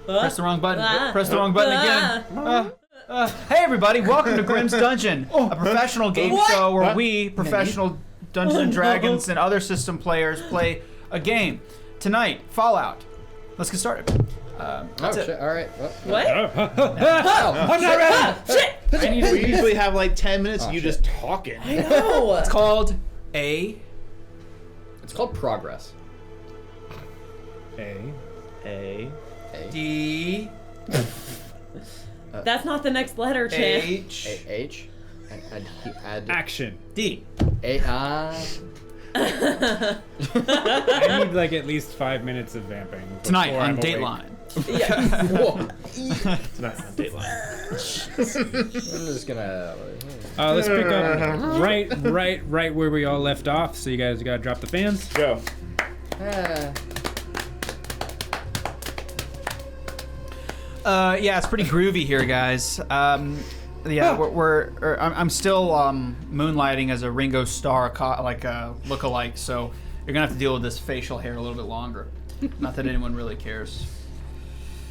Press the wrong button. Press the wrong button again. Hey everybody, welcome to Grimm's Dungeon, a professional game show where we, professional Dungeons and Dragons and other system players, play a game. Tonight, Fallout. Let's get started. That's it. Shit. All right. What? I'm not ready. Shit! We usually have like 10 minutes of you just talking. I know. It's called It's called progress. A. D That's not the next letter, Chan. H. Action. D. I need like at least 5 minutes of vamping. Tonight before on I'm awake. Dateline. Tonight on Dateline. I'm just gonna. Let's pick up right where we all left off. So you guys gotta drop the fans. Go. Yeah, it's pretty groovy here, guys. I'm still moonlighting as a Ringo Starr look-alike, so you're gonna have to deal with this facial hair a little bit longer. Not that anyone really cares.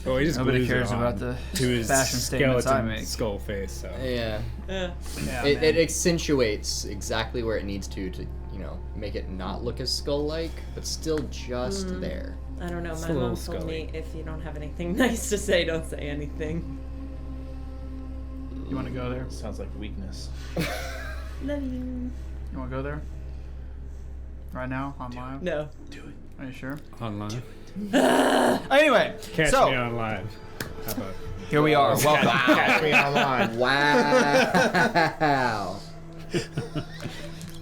Oh, he just Nobody glues cares it on about the to his fashion statements I skeleton make. skull face. So. Yeah. Yeah, It accentuates exactly where it needs to make it not look as skull-like, but still just there. I don't know. It's My a little mom told scully. me if you don't have anything nice to say, don't say anything. You want to go there? Sounds like weakness. Love you. You want to go there? Right now, on live? No. Do it. Are you sure? Online. Anyway, Catch so me on live. How about? here we are. Welcome. Catch me online. Wow.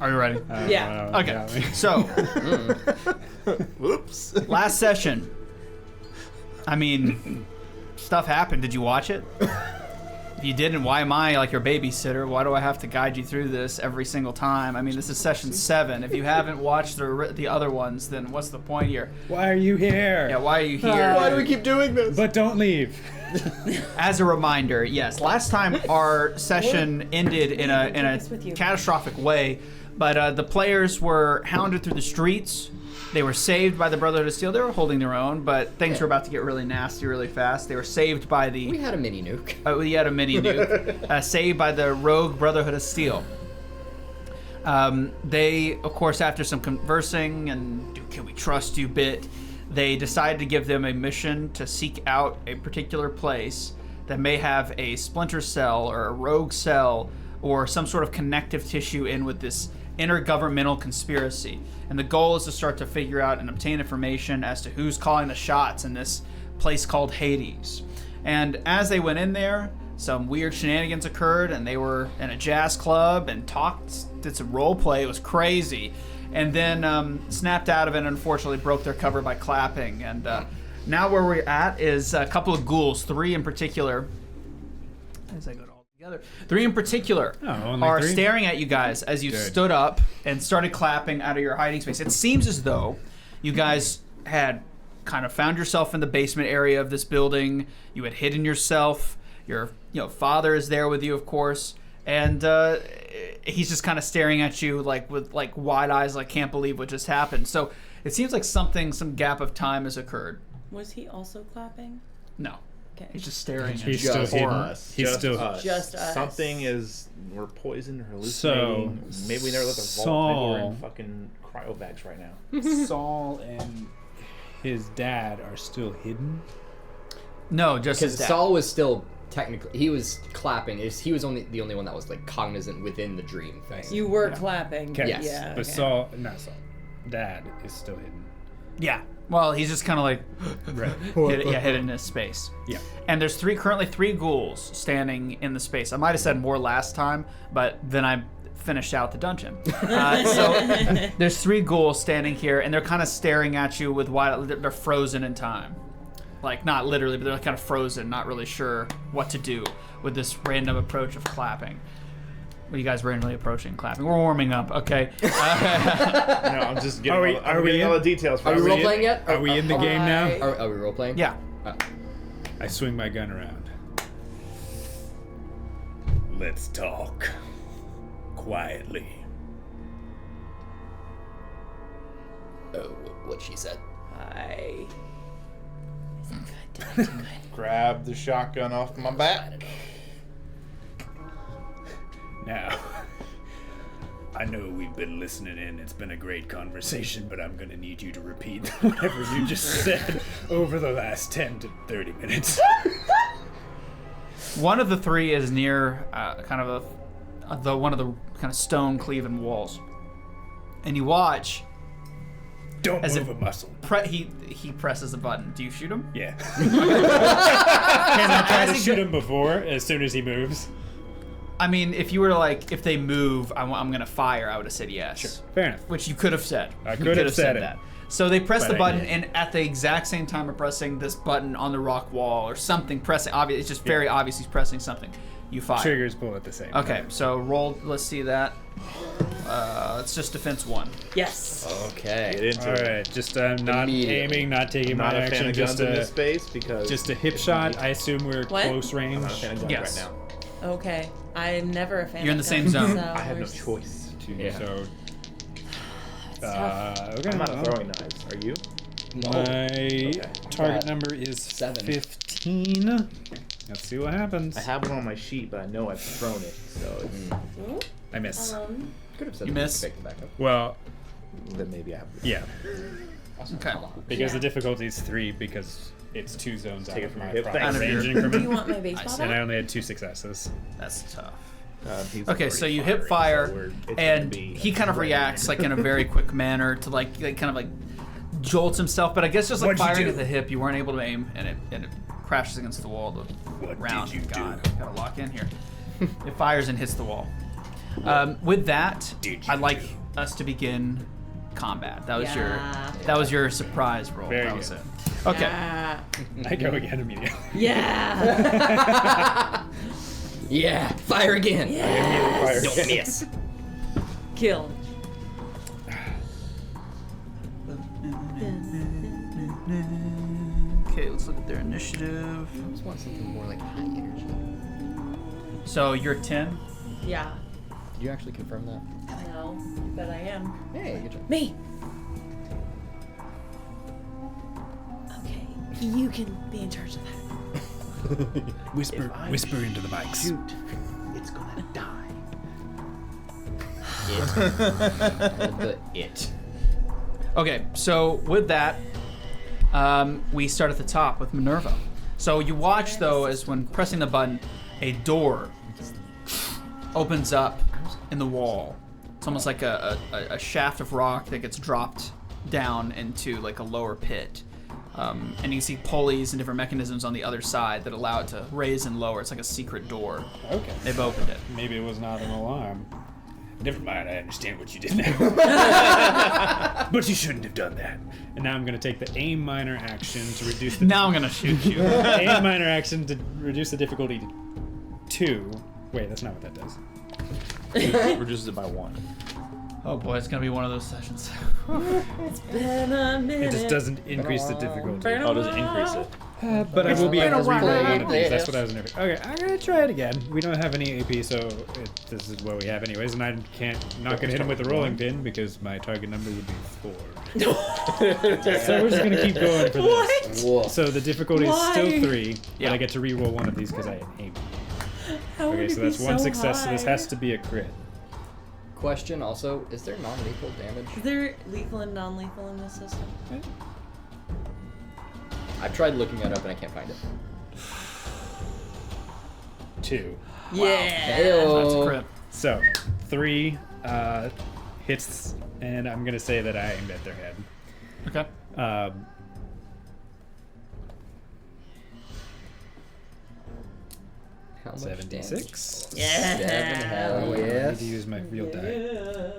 Are you ready? Yeah. Okay. So, Whoops. last session. I mean, stuff happened. Did you watch it? If you didn't, why am I like your babysitter? Why do I have to guide you through this every single time? I mean, this is session 7. If you haven't watched the other ones, then what's the point here? Why are you here? Yeah, why are you here? Why do we keep doing this? But don't leave. As a reminder, yes, last time our session ended in a this with you. catastrophic way, but the players were hounded through the streets. They were saved by the Brotherhood of Steel. They were holding their own, but things were about to get really nasty really fast. They were saved by the... We had a mini nuke. we had a mini nuke. Saved by the rogue Brotherhood of Steel. They, of course, after some conversing and can we trust you bit, they decided to give them a mission to seek out a particular place that may have a splinter cell or a rogue cell or some sort of connective tissue in with this intergovernmental conspiracy. And the goal is to start to figure out and obtain information as to who's calling the shots in this place called Hades. And as they went in there, some weird shenanigans occurred, and they were in a jazz club and did some role play. It was crazy. And then snapped out of it and unfortunately broke their cover by clapping. And now where we're at is a couple of ghouls, 3 in particular. As I go all together. 3 in particular only are 3? staring at you guys as you stood up and started clapping out of your hiding space. It seems as though you guys had kind of found yourself in the basement area of this building. You had hidden yourself. Your father is there with you, of course. And he's just kind of staring at you with wide eyes, like can't believe what just happened. So it seems like some gap of time has occurred. Was he also clapping? No. Okay. He's just staring at He's you. still hidden. Us. He's Just still. us. Just us. Something we're poisoned or hallucinating. Maybe we never left the vault. Maybe we're in fucking cryo bags right now. Saul and his dad are still hidden. No, just his Because dad. Saul was still technically, he was clapping. He was the only one that was like cognizant within the dream thing. You were clapping. Okay. Yes. Yeah. But okay. not Saul. Dad is still hidden. Yeah. Well, he's just kind of like Right. hidden in his space. Yeah. And there's currently three ghouls standing in the space. I might have said more last time, but then I finished out the dungeon. So there's 3 ghouls standing here, and they're kind of staring at you with they're frozen in time. Like, not literally, but they're kind of frozen, not really sure what to do with this random approach of clapping. What are you guys randomly approaching? Clapping. We're warming up, okay? No, I'm just getting Are we all the details. Are we role playing yet? Are we in the game now? Are we role playing? Yeah. I swing my gun around. Let's talk. Quietly. Oh, what she said. Hi. Is it good? Grab the shotgun off my back. Now, I know we've been listening in. It's been a great conversation, but I'm going to need you to repeat whatever you just said over the last 10 to 30 minutes. One of the three is near one of the kind of stone cleaving walls, and you watch. Don't As move if- a muscle. He presses a button. Do you shoot him? Yeah. Can I try As to he shoot go- him before, as soon as he moves? I mean, if you were to if they move, I'm gonna fire. I would have said yes. Sure. Fair enough. Which you could have said. I You could have said it. that. So they press But the I button, didn't. and at the exact same time of pressing this button on the rock wall or something, pressing. Obvious. It's just very obvious he's pressing something. You fire. Triggers pull at the same time. Okay, so roll. Let's see that. It's just defense 1. Yes. Okay. Get into All it. right, just not Immediately. aiming, not taking Not my a fan action, of guns in this space because just a hip shot. I assume we're What? close range. I'm not a fan of guns Yes. right now. Okay. I'm never a fan. You're in of the same guns, zone. so I have no we're- choice. Yeah. So, tough. okay. I'm not well, throwing knives. Are you? my target Got number is 7. 15. Let's see what happens. I have one on my sheet, but I know I've thrown it, so it's, I miss. Could have said You that miss. to pick the back up. Well, then maybe I have. yeah, Okay. because the Yeah. difficulty is 3 because it's 2 zones Take out it of from my your hip. proper Thanks. range Out of Do you increment, want my baseball and I bat? only had 2 successes. That's tough. He's Okay, so already you hit firing, fire, so it's gonna and be he kind of right reacts now. in a very quick manner to kind of jolts himself. But I guess just What'd you firing do? at the hip, you weren't able to aim, and it crashes against the wall. The What round. did you God, do? gotta lock in here. It fires and hits the wall. With that, Did you I'd like do? us to begin combat. That was Yeah. your surprise roll. Very that was good. it. Okay. Yeah. I go again immediately. Yeah. Yeah. Fire again. Yes. Don't miss. Kill. Okay, let's look at their initiative. I just want something more like high energy. So you're 10. Yeah. Did you actually confirm that? No, but I am. Hey, good job. Me. Okay, you can be in charge of that. Whisper, I whisper into the mics. Shoot, it's gonna die. It. Okay, so with that, we start at the top with Minerva. So you watch, though, as when pressing the button, a door opens up in the wall. It's almost like a shaft of rock that gets dropped down into like a lower pit. And you can see pulleys and different mechanisms on the other side that allow it to raise and lower. It's like a secret door. Okay. They've opened it. Maybe it was not an alarm. Never mind, I understand what you did now. But you shouldn't have done that. And now I'm going to take the aim minor action to reduce the Now I'm gonna shoot you. aim minor action to reduce the difficulty to 2. Wait, that's not what that does. Reduces it by 1. Oh boy, it's gonna be one of those sessions. It's been a minute. It just doesn't increase the difficulty. Oh, does it increase it? But I will be able to been a reroll while. one of these. That's what I was nervous. Okay, I'm gonna try it again. We don't have any AP, so this is what we have anyways, and I'm not gonna hit him with the rolling pin because my target number would be 4. So we're just gonna keep going for this. What? Whoa. So the difficulty is Why? still 3, Yeah. but I get to reroll one of these because I aimed. How would Okay, it so be that's one success. So this high? has to be a crit. Question also, is there non-lethal damage? Is there lethal and non-lethal in this system? I've tried looking that up and I can't find it. 2. Yeah. That's a crit. So 3 hits, and I'm gonna say that I aimed at their head. Okay. How much 76. damage? Yeah. 7, hell Oh, wait, I need yes. to use my real die. Yeah.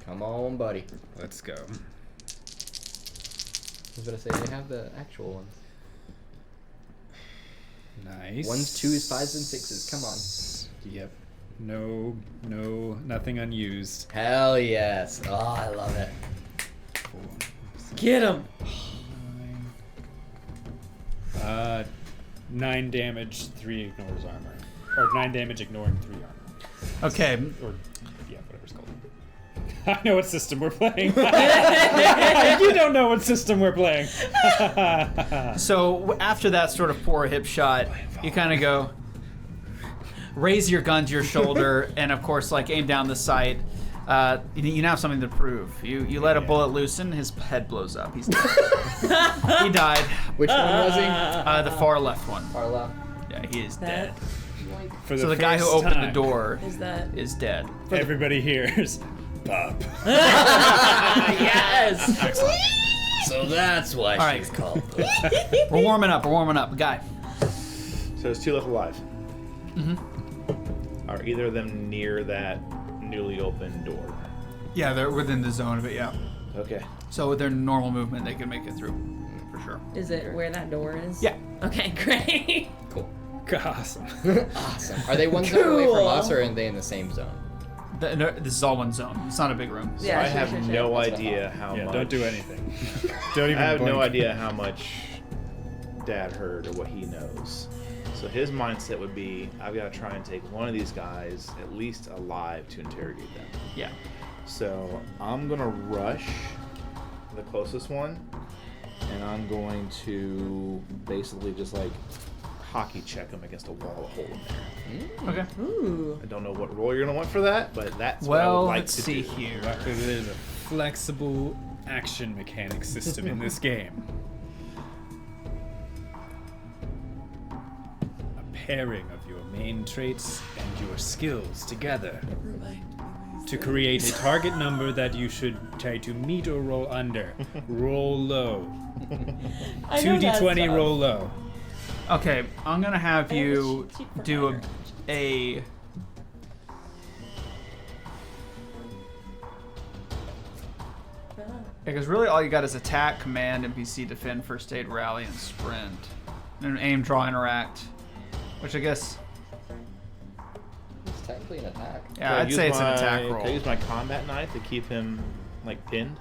Come on, buddy. Let's go. I was gonna say, they have the actual ones. Nice. 1s, 2s, 5s, and 6s. Come on. Yep. Nothing unused. Hell yes. Oh, I love it. 4, Get him. 9. 9 damage, 3 ignores armor. Or 9 damage ignoring 3 armor. Okay. Or, yeah, whatever it's called. I know what system we're playing. You don't know what system we're playing. So after that sort of poor hip shot, you kind of go, raise your gun to your shoulder, and of course, like aim down the sight. You now have something to prove. You let a bullet loose, and his head blows up. He's dead. He died. Which one was he? The far left one. Far left. Yeah, he is dead. For So the guy who opened the time, door Is that? is dead. everybody hears pop. Yes. Excellent. So that's why All right. she's called. We're warming up. Guy. So there's 2 left alive. Are either of them near that newly opened door? Yeah, they're within the zone of it, yeah. Okay. So with their normal movement, they can make it through, for sure. Is it where that door is? Yeah. Okay, great. Cool. Awesome. Awesome. Are they one zone away from Cool. us, or are they in the same zone? No, this is all one zone. It's not a big room. So Yeah, I sure, have sure, sure. no That's what I idea how Yeah, much. don't do anything. Don't even I have no blink. idea how much Dad heard or what he knows. So his mindset would be, I've got to try and take one of these guys at least alive to interrogate them. Yeah. So I'm gonna rush the closest one, and I'm going to basically just like hockey check him against a wall, a hole in there. Okay. Ooh. I don't know what role you're gonna want for that, but that's what I Well, would like let's to see do. here. There's a flexible action mechanic system in this game. A pairing of your main traits and your skills together to create a target number that you should try to meet or roll under. Roll low. I know that 2d20 stuff. roll low. Okay, I'm gonna have you cheat for do fire. a because really all you got is attack, command, NPC, defend, first aid, rally, and sprint. And aim, draw, interact. Which I guess, It's technically an attack. yeah, Can I I'd use say it's an my- attack Can I roll. use my combat knife to keep him like pinned?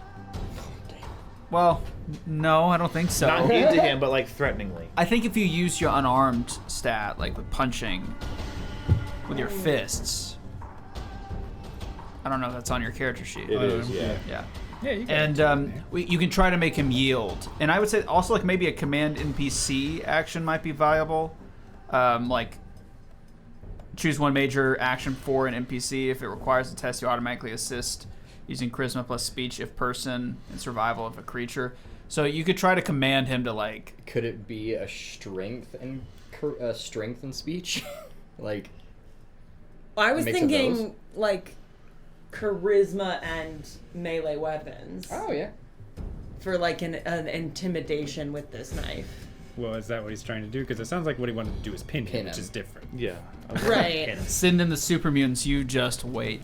Well, no, I don't think so. Not pinned to him, but like threateningly. I think if you use your unarmed stat, like with punching with your fists, I don't know if that's on your character sheet. It is, yeah. Yeah. Yeah, you And you can try to make him yield. And I would say also like maybe a command NPC action might be viable. Like choose one major action for an NPC. If it requires a test, you automatically assist using charisma plus speech if person and survival of a creature. So you could try to command him to like. Could it be a strength and speech? Like, I was Mix of those? thinking like charisma and melee weapons oh yeah. for like an intimidation with this knife. Well, is that what he's trying to do? Because it sounds like what he wanted to do is pin Pin him, which him. is different. Yeah. Right. Send in the super mutants. You just wait.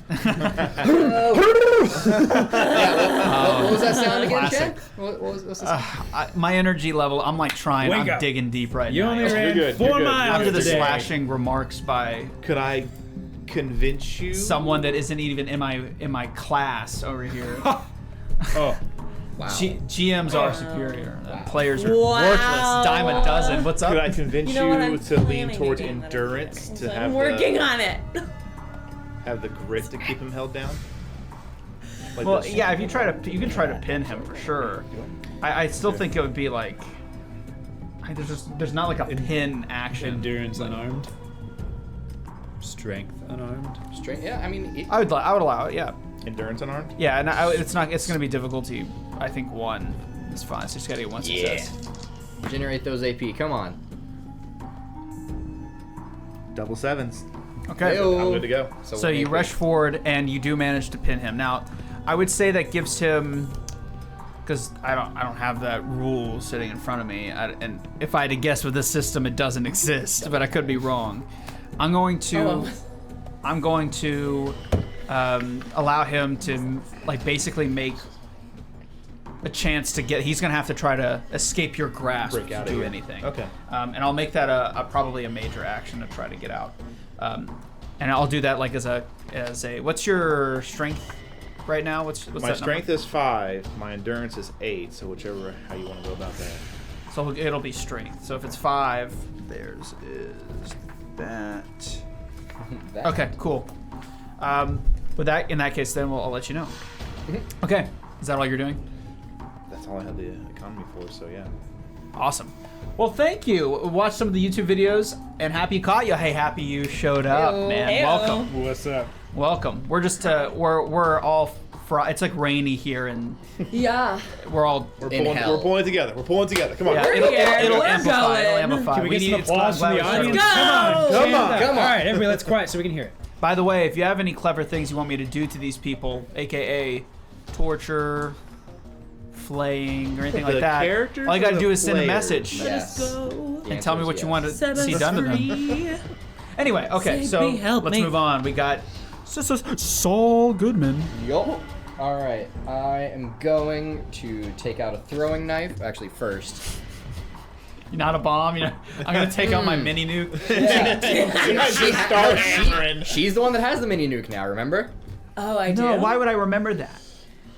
Yeah, what was that sound again, Classic. Chad? What's the sound? My energy level. I'm like trying. Wake I'm up. digging deep right You now. only You're ran good, 4 you're good. miles After the today. slashing remarks by Could I convince you? someone that isn't even in my class over here. Oh, Wow. GMs are superior. Wow. Players are Wow. worthless. Dime a dozen. What's up? Could I convince You know what? I'm you to lean planning a towards game that I'm endurance doing, to so have I'm working the, on it. have the grit to keep him held down? Like Well, this? yeah. If you can try to pin him for sure. I still think it would be like. There's not like a pin action. endurance unarmed. Strength unarmed. Strength? Yeah, I mean, I would allow it. Yeah. Endurance unarmed? Yeah, and it's going to be difficulty. I think 1 is fine. So you just got to get 1 success. generate those AP. Come on. Double sevens. Okay. Hey-o. I'm good to go. So what you AP? rush forward and you do manage to pin him. Now, I would say that gives him, because I don't have that rule sitting in front of me, and if I had to guess with this system, it doesn't exist, but I could be wrong. I'm going to allow him to like basically make a chance to get. He's gonna have to try to escape your grasp Break to out of do here. anything. Okay. And I'll make that probably a major action to try to get out. And I'll do that like as a. What's your strength right now? What's My that strength number? is 5. My endurance is 8. So whichever how you want to go about that. So it'll be strength. So if it's 5, theirs is that. That. Okay, cool. With that, in that case, then I'll let you know. Okay, is that all you're doing? That's all I had the economy for, so yeah. Awesome. Well, thank you. Watch some of the YouTube videos, and happy caught you. Hey, happy you showed up, Heyo. man. Heyo. Welcome. What's up? Welcome. We're just we're all it's like rainy here, and Yeah. we're all We're In pulling, hell. we're pulling it together. We're pulling it together. Come on. yeah. We're It'll, here. it'll We're amplify. It'll going. amplify. Can we get some it's glad applause from the we're starting. audience? Go! Come on, Come on. All Come on. right, everybody, let's quiet so we can hear it. By the way, if you have any clever things you want me to do to these people, aka torture, flaying, or anything like The that, characters all you gotta or do the is send a players? message Let Yes. us go. The and tell me answer what is you yes. want to Set see us done to them. free. Anyway, okay, Save so me, help let's me. move on. We got Saul Goodman. Yup. All right, I am going to take out a throwing knife. Actually, first. You're not a bomb. You know, I'm gonna take out my mini nuke. Start hammering. She's the one that has the mini nuke now. Remember? Oh, I do. No, why would I remember that?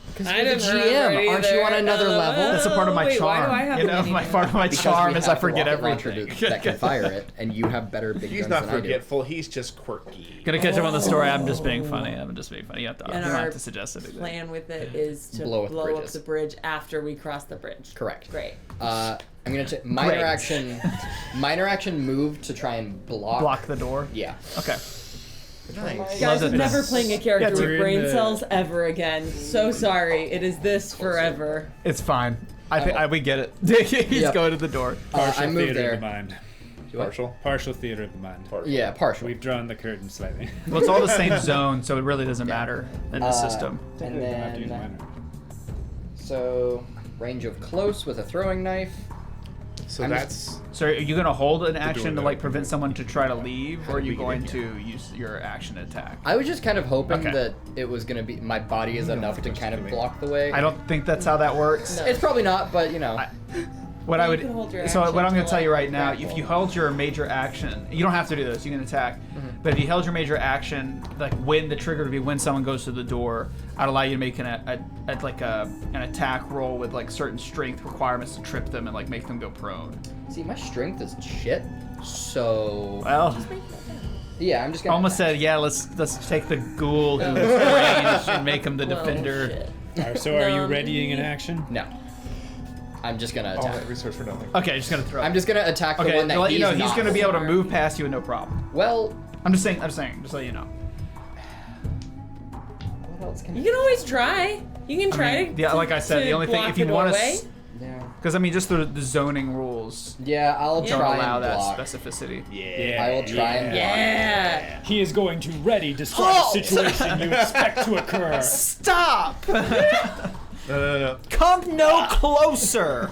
Because I you're the didn't remember GM. Aren't you on either. anotof level? That's a part of my Wait, why charm. do I have you a know, mini my nuke? part of my Because charm we is have I forget a rocket launcher everything. that can fire it, and you have better big He's guns not than I do. forgetful. He's just quirky. Gonna catch up on the story. I'm just being funny. I'm just being funny. You have to, And you don't our have to suggest it. Plan with it is to Blow blow, up up bridges. the bridge after we cross the bridge. Correct. Great. I'm gonna take minor Great. action. Minor action move to try and block. Block the door. Yeah. Okay. Nice. Guys, that never this- playing a character Yeah, with we're brain in the- cells ever again. So sorry. It is this forever. It's fine. I think we get it. He's Yep. going to the door. Partial I moved theater of the there. mind. Partial. Partial theater of the mind. Yeah, partial. We've drawn the curtain slightly. Well, it's all the same zone, so it really doesn't matter in the system. And We're not doing then, minor. so range of close with a throwing knife. So I'm that's So are you gonna hold an action to that. like prevent someone to try to leave, or are you we get going in to use your action to attack? I was just kind of hoping Okay. that it was gonna be my body is enough to kind of block the way. I don't think that's how that works. No. It's probably not, but you know. What Well, I you can hold your would so action what I'm going to, to tell you like, right now, if grapple. you held your major action, you don't have to do this. You can attack, but if you held your major action, like when the trigger to be when someone goes to the door, I'd allow you to make an attack roll with like certain strength requirements to trip them and like make them go prone. See, my strength is shit. So Well, yeah, I'm just I gonna. almost said yeah. Let's take the ghoul who's ranged and make him the Well, defender. shit. So are you No, readying an action? No. I'm just gonna all attack. that research for nothing. Okay, just gonna throw. I'm just gonna attack the okay. one that To let you know, he's he's not gonna be able to holding. move past you with no problem. Well, I'm just saying. Just so you know. what else can You can always try. You can try. mean, yeah, like I said, to the only thing block if you the want doorway. Yeah. because I mean, just the zoning rules Yeah, I'll Yeah. don't try allow and that block. specificity. Yeah. I will try and block. Yeah. He is going to ready describe Halt! a situation you expect to occur. Stop! No. Come no closer.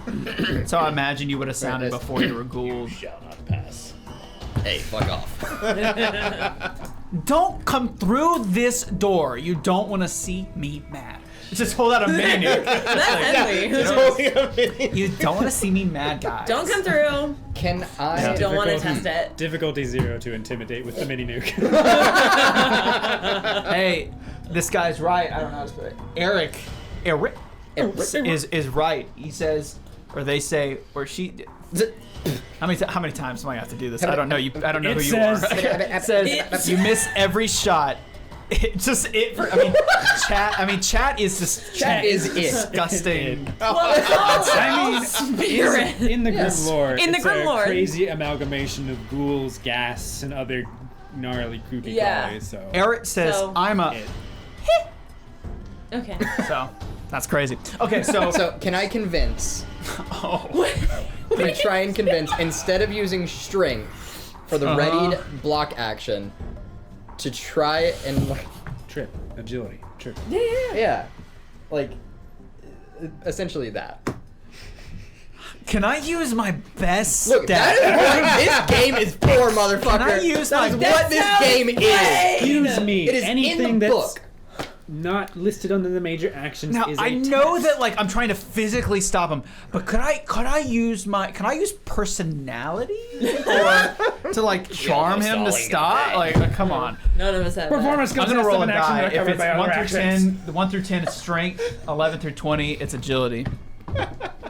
So I imagine you would have sounded before you were ghouls. Shall not pass. Hey, fuck off. Don't come through this door. You don't want to see me mad. Just hold out a mini nuke. That's Henry. You don't want to see me mad, guys. Don't come through. Can I? I don't want to Difficulty- test it. Difficulty 0 to intimidate with the mini nuke. Hey, this guy's right. I don't know how to spell it. Eric is right. He says, or they say, or she. How many times do I have to do this? I don't know. I don't know It who you says- are. It says you miss every shot. Chat is just Chat is it. disgusting. I mean, Spirit. in the Yes. grim lore, In the it's grim a lore. crazy amalgamation of ghouls, gas, and other gnarly creepy Yeah. guys. So Eric says So- I'm a. it- Okay. So that's crazy. Okay, so So can I convince? oh. I'm gonna try and convince instead of using strength for the readied block action to try and like trip, agility, trip. yeah, like essentially that. Can I use my best Look, stat? that is what this game is for, motherfucker. Can I use that my- is what That this sounds game is. Excuse me. It is anything in the that's book. not listed under the major actions Now is I a know test. that like I'm trying to physically stop him, but could I use personality or to like charm him to stop? Like come on. None of us have Performance that. skills I'm gonna roll a an action die. are If covered it's by other 1 through actions. 10, the 1 through 10 is strength, 11 through 20 it's agility.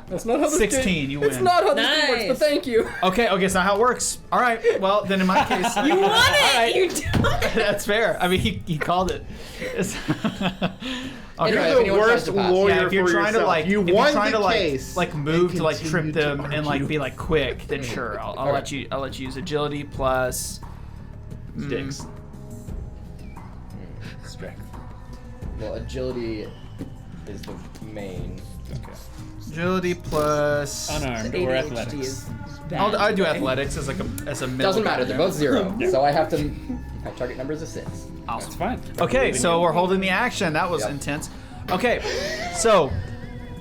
That's not how this 16, game, you It's win. not how this game works, Nice. but thank you. Okay, it's not how it works. All right, well then in my case, You won it. All right. You done it. That's fair. I mean, he called it. Okay. Anyway, if You're the anyone tries worst to pass. lawyer Yeah, if you're for trying to yourself. like, You if you're won trying the to case. like move and to like trip continue to them and like argue. be like quick, then sure, I'll Okay. let you. I'll let you use agility plus. Sticks. Strength. Well, agility is the main. Okay. Agility plus. Unarmed or ADHD athletics. is bad. I'll do athletics as like a middle. Doesn't matter. They're both 0. Yeah. So I have to. My target number is a 6. That's fine. Okay, so we're holding the action. That was Yep. intense. Okay, so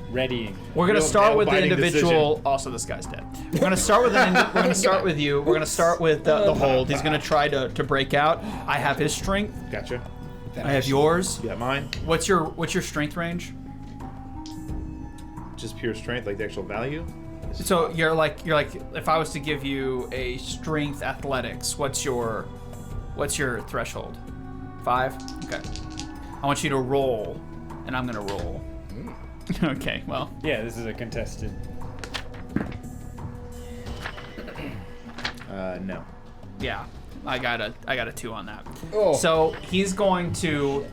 Readying. we're gonna Real start with the nail-biting individual. Also, this guy's dead. We're gonna start with we're gonna start with you. We're gonna start with the hold. He's gonna try to break out. I have his strength. Gotcha. I have yours. You got mine. What's your strength range? Just pure strength, like the actual value. So you're like if I was to give you a strength athletics, what's your threshold? 5? Okay. I want you to roll, and I'm gonna roll. Okay, well. Yeah, this is a contested. No. Yeah. I got a 2 on that. Oh. So he's going to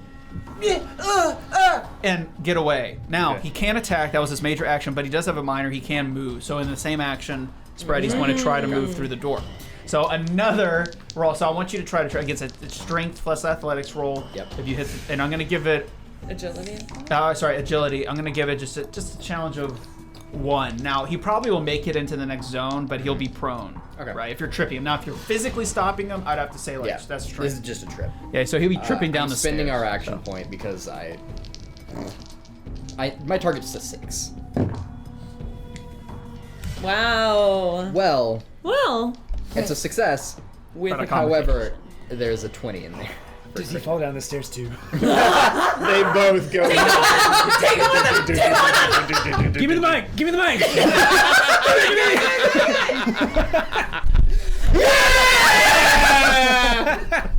and get away. Now, Okay. he can attack, that was his major action, but he does have a minor, he can move. So in the same action spread, he's going to try to move through the door. So another roll. So I want you to try against a strength plus athletics roll. Yep. If you hit, and I'm going to give it, Agility. agility. I'm going to give it just a challenge of 1. Now he probably will make it into the next zone, but he'll be prone. Okay. Right. If you're tripping him. Now, if you're physically stopping him, I'd have to say like Yeah. that's This strength. is just a trip. Yeah. So he'll be tripping down I'm the spending stairs. our action point because my target's a 6. Wow. Well, Well, it's a success. with But a a However, there's a 20 in there. Does he fall down the stairs too? They both go. Give me the mic! Give me the mic!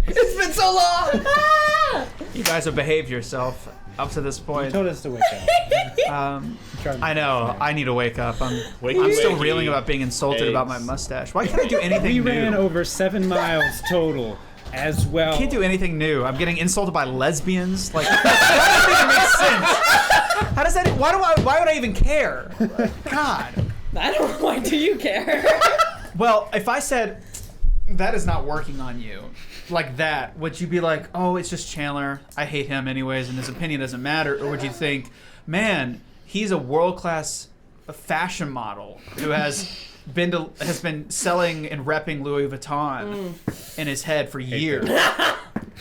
It's been so long! You guys have behaved yourself up to this You point. told us to wake up. I know. I need to wake up. I'm Wakey, still wakey. reeling about being insulted about my Eggs. mustache. Why can't I do anything We new? ran over 7 miles total as well. I can't do anything new. I'm getting insulted by lesbians. Like, that doesn't even make sense. How does that? Why would I even care? God. I don't know. Why do you care? Well, if I said that is not working on you, like that, would you be like, oh, it's just Chandler. I hate him anyways, and his opinion doesn't matter? Or would you think, man, he's a world-class fashion model who has been selling and repping Louis Vuitton in his head for years?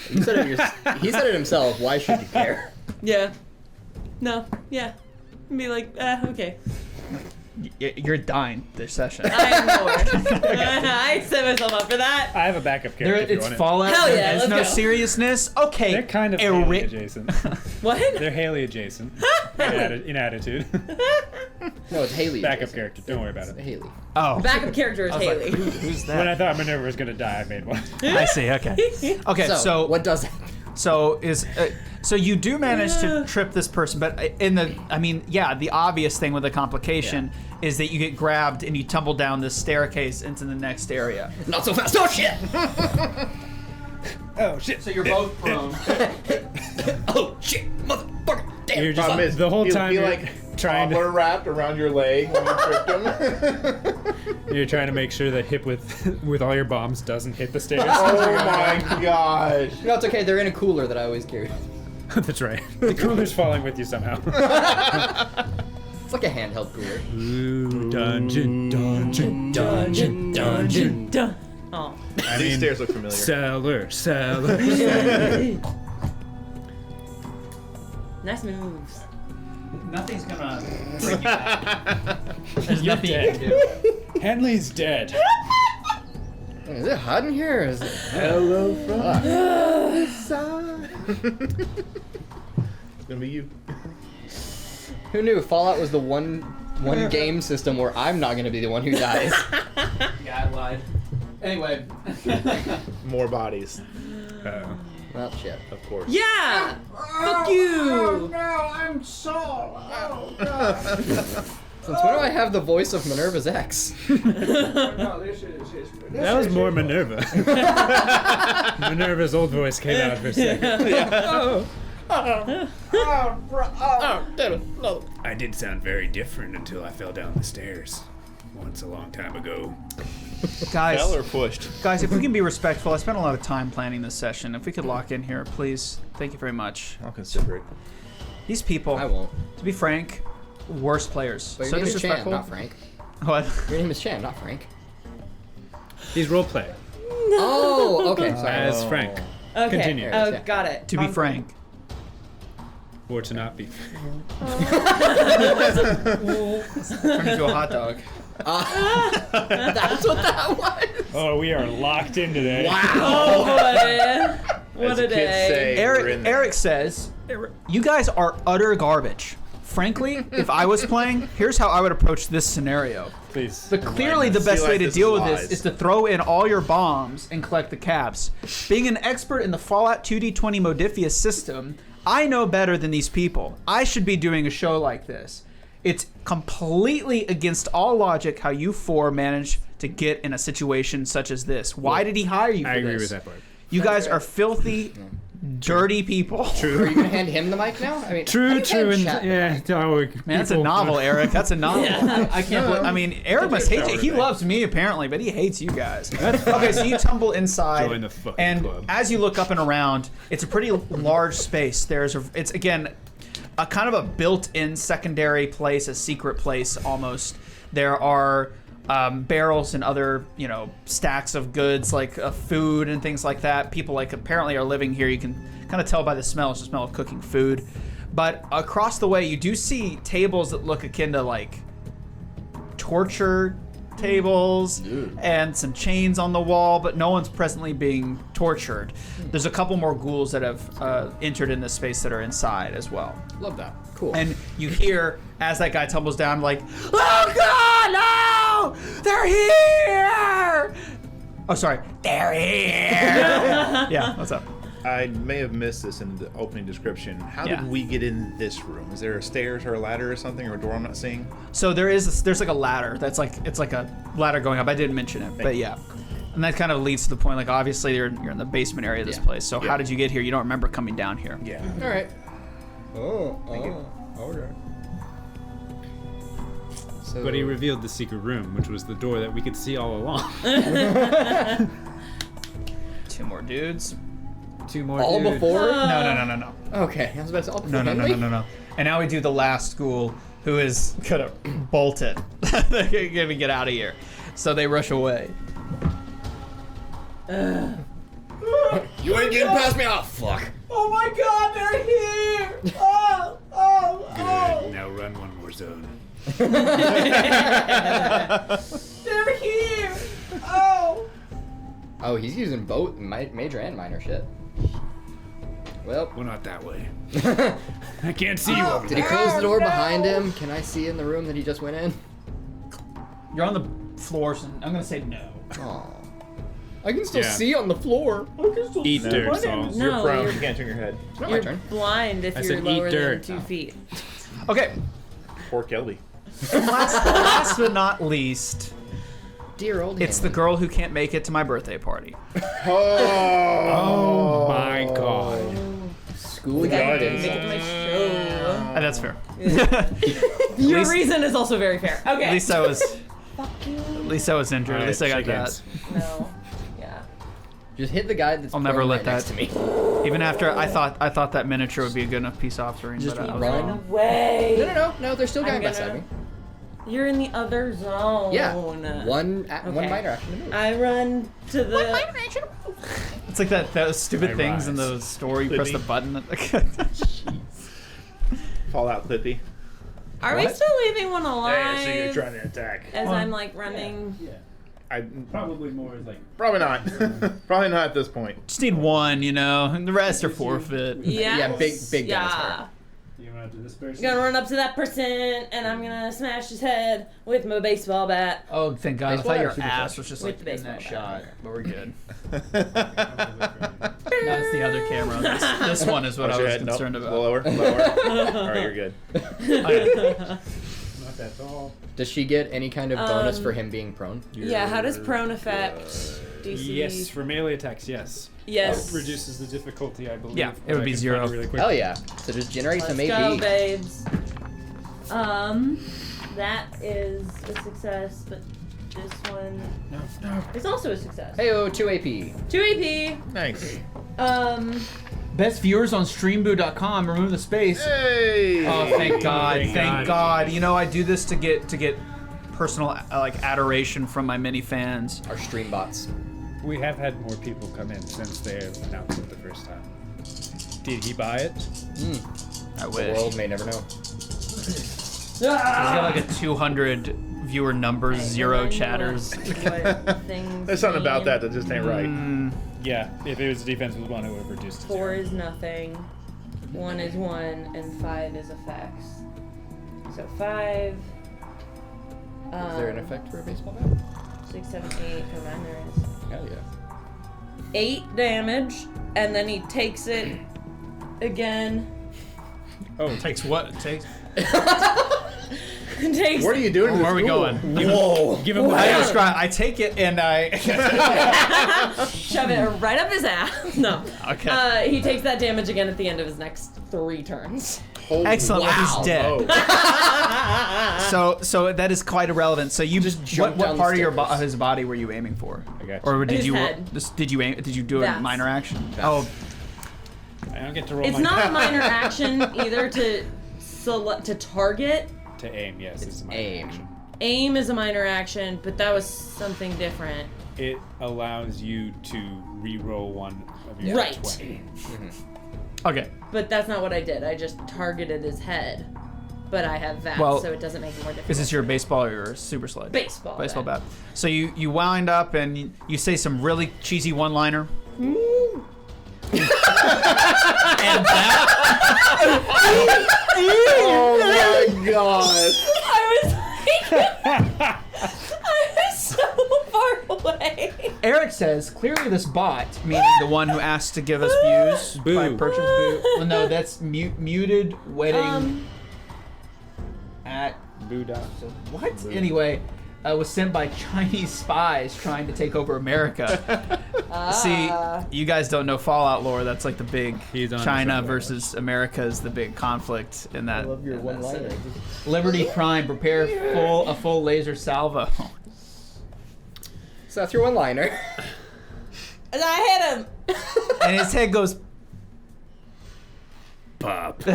He said it himself. Why should you care? Yeah. No. Yeah. Be like, okay. You're dying this session. I'm bored. I set myself up for that. I have a backup character if you It's want it. Fallout. Hell yeah, There's let's no go. seriousness. Okay. They're kind of Eri- Haley adjacent. What? They're Haley adjacent in attitude. No, it's Haley. Backup Jason. character. Don't worry about it. Haley. Oh. Backup character is I was like, Haley. who's When I that? thought Minerva was gonna die, I made one. I see. Okay. Okay. So, what does it? So you do manage to trip this person, but the obvious thing with the complication is that you get grabbed and you tumble down this staircase into the next area. Not so fast. Oh shit! Oh shit! So you're both prone. Oh shit! Motherfucker! Damn! You're just Problem is, the whole he'll time be you're like trying collar to wrapped around your leg when you tripped him. make sure the hip with all your bombs doesn't hit the stairs. Oh my gosh! No, it's okay. They're in a cooler that I always carry. That's right. The cooler's falling with you somehow. It's like a handheld cooler. Ooh, dungeon. Duh. Oh. I These mean, stairs look familiar. Cellar. Nice moves. Nothing's gonna bring you back. There's You're nothing dead. you can do. Henley's dead. Is it hot in here? Or is it... Hello from the side. It's gonna be you. Who knew Fallout was the one game system where I'm not gonna be the one who dies? Yeah, I lied. Anyway. More bodies, Well, shit. of course. Yeah. Fuck you. No, I'm so. Oh god. Since when do I have the voice of Minerva's ex? No, this is. That was more Minerva. Minerva's old voice came out for a second. Oh, damn it. No. I did sound very different until I fell down the stairs once a long time ago. Fell or Guys, pushed? if we can be respectful, I spent a lot of time planning this session. If we could lock in here, please. Thank you very much. I'll consider it. These people, I won't. to be frank, worst players. But So your name is Chan, disrespectful. not Frank. What? Your name is Chan, not Frank. He's roleplay Oh, okay. Sorry. as Frank. Okay. Continue. Oh, Yeah. got it. To be frank. Or to not be. Turn into a hot dog. That's what that was. Oh, we are locked in today. Oh boy. What As a the kids day. say, we're in there. Eric says, you guys are utter garbage. Frankly, if I was playing, here's how I would approach this scenario. Please. But clearly the See, best like, way to this deal is with this lies. is to throw in all your bombs and collect the caps. Being an expert in the Fallout 2D20 Modifius system, I know better than these people. I should be doing a show like this. It's completely against all logic how you four managed to get in a situation such as this. Why did he hire you for I agree this? with that part. You guys are filthy, dirty people. Are you gonna hand him the mic now? I mean, True, hand true, and chat. yeah. Oh, Man, that's a novel, Eric. That's a novel. I can't believe. I mean, Eric must hate you. He loves me apparently, but he hates you guys. Okay, so you tumble inside, Join the fucking and club. as you look up and around, it's a pretty large space. It's again a kind of a built-in secondary place, a secret place almost. There are barrels and other, stacks of goods like food and things like that. People apparently are living here. You can kind of tell by the smell. It's the smell of cooking food. But across the way, you do see tables that look akin to torture tables and some chains on the wall, but no one's presently being tortured. There's a couple more ghouls that have entered in this space that are inside as well. Love that. Cool. And you hear as that guy tumbles down, oh God, no! They're here! Oh, sorry, they're here! Yeah, what's up? I may have missed this in the opening description. How Yeah. did we get in this room? Is there a stairs or a ladder or something, or a door I'm not seeing? So there's a ladder that's it's like a ladder going up. I didn't mention it, but yeah. And that kind of leads to the point, obviously you're in the basement area of this place. So how did you get here? You don't remember coming down here. Yeah. All right. you. Okay. So, But he revealed the secret room, which was the door that we could see all along. Two more dudes. Two more. all dudes. before? No. Okay, I was about to say all before No. Henry? And now we do the last school who is gonna bolt it. They're gonna get out of here. So they rush away. You ain't getting past me. Oh fuck. Oh my God, they're here! Oh. Good. Now run one more zone. They're here! Oh! Oh, he's using both major and minor shit. Well, Well, not that way. I can't see you over did he there. close the door behind him? Can I see in the room that he just went in? You're on the floor, so I'm gonna say no. Oh. I can still Yeah. see on the floor. Eat dirt, Saul. No, You're prone. you're- You can't turn your head. It's not my You're turn. blind if I you're said eat lower than dirt. 2 feet. Okay, Poor Kelby. last but not least, Dear old it's the Henry. girl who can't make it to my birthday party. Oh my God. School Make it guidance. to my show. That's fair. Your least- reason is also very fair. Okay. At least I was injured. All At least I got shake that. hands. No. Yeah. Just hit the guy that's I'll never prone let right next that- to me. Even after I thought that miniature would be a good enough peace offering, Just but I was run. wrong. Way. No, there's still a guy I'm beside gonna- me. You're in the other zone. Yeah. One Okay. minor action to move. I run to the. It's like those stupid I things in rise. the store. You press the Clippy. button. Fallout Clippy. Are we still leaving one alive? to attack. As I'm running. I Probably more is probably not. Probably not at this point. Just need one, and the rest are forfeit. Yeah. Yeah, big guys Yeah. hurt. You want to do this person? Gonna run up to that person and I'm gonna smash his head with my baseball bat. Oh, thank God! I Baseball thought your or super ass flash? was just With like the in that baseball shot, bat. but we're good. That's the other camera. This one is what Watch I your was head. concerned Nope. about. Lower. All right, you're good. Okay. Not that tall. Does she get any kind of bonus for him being prone? Yeah, how does prone affect DC? Yes, for melee attacks, yes. Yes. It reduces the difficulty, I believe. Yeah, it but would I be can 0. find it really quick. Hell yeah. So just generate Let's some go, AP. babes. That is a success, but this one is also a success. Hey, 2 AP. 2 Nice. AP. Best viewers on streambo.com. Remove the space. Hey! Oh, thank God! Thank Thank God. God! You know, I do this to get personal like adoration from my many fans. Our stream bots. We have had more people come in since they announced it the first time. Did he buy it? I The wish. world may never know. He's got like a 200 viewer numbers, 0 chatters. There's something about that just ain't right. Yeah, if it was a defense with 1, it would have reduced to 4 0. is nothing. 1 is 1, and 5 is effects. So 5. Is there an effect for a baseball bat? 6, 7, 8. Come on, there is. Hell yeah. 8 damage, and then he takes it again. Oh, Takes what? Takes. Takes What are you doing? Where are we going? Whoa. give him I a describe. I take it and I. shove it right up his ass. No. Okay. He takes that damage again at the end of his next 3 turns. Holy Excellent. Well, he's dead. So that is quite irrelevant. So you Just what jump what down part the of stairs. his body were you aiming for? I got you. Or did His you head. did you aim? Did you do a That's- minor action? That's- Oh, I don't get to roll It's my not a minor action either to target. to aim, yes. It's my Aim. action. Aim is a minor action, but that was something different. It allows you to re-roll one of your Right. 20. okay. But that's not what I did. I just targeted his head. But I have VATS, Well, so it doesn't make it more difficult. Is this your baseball or your super sled? Baseball Baseball bat. bat. So you wind up and you say some really cheesy one-liner. And that. Oh my god. I was so far away. Eric says, clearly this bot, meaning the one who asked to give us views by Boo. purchase. Boo. Well, no, that's muted wedding at Buddha. what? Anyway, was sent by Chinese spies trying to take over America. See, you guys don't know Fallout lore. That's like the big He's on China somewhere. versus America is the big conflict in that. I love your in that one-liner. setting. Liberty Prime, prepare a full laser salvo. So that's your one-liner. And I hit him. And his head goes. Pop. So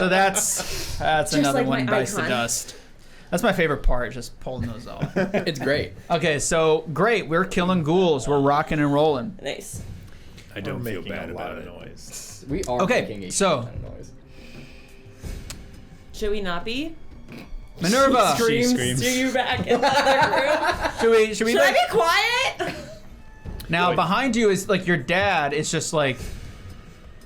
that's another like one my dice to icon. dust. That's my favorite part, just pulling those off. It's great. Okay, so great, we're killing ghouls, we're rocking and rolling. Nice. I don't feel making bad a lot about of it. noise. We are Okay, making a so- ton of noise. Should we not be? Minerva, She screams. To you back in the other room. should we Should I be quiet? now behind you is like your dad is just like,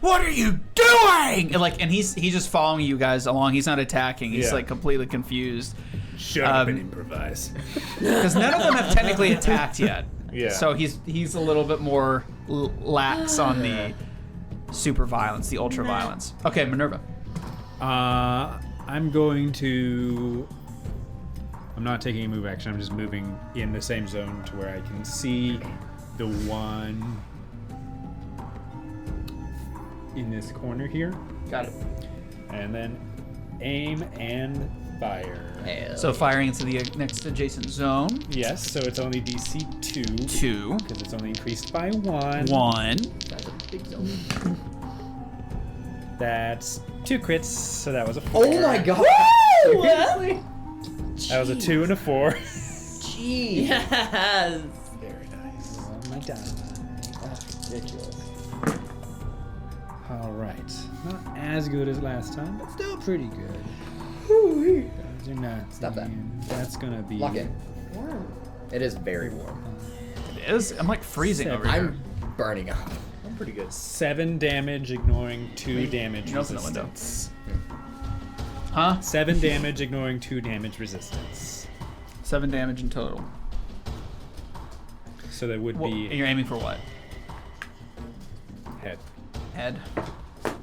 what are you doing? And he's just following you guys along. He's not attacking. He's Yeah. like completely confused Shut up and Um, improvise. because none of them have technically attacked yet. Yeah. So he's a little bit more lax on the super violence, the ultra violence. Okay, Minerva. I'm going to. I'm not taking a move action. I'm just moving in the same zone to where I can see the one in this corner here, Got it. and then aim and fire. So firing into the next adjacent zone. Yes, so it's only DC 2 2, because it's only increased by 1. 1. That's a big zone. That's 2 crits, so that was a 4. Oh my god. Seriously? That was a 2 and a 4. Jeez. Yes. Very nice. On my die. That's ridiculous. All right, not as good as last time, but still pretty good. Those are not. Stop that. That's gonna be. Lock in. It is very warm. It is. I'm like freezing over here. I'm burning up. I'm pretty good. 7 damage, ignoring 2 damage you open the window. resistance. Huh? 7 damage, ignoring 2 damage resistance. 7 damage in total. So that would Well, be and you're aiming for what? head. Head.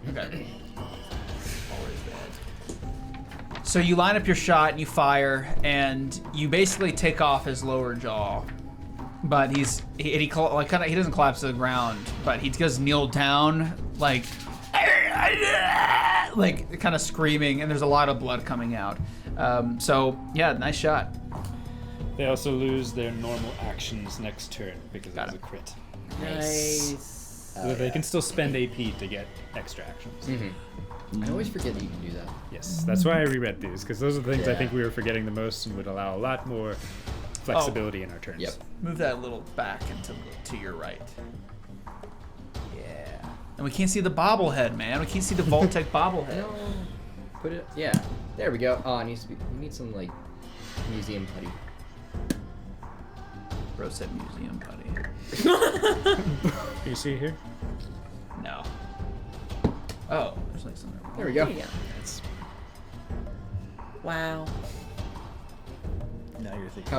Okay. So you line up your shot and you fire, and you basically take off his lower jaw. But he doesn't collapse to the ground, but he does kneel down, like kind of screaming, and there's a lot of blood coming out. So yeah, nice shot. They also lose their normal actions next turn because Got it's it. a crit. Nice. So they can still spend AP to get extra actions. I always forget that you can do that. Yes, that's why I reread these, because those are the things I Yeah. think we were forgetting the most and would allow a lot more flexibility in our turns. Yep. Move that a little back to your right. Yeah. And we can't see the bobblehead, man. We can't see the Vault-Tec bobblehead. No. Put it. Yeah. There we go. Oh, it needs to be. You need some like museum putty. Bro said museum putty. You see here? No. Oh, there's like something. There we go. There you go. Wow. Now you're thinking.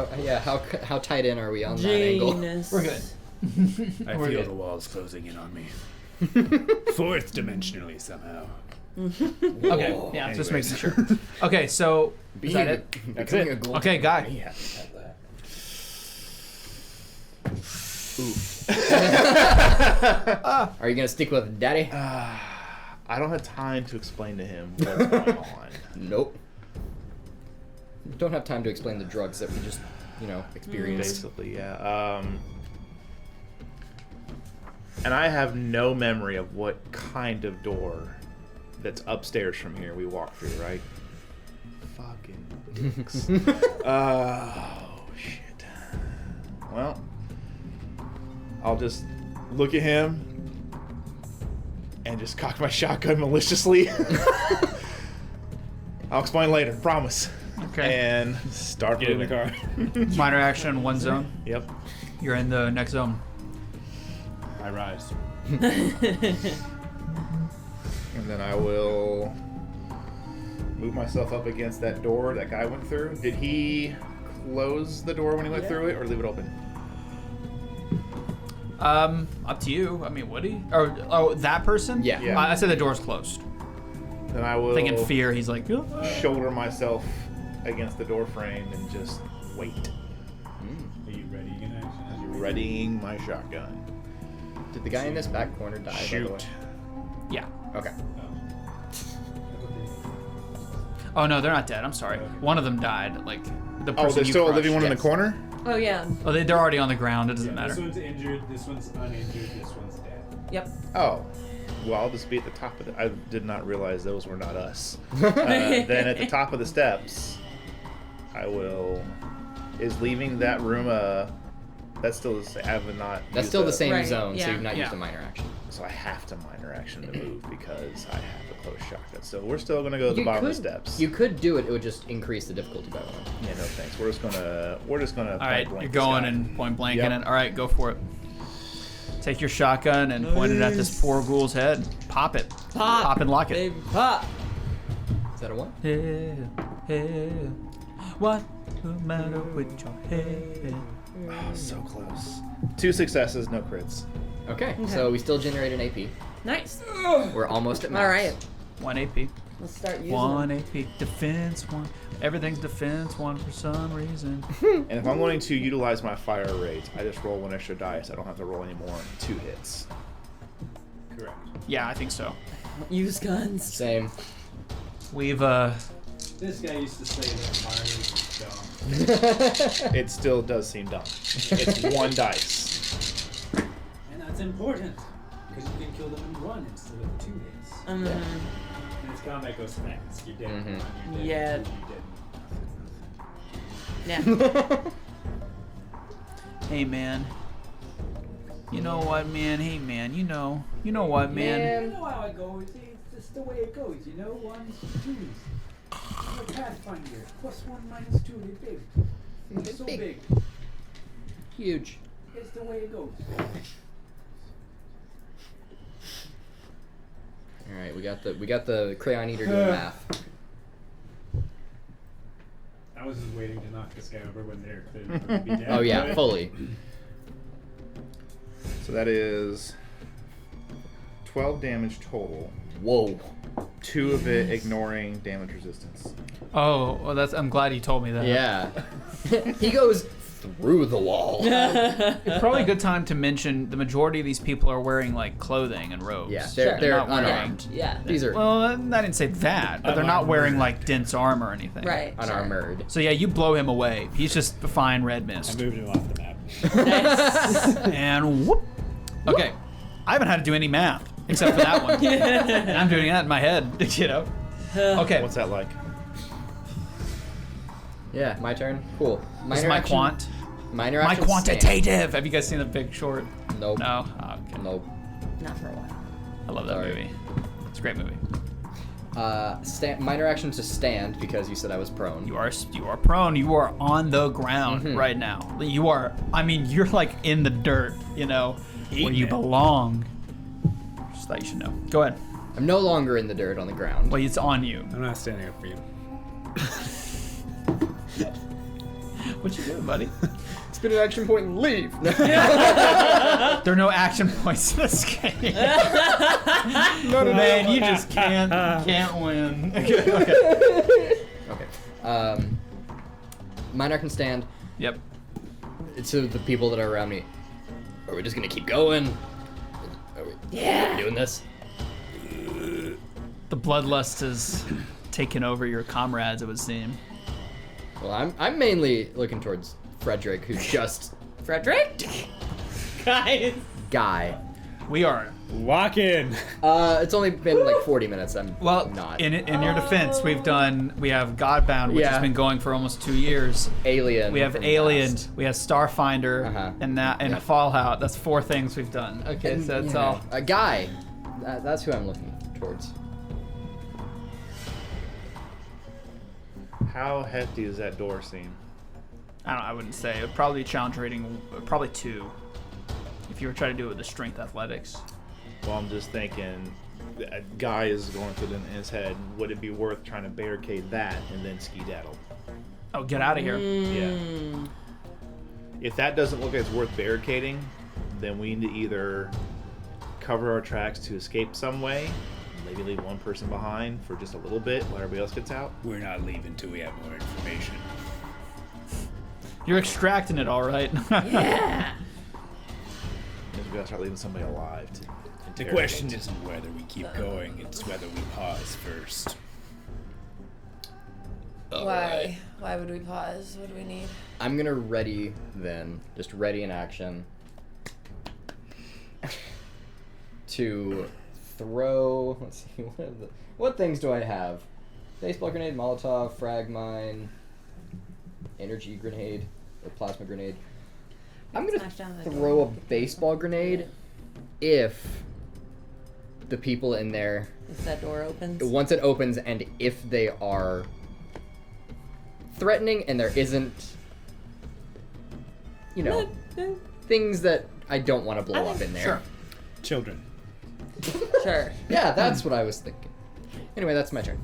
How tight in are we on that angle? Genius. We're good. I We're feel good. the walls closing in on me. Fourth dimensionally somehow. Okay, yeah, just making sure. Okay, so is that it? Becoming a ghoul. Okay, guy. Yeah, have that. Are you gonna stick with daddy? I don't have time to explain to him what's going on. Nope. Don't have time to explain the drugs that we just, experienced. Basically, yeah. And I have no memory of what kind of door that's upstairs from here we walk through, right? Fucking dicks. Oh, shit. Well, I'll just look at him and just cock my shotgun maliciously. I'll explain later, promise. Okay. And start Get in the moving. car. Minor action, one zone. Yep. You're in the next zone. I rise. And then I will move myself up against that door that guy went through. Did he close the door when he went through it, or leave it open? Up to you. I mean, would he? Oh, that person? Yeah. Yeah. I said the door's closed. Then I will I think in fear, he's like, "Oh." shoulder myself against the door frame and just wait, Are you ready in action? readying my shotgun. Did the guy in this back corner die? By the way? Shoot. Yeah. Okay. Oh no, they're not dead. I'm sorry. One of them died. Like the person Oh, there's you still a crushed. living one in the yes. corner? Oh yeah. Oh, they're already on the ground. It doesn't This matter. one's injured, this one's uninjured, this one's dead. Yep. Oh. Well, I'll just be at the top of the... I did not realize those were not us. Then at the top of the steps, I will... Is leaving that room That's still the same. I have not... That's used still the same Right, zone, so yeah. you've not used Yeah. a minor action. So I have to minor action to move because I have a close shotgun. So we're still going to go to the bottom of the steps. You could do it. It would just increase the difficulty by one. Yeah, no thanks. We're just gonna All right, point blank you're this going guy. and point blanking Yep. it. All right, go for it. Take your shotgun and point it at this poor ghoul's head. Pop it. Pop and lock it. Baby, pop. Is that a one? Hey, hey, what the matter with your head? Oh, so close. 2 successes, no crits. Okay, so we still generate an AP. Nice. We're almost at max. All right. 1 AP. Let's start using 1 them. AP. Defense 1. Everything's defense 1 for some reason. And if I'm going to utilize my fire rate, I just roll 1 extra dice. I don't have to roll any more. 2 hits. Correct. Yeah, I think so. Use guns. Same. We've This guy used to say that fire is dumb. It still does seem dumb. It's 1 dice. And that's important, because you can kill them in 1 instead of 2 hits. And its combat goes fast. You're dead. Mhm. You're Yeah. dead. Yeah. Hey man. You know what, man? Hey man, you know what, man? You know how it goes. It's just the way it goes. You know, 1s, 2s. I'm a Pathfinder. +1, -2. They're big. They're so Big. big. Huge. It's the way it goes. All right, we got the crayon eater doing math. I was just waiting to knock this guy over when they're clearly going to be dead. Oh yeah, fully. So that is 12 damage total. Whoa. 2 of it ignoring damage resistance. Oh, well, I'm glad you told me that. Yeah. He goes through the wall. It's probably a good time to mention the majority of these people are wearing like clothing and robes. Yeah, Sure. they're Not wearing- unarmed. Yeah. These are Well, I didn't say that, but they're not wearing like dense armor or anything. Right. unarmored. So yeah, you blow him away. He's just a fine red I mist. moved him off the map. Nice. And whoop. Okay, I haven't had to do any math except for that one. And I'm doing that in my head, you know. Okay, What's that like? Yeah, my turn. Cool. this is my quant. Minor My action quantitative. Have you guys seen The Big Short? stand. Nope. No. Oh, okay. Nope. Not for a while. I love that Sorry. movie. It's a great movie. Minor action to stand because you said I was prone. You are prone. You are on the ground right now. You are. I mean, you're like in the dirt. You know, where you belong. Just thought you should know. Go ahead. I'm no longer in the dirt on the ground. Well, it's on you. I'm not standing up for you. What you doing, buddy? Spin an action point and leave. There are no action points in this game. Man, you just can't win. Okay. Okay. Minor can stand. Yep. To the people that are around me. Are we just gonna keep going? Are we doing this? The bloodlust has taken over your comrades, it would seem. Well, I'm mainly looking towards Frederick, who's just Frederick? Guys. guy. We are. Walk in. It's only been like 40 minutes. I'm Well, not. in your defense, we have Godbound, which Yeah. has been going for almost 2 years. Alien. We have from Alien, past. we have Starfinder, Uh-huh. and Yeah. Fallout. That's 4 things we've done. Okay, so that's all. A guy. That's who I'm looking towards. How hefty does that door seem? I wouldn't say. It would probably be challenge rating, probably 2. If you were trying to do it with the strength athletics. Well, I'm just thinking, a guy is going through it in his head. Would it be worth trying to barricade that and then skedaddle? Oh, get out of here. Yeah. If that doesn't look like it's worth barricading, then we need to either cover our tracks to escape some way, maybe leave one person behind for just a little bit while everybody else gets out. We're not leaving till we have more information. You're extracting it all right. Yeah. Because we gotta start leaving somebody alive to The interrogate. question isn't whether we keep going, it's whether we pause first. Why? Why would we pause? What do we need? I'm gonna ready then, just ready in action, to throw. Let's see, what things do I have? Baseball grenade, Molotov, frag mine, energy grenade, or plasma grenade. I'm gonna Smash down the throw a door. baseball grenade if the people in there, If that door opens. once it opens, and if they are threatening and there isn't, you know, things that I don't want to blow up in there. Sure. Children. Sure. Yeah, that's what I was thinking. Anyway, that's my turn.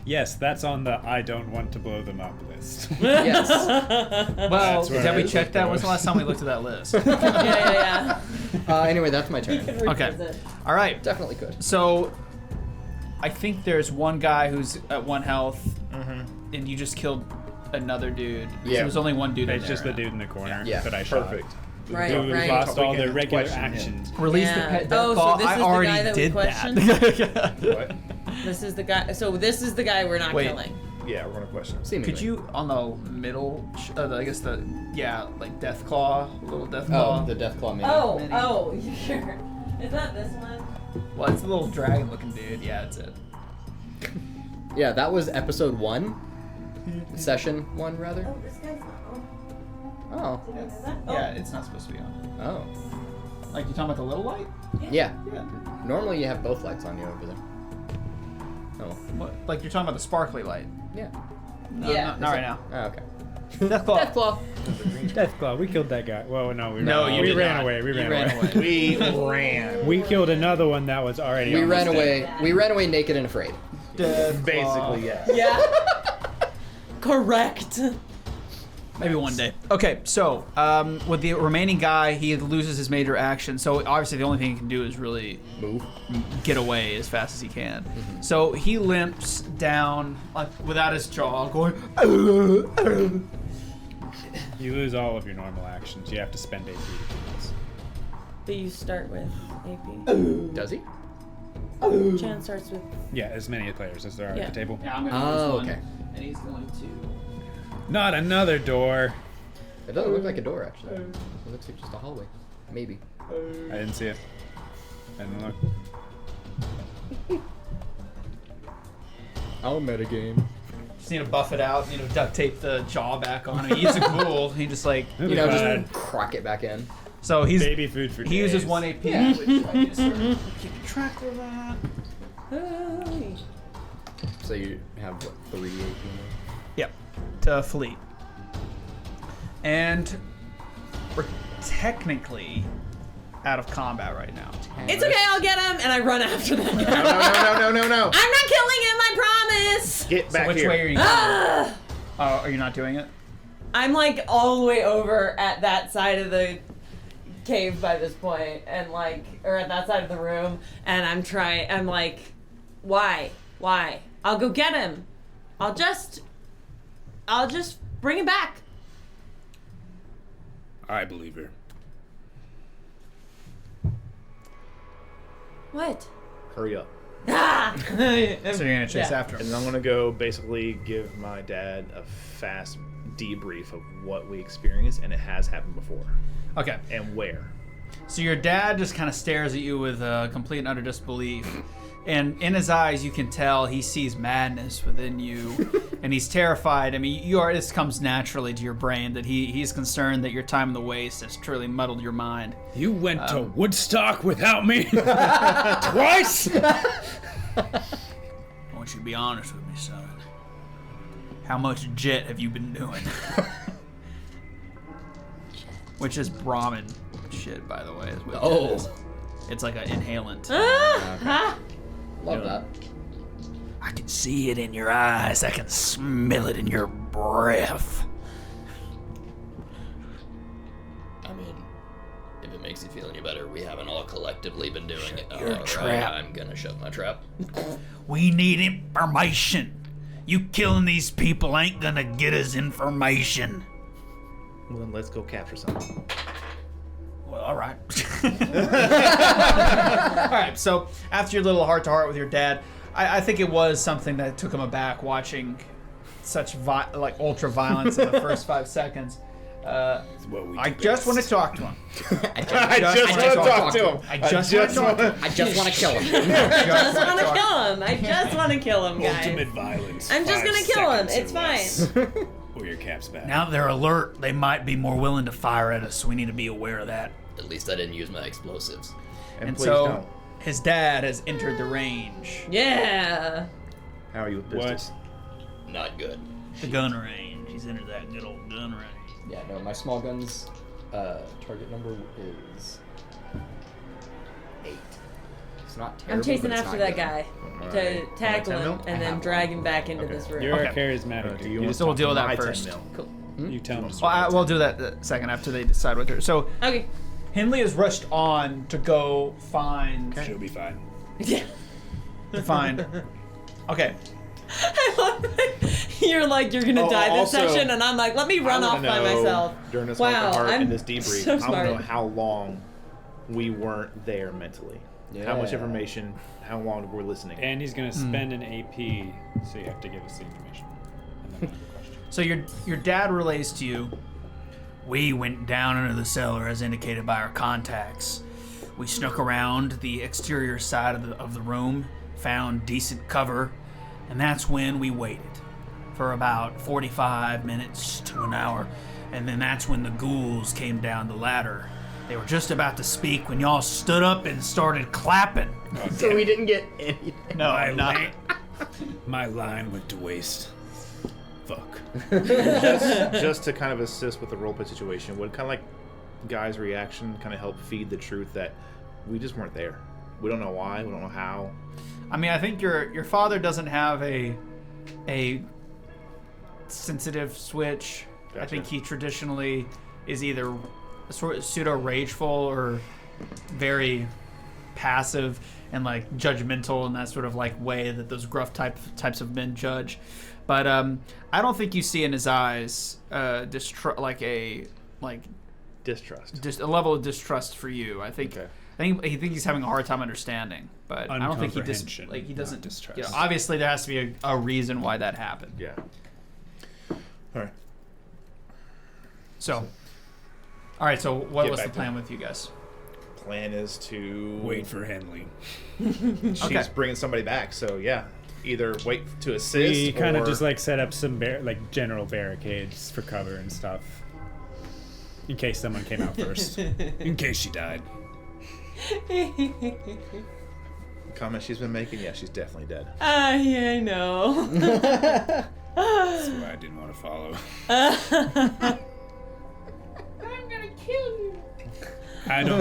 Yes, that's on the I don't want to blow them up list. Yes. Well, That's where did we I check looked that? at When's the it. last time we looked at that list? yeah. Anyway, that's my turn. Okay. All right. Definitely could. So, I think there's one guy who's at 1 health, and you just killed another dude. Yeah. There was only one dude in It's there. just the dude in the corner Yeah. that I shot. Perfect. Right, Who right. lost all We their can regular question him. actions. Release Yeah. the pet Oh, so claw. this I is the already guy that we did questioned? that. What? This is the guy. So this is the guy we're not Wait. killing. Yeah, we're gonna question him. Seemingly. Could you, on the middle, I guess like death claw, little death claw? Oh, the Deathclaw mini. Oh, sure. Is that this one? Well, it's a little dragon-looking dude. Yeah, it's it. Yeah, that was episode 1. Session 1, rather. Oh, this guy's not on. Oh. Yeah, it's not supposed to be on. Oh. Like, you talking about the little light? Yeah. Yeah. Normally you have both lights on you over there. Oh. What? Like, you're talking about the sparkly light? Yeah. No, Yeah. not right now. Oh, okay. Death claw. Deathclaw. Deathclaw, we killed that guy. Well, no, we No, ran, you we did ran not. away. We You ran away. We ran. We killed another one that was already. We almost ran dead. away. We ran away naked and afraid. Death claw. Basically, yes. Yeah. Correct. Maybe one day. Okay, so with the remaining guy, he loses his major action. So obviously the only thing he can do is really Move. get away as fast as he can. So he limps down without his jaw, going. You lose all of your normal actions. You have to spend AP to do this. But you start with AP. Does he? Chan starts with. Yeah, as many players as there are Yeah. at the table. Yeah, I'm gonna Oh, use one, okay. and he's going to. Not another door. It doesn't look like a door, actually. It looks like just a hallway. Maybe. I didn't see it. I didn't look. I'll metagame. Just need to buff it out, duct tape the jaw back on him. He's a ghoul. He just like, You know, Fine. just crack it back in. so he's Baby food for he uses days. 1 AP. Which I need to start keeping track of that. Hey. So you have, what, 3 AP? Yep, to flee. And we're technically out of combat right now. It's okay, I'll get him, and I run after that guy. No. I'm not killing him, I promise. Get So back which here. way are you going? Ah! Are you not doing it? I'm like all the way over at that side of the cave by this point, and like, or at that side of the room, and I'm like, why? I'll go get him. I'll just bring him back. I believe her. What? Hurry up. Ah! So you're gonna chase Yeah. after him. And I'm gonna go basically give my dad a fast debrief of what we experienced, and it has happened before, Okay. and where. So your dad just kind of stares at you with complete and utter disbelief. And in his eyes, you can tell he sees madness within you, and he's terrified. I mean, this comes naturally to your brain that he's concerned that your time in the waste has truly muddled your mind. You went to Woodstock without me twice. I want you to be honest with me, son. How much jet have you been doing? Which is Brahmin shit, by the way. Is what Oh. jet is. It's like an inhalant. Ah! Love that. I can see it in your eyes. I can smell it in your breath. I mean, if it makes you feel any better, we haven't all collectively been doing it. your All trap. I'm gonna shut my trap. We need information. You killing these people ain't gonna get us information. Well, then let's go capture something. Well, all right. All right, so after your little heart-to-heart with your dad, I think it was something that took him aback watching such ultra-violence in the first 5 seconds. What we I do just want to best. talk to him. I just want to talk to him. I just want to talk to him. I just want to kill him. I just want to kill him. I just want to kill him, guys. Ultimate violence. I'm just 5 gonna kill him. seconds It's or less. fine. Or your cap's back. Now that they're alert, they might be more willing to fire at us, so we need to be aware of that. At least I didn't use my explosives. And please so don't. his dad has entered the range. Yeah. How are you with pistols? Not good. The gun range. He's entered that good old gun range. Yeah, no, my small gun's target number is 8. It's not terrible. I'm chasing but it's after not that good. guy Alright. to tackle 10 him mil? and I then have drag him back into this room. You're Okay. a charismatic Do dude. you want So we'll deal with that my 10 first. mil? Cool. You tell him to Well, we'll do that a second after they decide what they're. So Okay. Henley has rushed on to go find. She'll be fine. Yeah. Find. Okay. I love that. You're like, you're gonna Oh, die this also, session, and I'm like, let me run I off wanna by know, myself. During this Wow, heart I'm and this debrief, so I want to know smart. how long we weren't there mentally. How much Yeah. information, how long we're listening. And he's gonna spend an AP, so you have to give us the information. And then I have a question. So your dad relays to you. We went down into the cellar as indicated by our contacts. We snuck around the exterior side of the room, found decent cover, and that's when we waited for about 45 minutes to an hour. And then that's when the ghouls came down the ladder. They were just about to speak when y'all stood up and started clapping. So we didn't get anything. No, not. My line went to waste. Fuck. just to kind of assist with the roleplay situation, would kind of like Guy's reaction kind of help feed the truth that we just weren't there. We don't know why. We don't know how. I mean, I think your father doesn't have a sensitive switch I think he traditionally is either sort of pseudo rageful or very passive and like judgmental in that sort of like way that those gruff types of men judge. But I don't think you see in his eyes distrust, Distrust. a level of distrust for you. I think he thinks he's having a hard time understanding, but I don't think he he doesn't distrust. You know, obviously, there has to be a reason why that happened. Yeah. All right. So, all right. So, what Get was the back plan to- with you guys? Plan is to Wait for Henley. She's Okay. bringing somebody back, so yeah. Either wait to assist. We kind of or- just like set up some general barricades for cover and stuff, in case someone came out first. In case she died. comment she's been making. Yeah, she's definitely dead. Yeah, I know. That's why I didn't want to follow. I'm gonna kill you. I don't.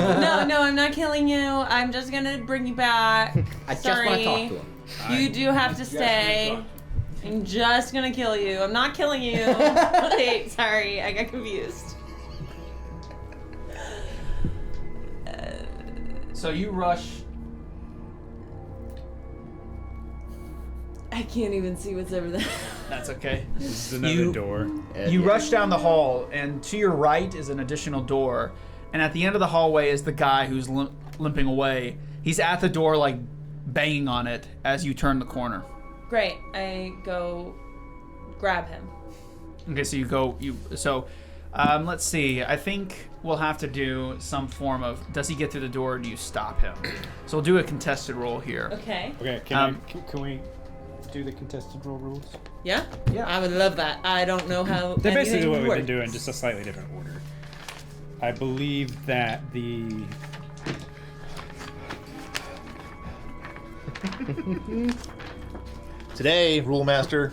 No, I'm not killing you. I'm just gonna bring you back. I just Sorry. want to talk to him. You do have to stay. I'm just gonna kill you. I'm not killing you. Wait, sorry, I got confused. So you rush. I can't even see what's over there. That's okay. This is another You- door. You rush down the hall, and to your right is an additional door. And at the end of the hallway is the guy who's limping away. He's at the door, like banging on it as you turn the corner. Great, I go grab him. Okay, so let's see. I think we'll have to do some form of. Does he get through the door, or do you stop him? So we'll do a contested roll here. Okay. Okay, can we do the contested roll rules? Yeah? Yeah. I would love that. I don't know how. They're basically anything what we've been works. doing, just a slightly different order. I believe that the Today, Rule Master.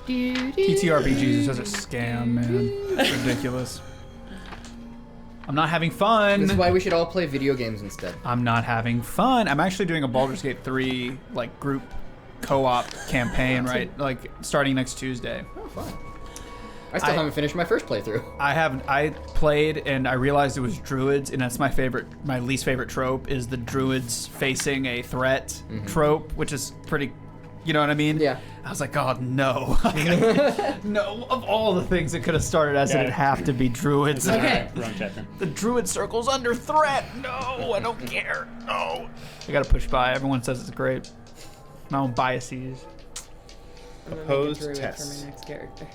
TTRPGs is such a scam, man. It's ridiculous. I'm not having fun. This is why we should all play video games instead. I'm not having fun. I'm actually doing a Baldur's Gate 3 like group co-op campaign, right? Like starting next Tuesday. Oh, fun. I still haven't finished my first playthrough. I played and I realized it was druids, and that's my least favorite trope is the druids facing a threat trope, which is pretty, you know what I mean? Yeah. I was like, oh no. No, of all the things it could have started as, it'd have to be druids. Okay. wrong chapter. The druid circle's under threat. No, I don't care. No. I gotta push by. Everyone says it's great. My own biases. I'm gonna make a Opposed druid tests. for my next character.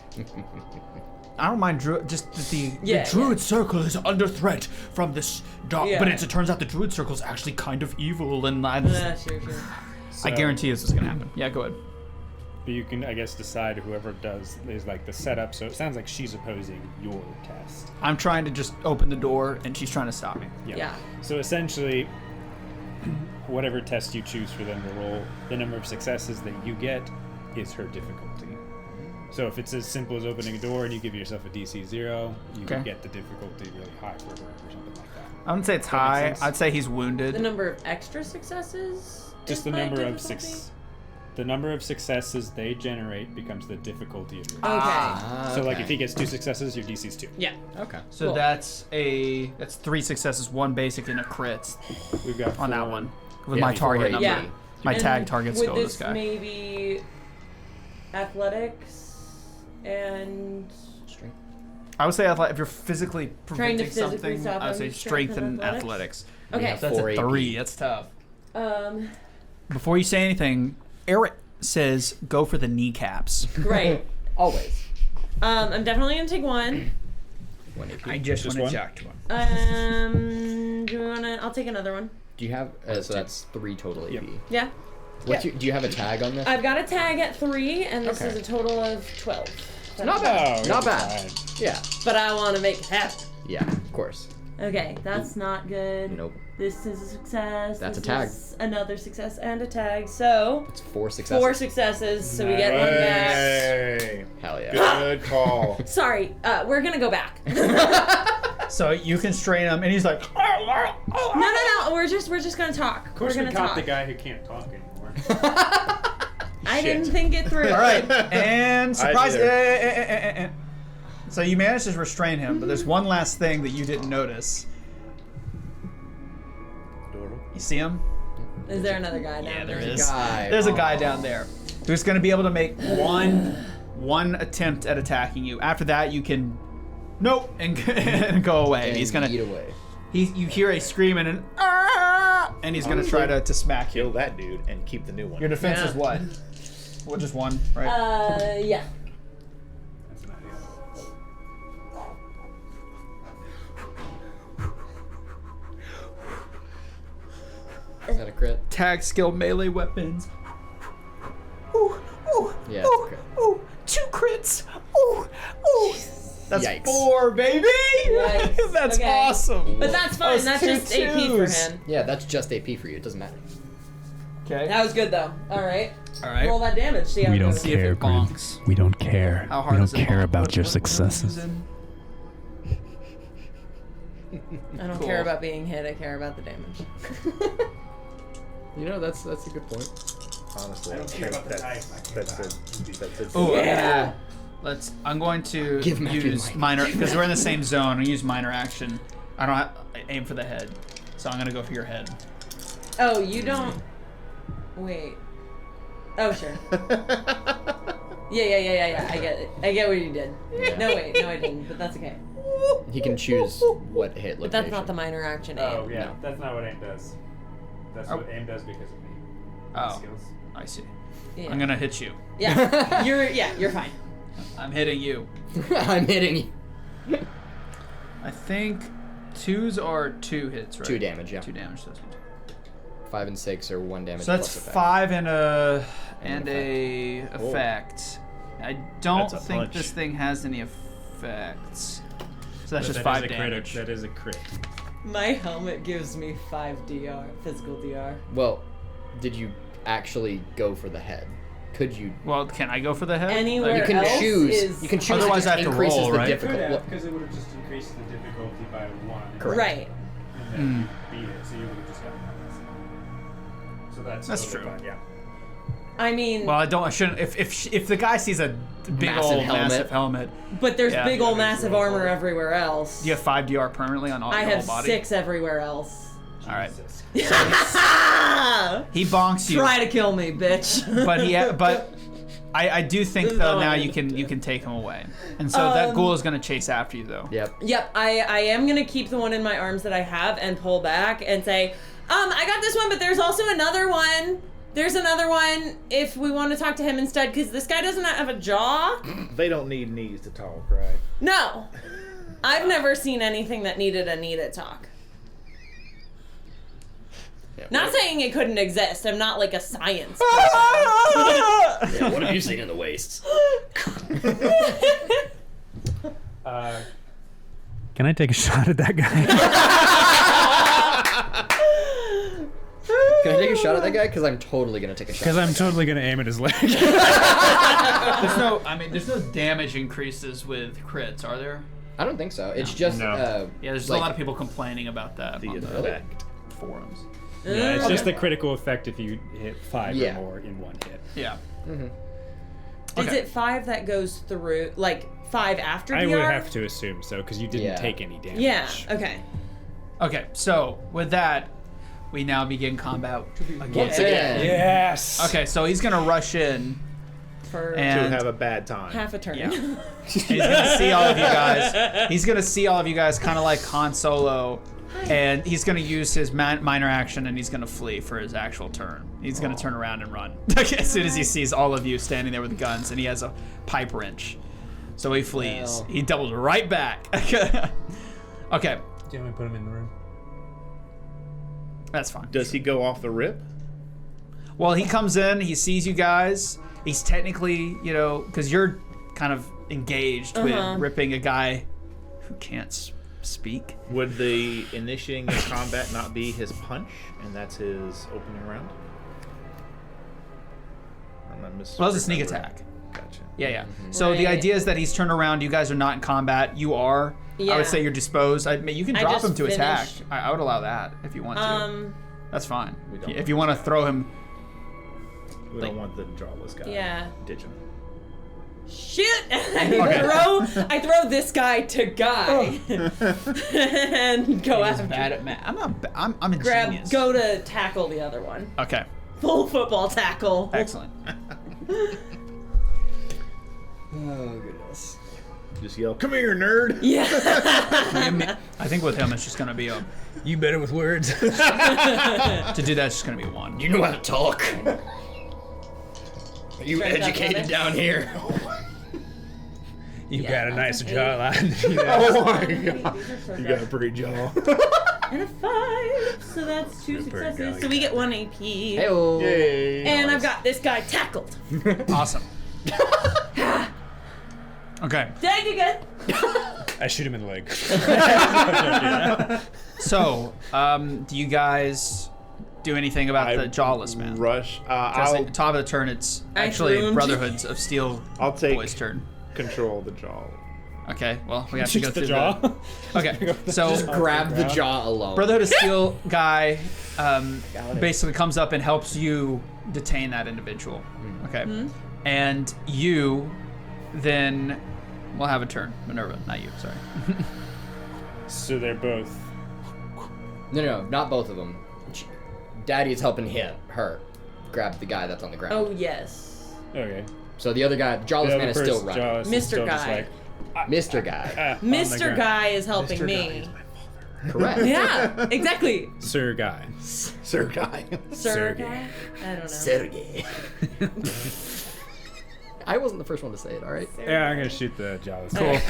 I don't mind druid. Just the Yeah, druid circle is under threat from this dark. Yeah. But it turns out the druid circle is actually kind of evil, and I Sure. I guarantee this is gonna happen. Yeah, go ahead. But you can, I guess, decide whoever does is like the setup. So it sounds like she's opposing your test. I'm trying to just open the door, and she's trying to stop me. Yeah. So essentially, whatever test you choose for them to roll, the number of successes that you get is her difficulty. So if it's as simple as opening a door and you give yourself a DC 0, you Okay. can get the difficulty really high for her or something like that. I wouldn't say it's Does that make high. sense? I'd say he's wounded. The number of extra successes? Just is the my number of difficulty? the number of successes they generate becomes the difficulty of your. Okay. So like if he gets 2 successes, your DC's 2. Yeah. Okay. So Cool. that's 3 successes, 1 basic, and a crit We've got on that 4. one with Yeah, my before target I- number. Yeah. My And tag target's would still this guy. Maybe athletics and Strength. I would say if you're physically Trying to preventing physically something, stop I would say him, strength and athletics? athletics. Okay. Yeah, So that's 4 a AP. 3. That's tough. Before you say anything, Eric says go for the kneecaps. Great. Always. I'm definitely gonna take 1. 1 AP. just Just want to one? check one. Do you wanna? I'll take another one. Do you have? So that's 3 total AP. Yep. Yeah. Do you have a tag on this? I've got a tag at 3, and this Okay. is a total of 12. Not Oh, bad. Not you'll be bad. fine. Yeah. But I want to make it happen. Yeah. Of course. Okay, that's not good. Nope. This is a success. That's this a tag. Is another success and a tag. So It's 4 successes. 4 successes. So we get 1 back. Hey, Hell yeah. good call. Sorry, we're gonna go back. So you constrain him, and he's like, No. We're just gonna talk. Of course, we're we gonna caught talk. the guy who can't talk anymore. I didn't think it through. All right, and surprise. did. So you managed to restrain him, but there's one last thing that you didn't notice. You see him? Is there another guy down Yeah, there there? is. Guy. There's a guy down there who's going to be able to make one attempt at attacking you. After that, you can and go away. And He's gonna eat away. you hear a scream and and he's gonna try to smack Kill you. that dude and keep the new one. Your defense Yeah. is what? Well, just one, right? Yeah. That's an idea. Is that a crit? Tag skill melee weapons. Ooh, ooh, Yeah, it's ooh, a crit. ooh, 2 crits. Ooh, ooh. That's Yikes. 4, baby. Yikes. That's Okay. awesome. But that's fine. That's two just AP for twos. him. Yeah, that's just AP for you. It doesn't matter. Okay. That was good though. All right. All right. Roll that damage. See how We it don't goes. See if care, it Grid. bonks. We don't care. How hard We don't is it? care about What- your what- successes. what is it? I don't Cool. care about being hit. I care about the damage. You know, that's a good point. Honestly, I don't care about the that's type, I care that's about it. That's it. Oh, Yeah. I'm going to Give Matthew use the mic. minor because we're in the same zone. I use minor action. I aim for the head, so I'm gonna go for your head. Oh, you don't. Wait. Oh, sure. Yeah. I get it. I get what you did. No, wait. No, I didn't. But that's okay. He can choose what hit location. But that's not the minor action aim. Oh yeah, No. that's not what aim does. That's Oh. what aim does because of me. Oh, Skills. I see. Yeah. I'm gonna hit you. Yeah. You're fine. I'm hitting you. I'm hitting you. I think 2s are 2 hits, right? 2 damage, yeah. 2 damage. So that's 5 and 6 are 1 damage. So that's plus effect. 5 and a And effect. I don't That's a think punch. this thing has any effects. So that's But just that 5 is a damage. Crit, that is a crit. My helmet gives me 5 DR, physical DR. Well, did you actually go for the head? Could you? Well, can I go for the head? Anywhere You can else choose. is You can choose. Otherwise if I have it to increases roll, the right? difficult- because it would have just increased the difficulty by 1. Correct. right. And then you beat it, so you would have just gotten that. So that's true. fine, yeah. I mean, Well, I shouldn't. If the guy sees a big Massive old helmet. massive helmet, but there's yeah. big Yeah, old there's massive roll armor for it. everywhere else. you have 5 DR permanently on all I your have whole body. 6 everywhere else. All right. Jesus. He bonks you, Try to kill me, bitch. but I do think though now you can take him away, and so that ghoul is gonna chase after you though. Yep. Yep, I am gonna keep the one in my arms that I have and pull back and say, I got this one, but there's also another one. There's another one if we want to talk to him instead, because this guy doesn't have a jaw. They don't need knees to talk, right? No. I've never seen anything that needed a knee to talk. Yeah, Not saying it couldn't exist. I'm not like a science. Yeah, what have you seen in the wastes? Can I take a shot at that guy? Can I take a shot at that guy? Because I'm totally gonna take a shot. Because at I'm that guy. totally gonna aim at his leg. There's no damage increases with crits, are there? I don't think so. It's just. No. Yeah, there's like, a lot of people complaining about that The on the effect. forums. Yeah, it's just Okay. the critical effect if you hit 5 Yeah. or more in 1 hit. Yeah. Mhm. Is Okay. it 5 that goes through, like 5 after I DR? would have to assume so because you didn't Yeah. take any damage. Yeah, okay. Okay, so with that, we now begin combat again. Once again. Yes. Okay, so he's gonna rush in For and To have a bad time. half a turn. Yeah. he's gonna see all of you guys. He's gonna see all of you guys, kind of like Han Solo, and he's gonna use his minor action, and he's gonna flee for his actual turn. He's gonna turn around and run as soon as he sees all of you standing there with guns, and he has a pipe wrench. So he flees. Well. He doubles right back. Okay, Do you want me to put him in the room? that's fine. Does he go off the rip? Well, he comes in, he sees you guys. He's technically, because you're kind of engaged with ripping a guy who can't speak. Would the initiating of combat not be his punch, and that's his opening round? Well, it's a sneak attack. Gotcha. Yeah. So the Right. idea is that he's turned around. You guys are not in combat. You are. Yeah. I would say you're disposed. You can I drop just him to attack. finished- I would allow that if you want to. That's fine. We don't If you want to throw him, We don't want the jawless guy. Yeah. Ditch him. Shit! I throw this guy to Guy and go he's after. bad at math. I'm a genius. Go to tackle the other one. Okay. Full football tackle. Excellent. Oh goodness. Just yell, "Come here, nerd!" Yeah. I think with him it's just gonna be You better with words. to do that. It's just gonna be 1. You know how to talk. Are you Try to talk educated about it? down here? You Yeah, got a nice that's jawline. Oh my These god. are so You good. got a pretty jaw. And a 5, so that's 2 Super successes. guy. So we get 1 AP. Hey-oh. Yay. And I've got this guy tackled. Awesome. Okay. Did I do good? I shoot him in the leg. So, do you guys do anything about the jawless man? Rush. 'Cause at the top of the turn, it's I actually threw him. Brotherhoods of Steel I'll take boys' turn. control of the jaw. Okay, well, we have to go Just through the jaw. Okay, so Just grab the jaw alone. Brotherhood of Steel guy basically comes up and helps you detain that individual. Okay, and you then will have a turn. Minerva, not you. Sorry. So they're both. No, not both of them. Daddy is helping her grab the guy that's on the ground. Oh, yes. Okay. So the other guy, jawless The man, other is still person's running. jaw is Mr. still just Guy. like, Mr. Guy. on the Mr. ground. Guy is helping Mr. me. Guy is Correct. Yeah, exactly. Sir Guy. Sir Guy. Sir Sergey. Guy? I don't know. Sergey. I wasn't the first one to say it, alright? Yeah, I'm gonna shoot the jawless. Okay.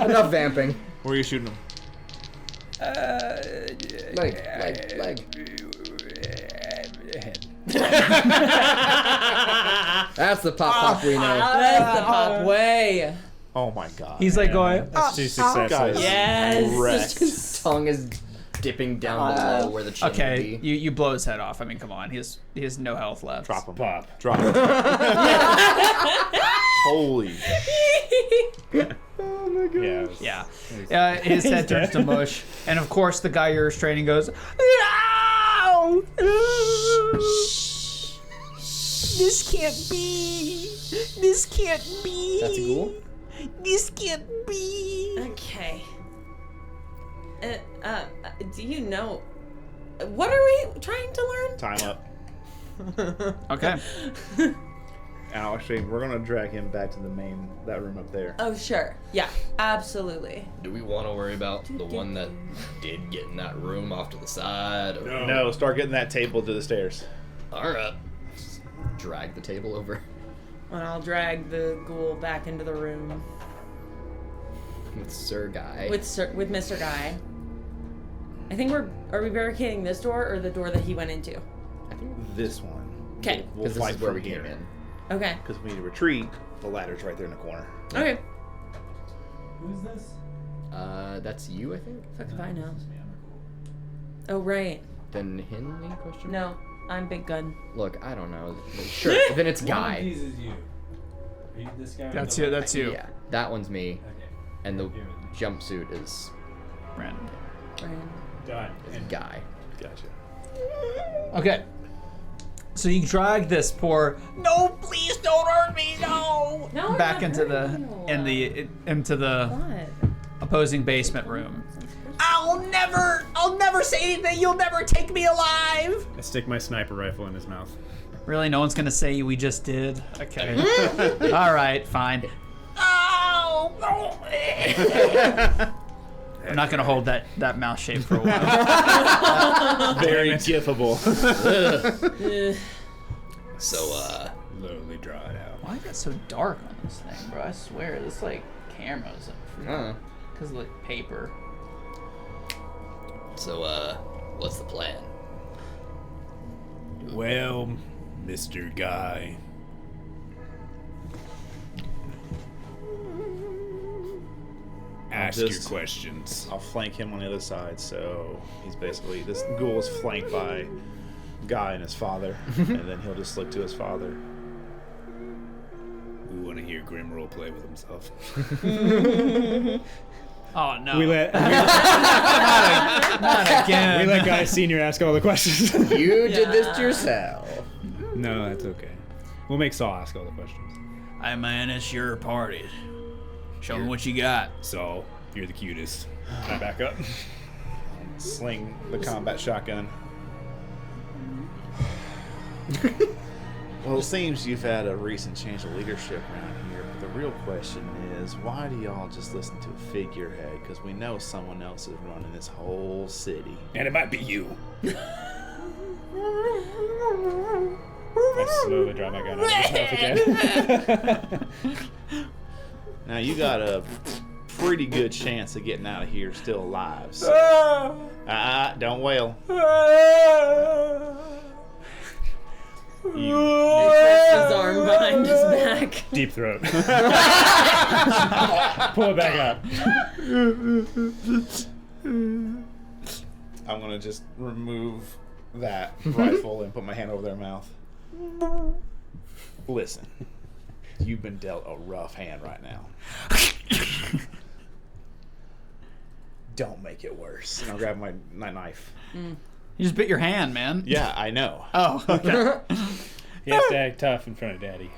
Enough vamping. Where are you shooting him? Leg. Head. That's the pop we know. That's the pop way. Oh my god. He's like going. That's 2 successes. Guys. Yes. Wrecked. His tongue is dipping down below where the chin Okay, would be. you blow his head off. I mean, come on, he has no health left. Drop him. Pop. Drop him. Holy. Oh my god. Yeah. His head turns to mush, and of course the guy you're restraining goes, "No! This can't be. This can't be. That's a ghoul? This can't be." Okay. Do you know... What are we trying to learn? Time up. Okay. Actually, we're gonna drag him back to that room up there. Oh, sure. Yeah, absolutely. Do we want to worry about the one that did get in that room off to the side? Or... No, start getting that table to the stairs. Alright. Drag the table over And I'll drag the ghoul back into the room with Sir Guy. with Mr. Guy. I think are we barricading this door or the door that he went into? I think This one. Okay. We'll because this fight is where from we here. came in. Okay. Because we need to retreat. The ladder's right there in the corner. Okay. Who's this? That's you, I think? Fuck if I know. Oh, right. Then Henley, question? No, I'm Big Gun. Look, I don't know. Sure, then it's Guy. is you. Are you this guy? That's you. That's you. Yeah, that one's me. Okay. And the jumpsuit is Brandon. Done. Guy. Gotcha. Okay. So you drag this poor. No, please don't hurt me. No. No, I'm Back not into hurting you. into the What? opposing basement room. I'll never say anything. You'll never take me alive. I stick my sniper rifle in his mouth. Really, no one's gonna say we just did. Okay. All right, fine. Oh. I'm not gonna hold that mouth shape for a while. Very gifable. So, Slowly draw it out. Why is it so dark on this thing, bro? I swear, this like cameras, because of the paper. what's the plan? Well, Mr. Guy. Ask your just- questions. I'll flank him on the other side, so he's basically this ghoul is flanked by Guy and his father, and then he'll just look to his father. We want to hear Grim roleplay with himself. Oh no. We let Not again. we let Guy Senior ask all the questions. You did this to yourself. No, that's okay. We'll make Saul ask all the questions. Hey man, it's your party. Show me what you got. Saul, you're the cutest. Can I back up? Sling the combat shotgun. Well, it seems you've had a recent change of leadership around here, but the real question is, why do y'all just listen to a figurehead? Because we know someone else is running this whole city. And it might be you. I slowly draw my gun out of his mouth again. Now, you got a pretty good chance of getting out of here still alive. So. Don't wail. He puts his arm behind his back. Deep throat. Pull it back up. I'm gonna just remove that rifle and put my hand over their mouth. Listen, you've been dealt a rough hand right now. Don't make it worse. And I'll grab my knife. You just bit your hand, man. Yeah, I know. Oh, okay. He has to act tough in front of Daddy.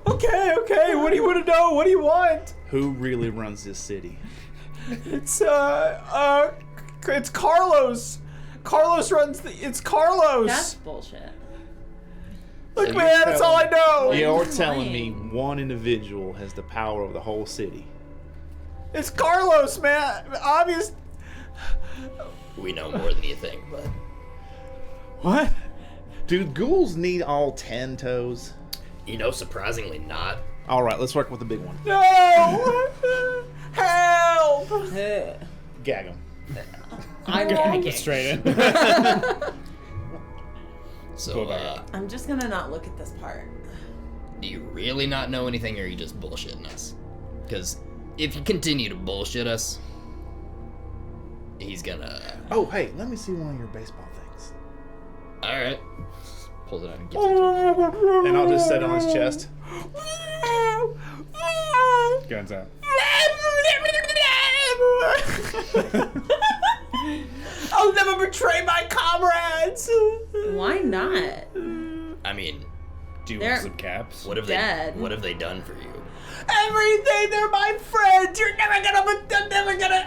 Okay. What do you want to know? What do you want? Who really runs this city? It's Carlos. Carlos runs it's Carlos. That's bullshit. Look, So man, that's all I know. You're telling me one individual has the power of the whole city. It's Carlos, man. Obvious. We know more than you think, but What? Do ghouls need all 10 toes? surprisingly not. All right, let's work with the big one. No! Help! Gag him. I'm Put gagging. straight in. So, I'm just gonna not look at this part. do you really not know anything, or are you just bullshitting us? Because if you continue to bullshit us, he's gonna... Oh, hey, let me see one of your baseball things. Alright. Pulls it out and gives it to him. And I'll just set it on his chest. Guns out. I'll never betray my comrades. Why not? I mean, Do you They're want some caps? what have Dead. they done for you? Everything, they're my friends. You're never gonna,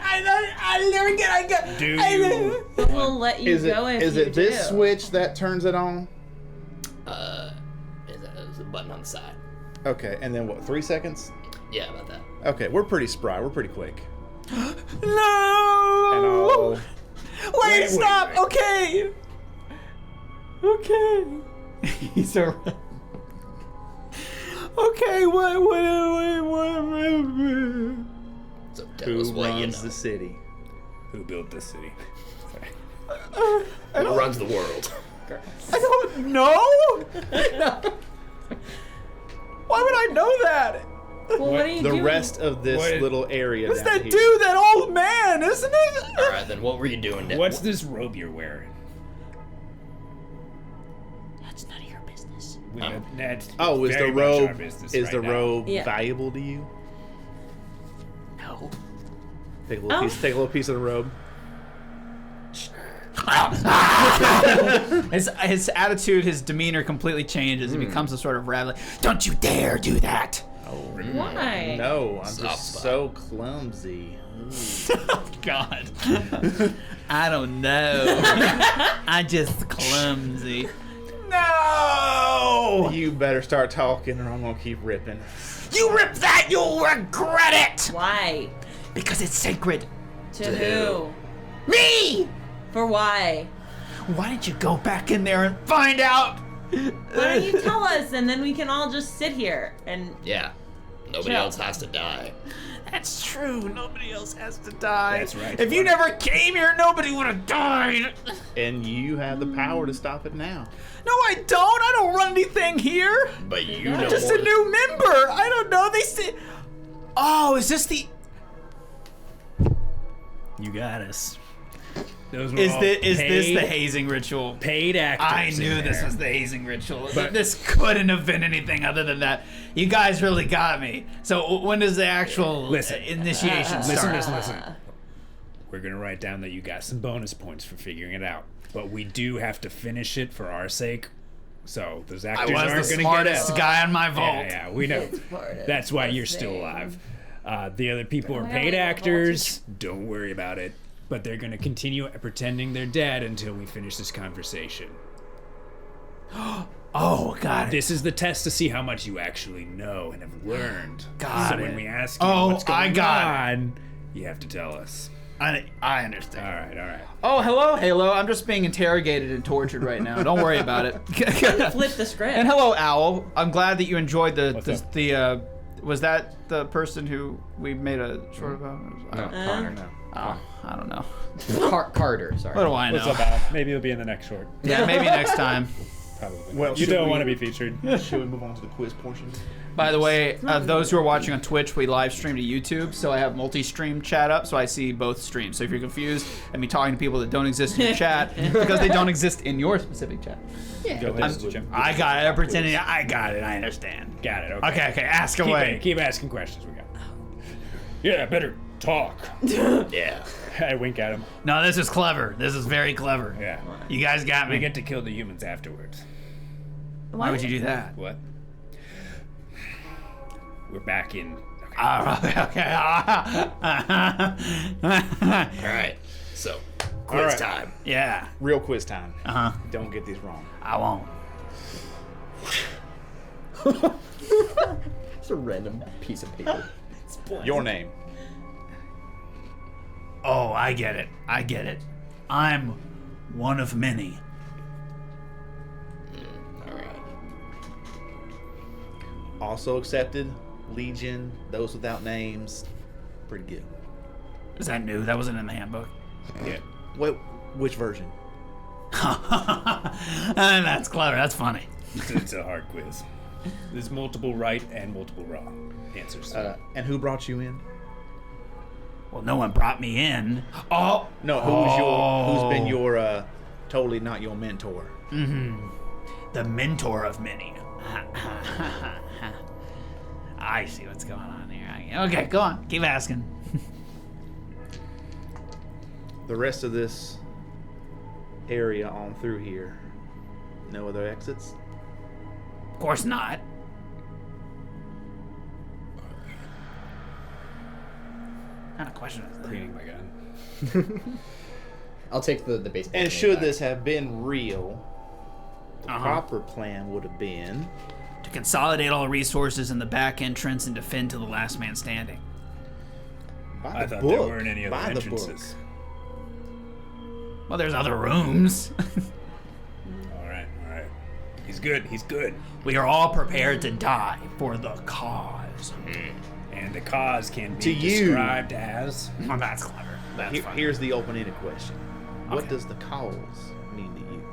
I never get. Do you? But we'll let you Is it, go if is you it this do. switch that turns it on? There's a button on the side. Okay, and then what, 3 seconds? Yeah, about that. Okay, we're pretty spry. We're pretty quick. And No. I'll... Wait, stop. Okay. Okay. He's alright. Okay, what? So tell Who us what you runs know. the city? Who built this city? Who runs the world? I don't know. Why would I know that? Well, what are you The doing? rest of this What? little area It's down that here. dude, that old man, isn't it? Alright, then what were you doing down What's this robe you're wearing? That's none of your business. That's Oh, is very the much our robe business is right the now. robe Yeah. valuable to you? No. Take a little piece. Take a little piece of the robe. His attitude, his demeanor completely changes. He becomes a sort of rattling. Don't you dare do that! Why? No, I'm Soft just spot. so clumsy. Oh God. I don't know. I just clumsy. No! You better start talking, or I'm gonna keep ripping. You rip that, you'll regret it! Why? Because it's sacred. To who? Me! For why? Why don't you go back in there and find out? Why don't you tell us and then we can all just sit here and Yeah. Nobody Chill. else has to die. That's true. Nobody else has to die. That's right. If you never came here, nobody would have died. And you have the power to stop it now. No, I don't. I don't run anything here. But you I'm know I'm just more a new member. I don't know. They say. Oh, is this the? You got us. Those were Is all this paid, the hazing ritual? paid actors? I in knew this there. was the hazing ritual. But- This couldn't have been anything other than that. You guys really got me. So when does the actual initiation start? Listen. We're gonna write down that you got some bonus points for figuring it out, but we do have to finish it for our sake. So those I actors was aren't the gonna get smartest out. guy on my vault. Yeah, we know. part of That's why the you're still thing. alive. The other people are Well, paid the actors. Don't worry about it. But they're gonna continue pretending they're dead until we finish this conversation. Oh, got it. This is the test to see how much you actually know and have learned. Got so it. when we ask you Oh, what's going I got on, you have to tell us. I understand. All right. Oh, hello, Halo. I'm just being interrogated and tortured right now. Don't worry about it. Flip the script. And hello, Owl. I'm glad that you enjoyed What's up? was that the person who we made a short about? No, Connor, no. Oh, I don't know. Carter, sorry. What do I know? What's up, Al? Maybe it'll be in the next short. Yeah, maybe next time. Probably. Well, you should don't we- want to be featured. Should we move on to the quiz portion? By the way, those who are watching on Twitch, we live stream to YouTube, so I have multi-stream chat up, so I see both streams. So if you're confused at me talking to people that don't exist in your chat, because they don't exist in your specific chat. Go ahead, Jim. I got it. I'm pretending I got it. I understand. Got it. Okay. Ask away. Keep asking questions. We got. Yeah, better talk. Yeah. I wink at him. No, this is clever. This is very clever. Yeah. You guys got me. We get to kill the humans afterwards. Why would you do that? What? We're back in. Okay. Okay. All right. So, quiz All right. time. Yeah. Real quiz time. Uh huh. Don't get these wrong. I won't. It's a random piece of paper. Your name. Oh, I get it. I'm one of many. All right. Also accepted. Legion. Those without names. Pretty good. Is that new? That wasn't in the handbook. Yeah. Wait, which version? That's clever. That's funny. It's a hard quiz. There's multiple right and multiple wrong answers. And who brought you in? Well, no one brought me in. Oh. No, who's been your totally not your mentor? The mentor of many. I see what's going on here. Okay, go on. Keep asking. The rest of this area on through here. No other exits? Of course not. What kind of question is that? Cleaning my gun. I'll take the baseball. And game should back. this have been real, the Uh-huh. proper plan would have been To consolidate all resources in the back entrance and defend to the last man standing. by I the thought book. there weren't any other by entrances. Well, there's other rooms. All right. He's good. We are all prepared to die for the cause. And the cause can be To you. described as. Well, that's clever. That's funny. Here's the open-ended question. What Okay. does the cause mean to you?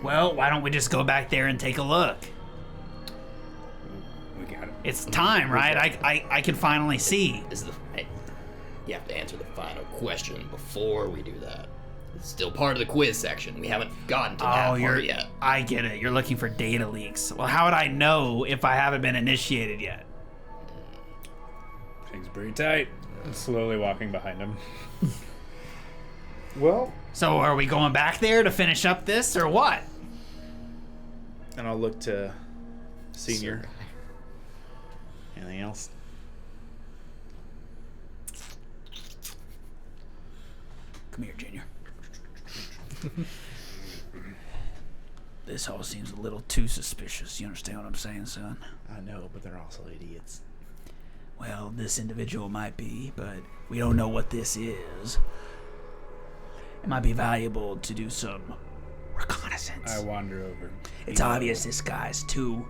Well, why don't we just go back there and take a look? We got it. It's time, right? I can finally see. Hey, you have to answer the final question before we do that. It's still part of the quiz section. We haven't gotten to that part yet. I get it. You're looking for data leaks. Well, how would I know if I haven't been initiated yet? Things pretty tight. Slowly walking behind him. Well, So are we going back there to finish up this or what? and I'll look to Senior. Anything else? Come here, Junior. This all seems a little too suspicious. You understand what I'm saying, son? I know, but they're also idiots. Well, this individual might be, but we don't know what this is. It might be valuable to do some reconnaissance. I wander over. It's obvious this guy's too,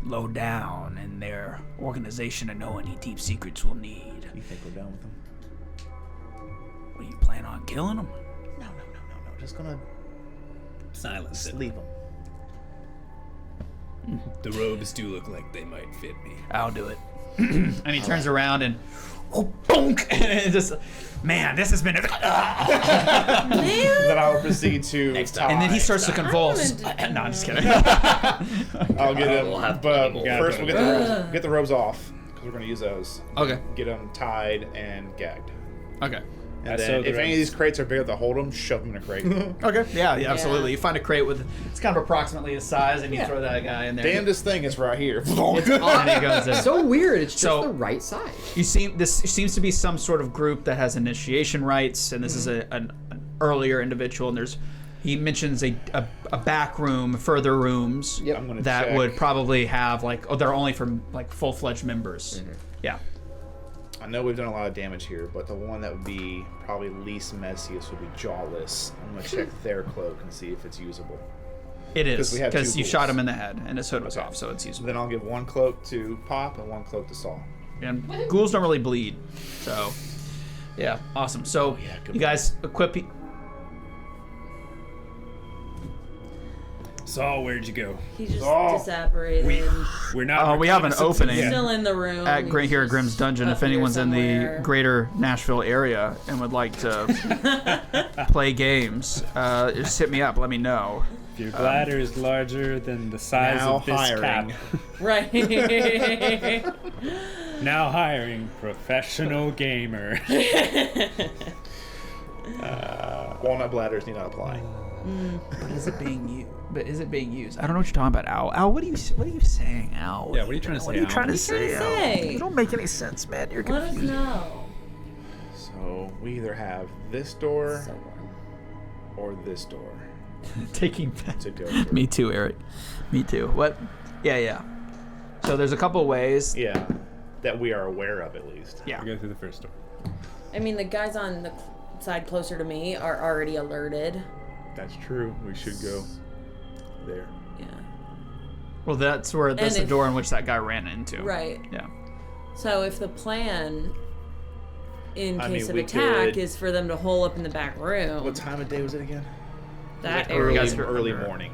low down in their organization to know any deep secrets we'll need. You think we're done with them? What, do you plan on killing him? No. Just gonna Silence it. sleep them. The robes do look like they might fit me. I'll do it. and he turns around and bonk, and it just, man, this has been. Then I will proceed to. Next time. And then he starts to convulse. No, I'm just kidding. I'll get him. We'll have But plenty more. first, we'll get the robes off because we're gonna use those. Okay. Get them tied and gagged. Okay. And I then sewed the if any of robes. these crates are big enough to hold them, shove them in a crate. Okay. Yeah, absolutely. You find a crate with it's kind of approximately his size, and you throw that guy in there. Damnedest thing is right here. And he goes in. So weird. It's just So- the right size. This seems to be some sort of group that has initiation rites, and this is an earlier individual. And he mentions a back room, further rooms Yep. I'm gonna that check. would probably have they're only for like full-fledged members. Yeah. I know we've done a lot of damage here, but the one that would be probably least messiest would be Jawless. I'm gonna check their cloak and see if it's usable. It is 'Cause we have because two you ghouls. shot him in the head and his hood was Okay. off, so it's useful. Then I'll give one cloak to Pop and one cloak to Saul. And ghouls don't really bleed, so yeah, awesome. So good you guys equip. Saul, where'd you go? He just disapparated. We're not. We have an opening He's still in the room. at He's Here just Grimm's Dungeon. up If anyone's here in the somewhere. greater Nashville area and would like to play games, just hit me up. Let me know. If your bladder is larger than the size Now of this hiring. cap. Right. Now hiring professional gamer. Walnut bladders need not apply. But is it being used? I don't know what you're talking about, Al. Al, what are you saying, Al? Yeah, what are you trying to say, What are you Al? trying to What are you say, trying to Al? say? You don't make any sense, man. You're Let us confusing. know. So we either have this door So warm. or this door Taking to go through. Me too, Eric. Me too. What? Yeah. So there's a couple ways. Yeah, that we are aware of at least. Yeah. We go through the first door. I mean, the guys on the side closer to me are already alerted. That's true. We should go there. Yeah. Well, that's the if- door in which that guy ran into. Right. Yeah. So if the plan, in I case mean, of we attack, could- is for them to hole up in the back room, What time of day was it again? that early- area. guys are early under- morning,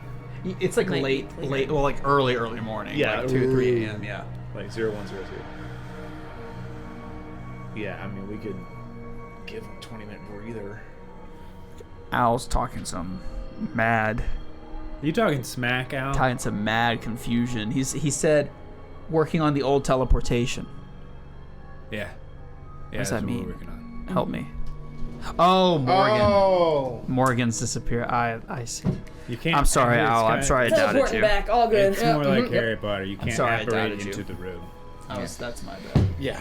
It's like Might be late, clear. well, like early morning. Yeah. Like 2 or 3 a.m. Yeah. like 0102. Yeah, I mean we could give them a 20-minute breather. Al's talking some mad, You talking smack, Al? tying some mad confusion. He said, working on the old teleportation. Yeah. What does that's that what mean? we're working on. Help me. Oh, Morgan. Oh, Morgan's disappeared. I see. You can't. I'm sorry, it's Al. I'm kinda- sorry I doubted Teleporting you. back, all good. It's Yeah. more like Harry Potter. You can't sorry I apparate doubted you. into the room. That's my bad. yeah.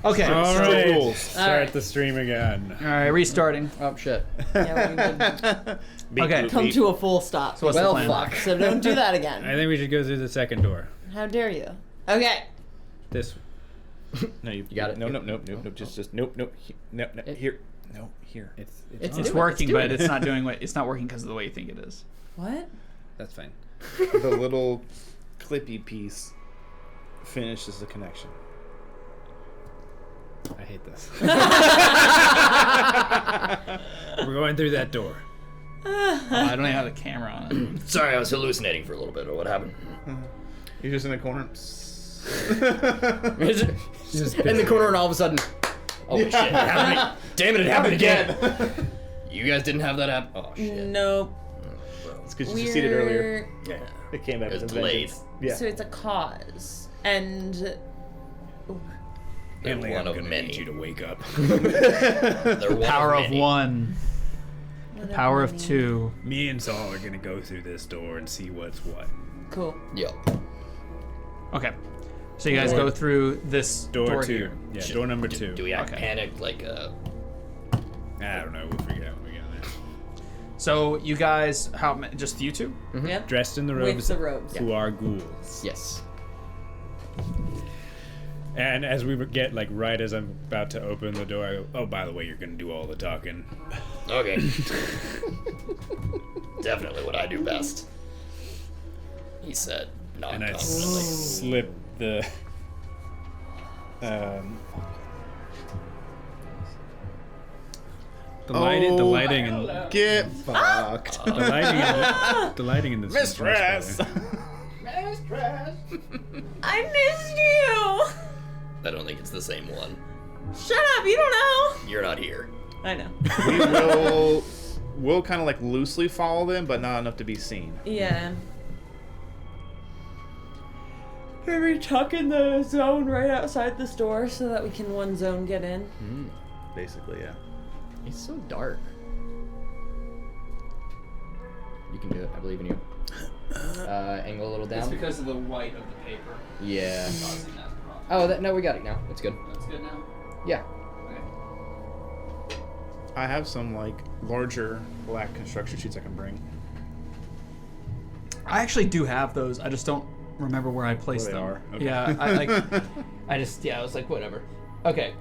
Okay. All so- right. rules. Start Alright. the stream again. All right, restarting. Oh shit. Yeah, we would Beep, Okay. boop, come beep. to a full stop. So what's the Well, plan? fuck. So don't do that again. I think we should go through the second door. How dare you? Okay. This. No, you got it. No, nope. Just nope. No, here. No, here. It's It's It's do it, working, let's do but it. it's not doing what it's not working because of the way you think it is. What? That's fine. The little clippy piece finishes the connection. I hate this. We're going through that door. I don't even have a camera on it. Sorry, I was hallucinating for a little bit. Or what happened? You're just in the corner. In the corner, and all of a sudden, Oh shit! It happened. Damn it! It happened again. You guys didn't have that happen. Oh shit. Nope. It's because you seated earlier. Yeah, it came back It was with a delayed. vengeance. Yeah. So it's a cause. And They're Emily, one I'm of gonna many. need you to wake up. They're one Power of of many. one, power of two. Me and Saul are gonna go through this door and see what's what. cool. Yep. Okay, so you guys Door- go through this Door two. here. Yeah, door number two. Do we act Okay. panicked like I don't know. We'll figure it out when we get there. So you guys, just you two? Yep. Dressed in the With robes the robes. who are ghouls. yes. And as we get like right as I'm about to open the door, I go, "Oh, by the way, you're gonna do all the talking." okay? Definitely what I do best. He said, not And I confidently. slip the the lighting and Get fucked. the lighting in this is much Mistress. better. Trash, trash. I missed you. I don't think it's the same one. Shut up, you don't know. You're not here. I know. We'll kind of like loosely follow them, but not enough to be seen. Yeah. Are we tucking the zone right outside this door so that we can one zone get in? Basically, yeah. It's so dark. You can do it. I believe in you. Angle a little down. It's because of the white of the paper Yeah. causing that problem. Oh, no, we got it now. It's good. That's good now. Yeah. Okay. I have some like larger black construction sheets I can bring. I actually do have those. I just don't remember where I placed Where they them. are. Okay. Yeah, I was like, whatever. Okay.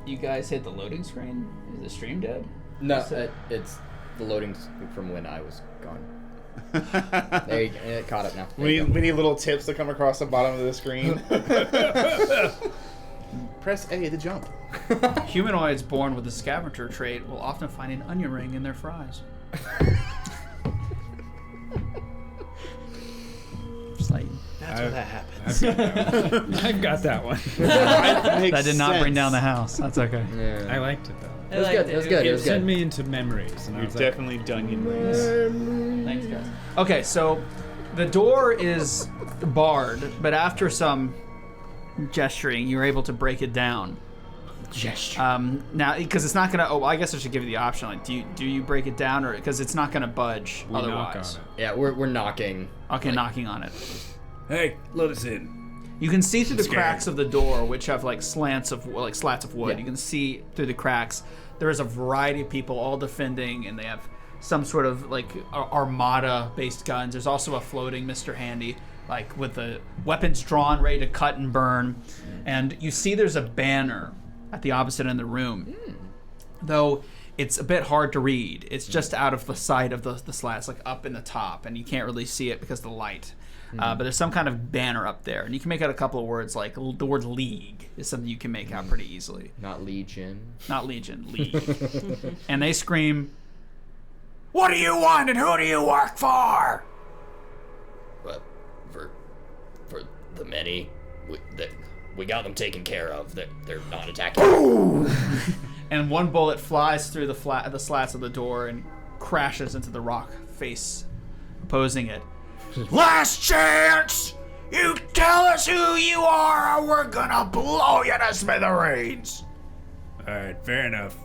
You guys hit the loading screen? Is the stream dead? No, it's the loading from when I was gone. There you go. It caught up now. There you go. We need little tips to come across the bottom of the screen. Press A to jump. Humanoids born with the scavenger trait will often find an onion ring in their fries. Just like, That's where that happens. I've got that one. that did not bring down the house. That's okay. Yeah. I liked it though. It was good. It was good. It was Sent good. me into memories, and I You've was like, definitely done your rings. Thanks, guys. Okay, so the door is barred, but after some gesturing, you're able to break it down. Gesture. Now, because it's not gonna. Oh, I guess I should give you the option. Like, do you break it down, or because it's not gonna budge we knock on otherwise? it. Yeah, we're knocking. Okay, knocking on it. Hey, let us in. You can see through the Scared. cracks of the door, which have like slats of wood. Yeah. You can see through the cracks. There is a variety of people all defending, and they have some sort of like armada-based guns. There's also a floating Mr. Handy, like with the weapons drawn, ready to cut and burn. And you see there's a banner at the opposite end of the room, though it's a bit hard to read. It's just out of the sight of the slats, like up in the top, and you can't really see it because of the light. But there's some kind of banner up there, and you can make out a couple of words, like the word league is something you can make out pretty easily. Not Legion. Not Legion, League. And they scream, "What do you want and who do you work for?" But for the many, we got them taken care of. They're not attacking. And one bullet flies through the slats of the door and crashes into the rock face opposing it. "Last chance! You tell us who you are or we're gonna blow you to smithereens!" Alright, fair enough.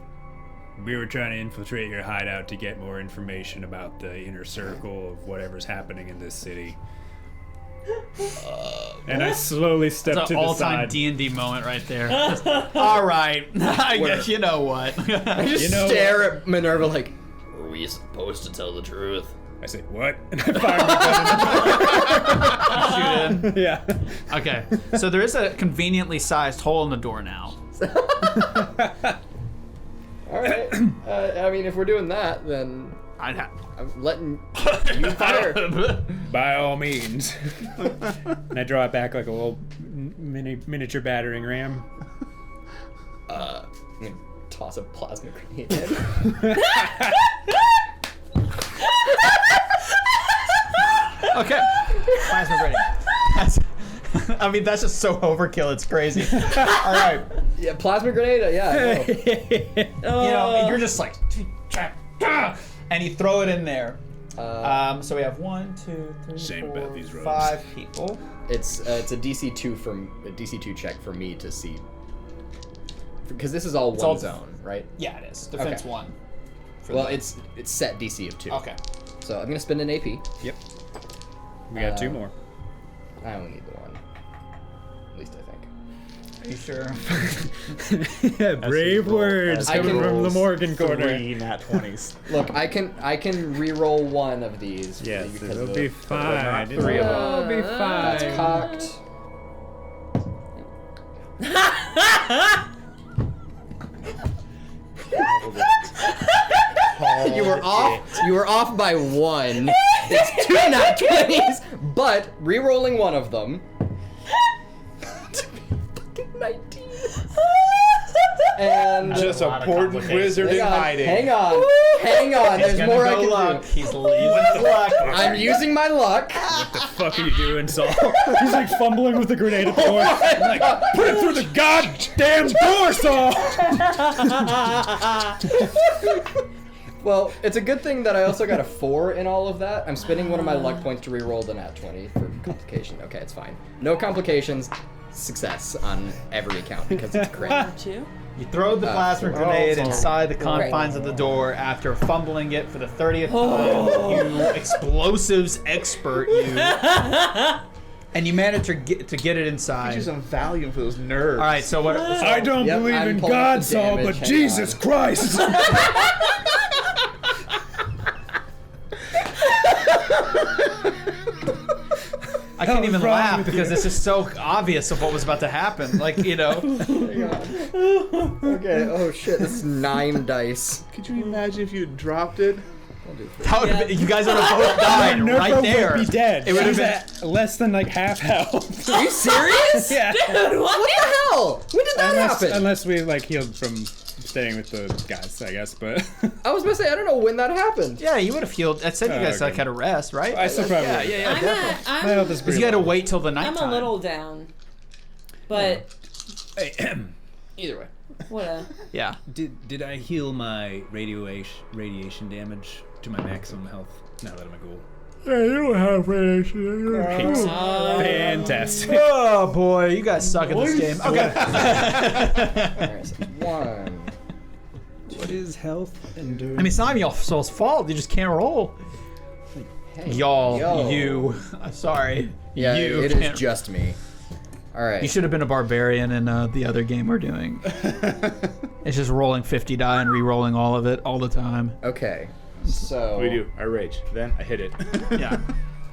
We were trying to infiltrate your hideout to get more information about the inner circle of whatever's happening in this city. And I slowly stepped It's to an the all-time side. D&D moment right there. All right, I guess you know what. I just You know stare at Minerva like, Were we supposed to tell the truth? I say, what? And I fired my gun. Shoot in. Yeah. Okay, so there is a conveniently sized hole in the door now. all right. I mean, if we're doing that, then I'd have. I'm letting you fire. By all means. And I draw it back like a little miniature battering ram. I'm gonna toss a plasma grenade in. Okay, plasma grenade. I mean, that's just so overkill. It's crazy. All right, Yeah, plasma grenade. Yeah. No. you know, you're just like, and you throw it in there. So we have 1, 2, 3, Shame 4, about these robes. 5 people. It's a DC2 check for me to see, because this is all one all- zone, right? Yeah, it is. Defense Okay. 1. Well, it's set DC of 2. Okay. So I'm gonna spend an AP. Yep. We got 2 Uh, more. I only need the one. At least I think. Are you sure? Brave words I coming can- from the Morgan corner. 3 nat 20s. Look, I can re-roll one of these. Yes, because it'll of- be but fine. not 3 of them. It'll be fine. That's cocked. You were off. You were off by 1. It's 2 nat 20s, but re-rolling one of them. To be fucking 19. And Just a lot of poor complications. wizard in hiding. Hang on. There's Gonna more I go can luck. do. He's using luck. I'm using my luck. What the fuck are you doing, Saul? He's like fumbling with the grenade at the door. I'm like, put it through the goddamn door, Saul! Well, it's a good thing that I also got a 4 in all of that. I'm spending one of my luck points to reroll the nat 20 for complication. Okay, it's fine. No complications. Success on every account because it's crit. Two. You throw the plasma grenade sorry. inside the confines of the door after fumbling it for the 30th time. You explosives expert, you. And you manage to get it inside. Get some Valium for those nerves. All right, so what? I don't Yep, believe I'm in pulling up God, the Saul, damage. but Hang Jesus on. Christ! I can't Hell even is wrong laugh with because you? it's just so obvious of what was about to happen. Like, you know. Okay, oh shit, this is 9 dice. Could you imagine if you had dropped it? I'll do 3. That would have been, you guys would have both died Nervo right there. would be dead. It would have She's been. at less than like half health. Are you serious? Yeah. What the hell? When did that happen? Unless we like healed from staying with the guys, I guess. But I was gonna say, I don't know when that happened. Yeah, you would have healed. I said you Oh, guys okay. like had a rest, right? I still probably. Yeah, I'm at, My health is Because pretty you had to low. wait till the I'm nighttime. a little down. But Either way. what a Yeah. Did I heal my radiation damage to my maximum health now that I'm a ghoul? Yeah, you don't have radiation. Fantastic. Oh boy, you guys suck at this game. Okay. Alright, so 1. What is health and I mean, it's not even y'all's fault. You just can't roll. Hey, Y'all, yo. you. I'm sorry. Yeah, you it can't- is just me. Alright. You should have been a barbarian in the other game we're doing. It's just rolling 50 die and re-rolling all of it all the time. Okay. So. What do? I rage. Then I hit it. Yeah.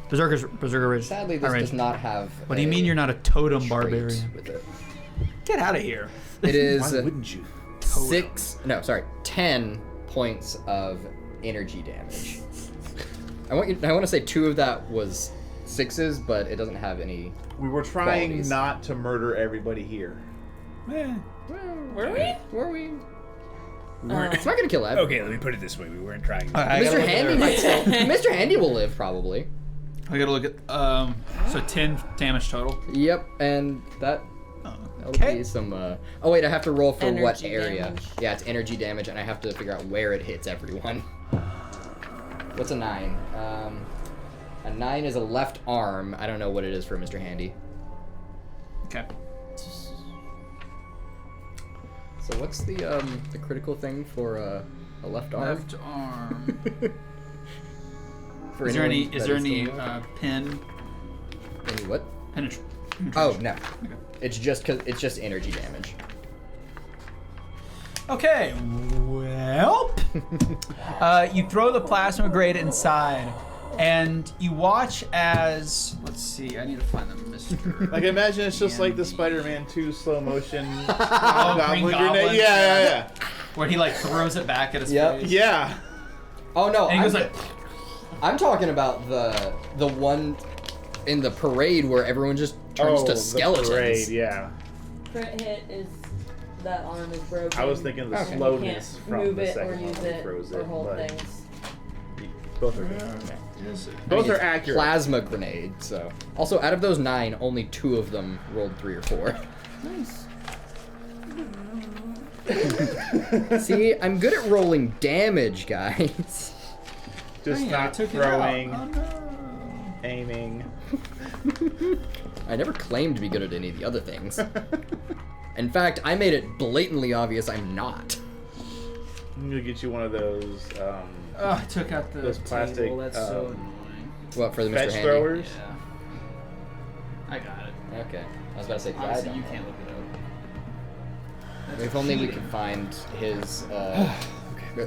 Berserker Ridge. Sadly, I this rage. does not have. What do you mean you're not a totem trait barbarian? with it. Get out of here. It is Why wouldn't you? 10 points of energy damage. I want to say 2 of that was 6s, but it doesn't have any. We were trying Qualities. not to murder everybody here. were we? Were we? Oh. It's not gonna kill everyone. Okay, let me put it this way: we weren't trying. I gotta Mr. look Handy at might still. Mr. Handy will live probably. I gotta look at so 10 damage total. Yep, and that'll Okay. be some. Oh wait, I have to roll for what Energy area? damage. Yeah, it's energy damage, and I have to figure out where it hits everyone. What's a 9? A 9 is a left arm. I don't know what it is for Mr. Handy. Okay. So what's the critical thing for a left arm? Left arm. For Is there anyone any? Is that there is any familiar? pin? Any what? Penetration. Oh no, it's just energy damage. Okay. Well, you throw the plasma grenade inside, and you watch as. Let's see. I need to find the Mr. Like, imagine it's just like the Spider-Man 2 slow motion Green goblin grenade. Goblin. Yeah. where he like throws it back at his Yep. face. Yeah. Oh no, And he goes like. I'm talking about the one in the parade where everyone just turns to skeletons. The parade, yeah. Crit hit is that arm is broken. I was thinking the Okay. slowness You can't from move the it or second use one when he it throws or it, hold but things. both are good. Both are accurate. Plasma grenade. So also out of those 9, only 2 of them rolled 3 or 4. Nice. See, I'm good at rolling damage, guys. Just I not took it out. throwing, Oh, no. aiming. I never claimed to be good at any of the other things. In fact, I made it blatantly obvious I'm not. I'm gonna get you one of those Oh, I took out the Those plastic, table. That's so annoying. What, for the Mr. fetch Handy? throwers. Yeah. I got it. Okay. I was about to say, 'cause I Obviously, don't you know. can't look it up. If only we could find his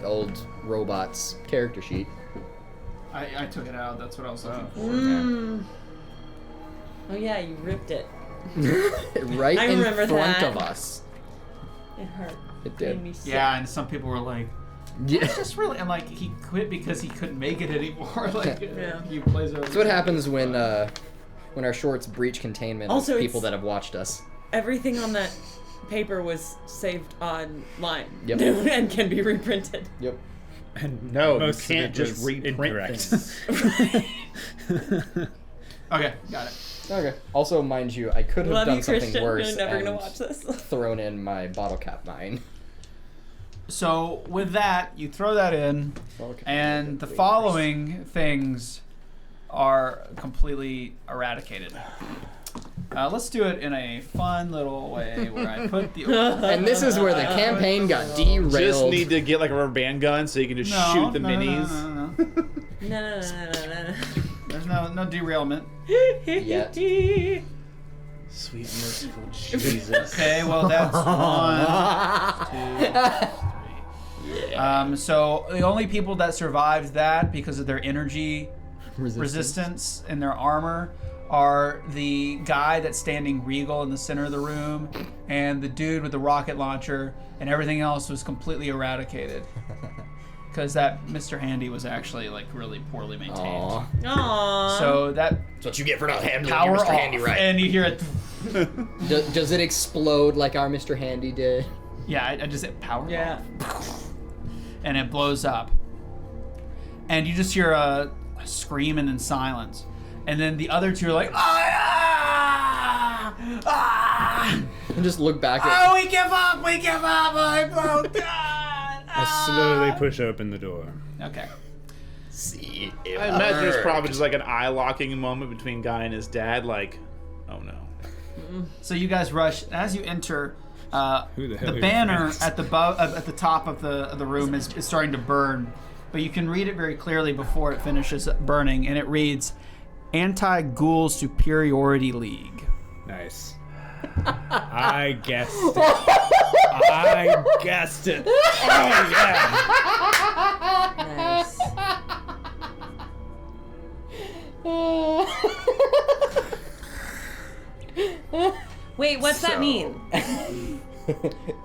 old robot's character sheet. I took it out. That's what I was looking for. Mm. Oh yeah, you ripped it. Right I in remember front that. of us. It hurt. It Made did. me sick. Yeah, and some people were like, Yeah. "It's just really," and like he quit because he couldn't make it anymore. Like Yeah. he plays over. That's what happens when our shorts breach containment Also, of people it's- that have watched us. Everything on that paper was saved online. Yep. And can be reprinted. Yep. And No, you most of can't it just was reprint incorrect. things. Okay, got it. Okay. Also, mind you, I could have Love done you, something Christian. worse You're never and gonna watch this. thrown in my bottle cap mine. So with that, you throw that in, and the following things are completely eradicated. Let's do it in a fun little way where I put the. And this is where the campaign got derailed. Just need to get like a rubber band gun so you can just shoot the minis. No. There's no derailment. Yet. Sweet merciful Jesus. Okay, well that's 1, 2, 3. So the only people that survived that because of their energy resistance in their armor are the guy that's standing regal in the center of the room and the dude with the rocket launcher, and everything else was completely eradicated. Because that Mr. Handy was actually like really poorly maintained. Aw. Aww. So that That's what you get for not handling power your Mr. off, Handy right. and you hear it. Does it explode like our Mr. Handy did? Yeah, I just hit power Yeah. off. And it blows up. And you just hear a screaming in silence. And then the other two are like, ah! And just look back at. Oh, we give up! I broke God! I slowly push open the door. Okay. See, it I imagine there's worked. probably just like an eye-locking moment between Guy and his dad, like, oh no. So you guys rush. As you enter, Who the hell the are your banner friends? at the top of the room is starting to burn, but you can read it very clearly before it finishes burning, and it reads, "Anti-Ghoul Superiority League." Nice. I guessed it. I guessed it. Oh yeah. Nice. Wait, what's that mean?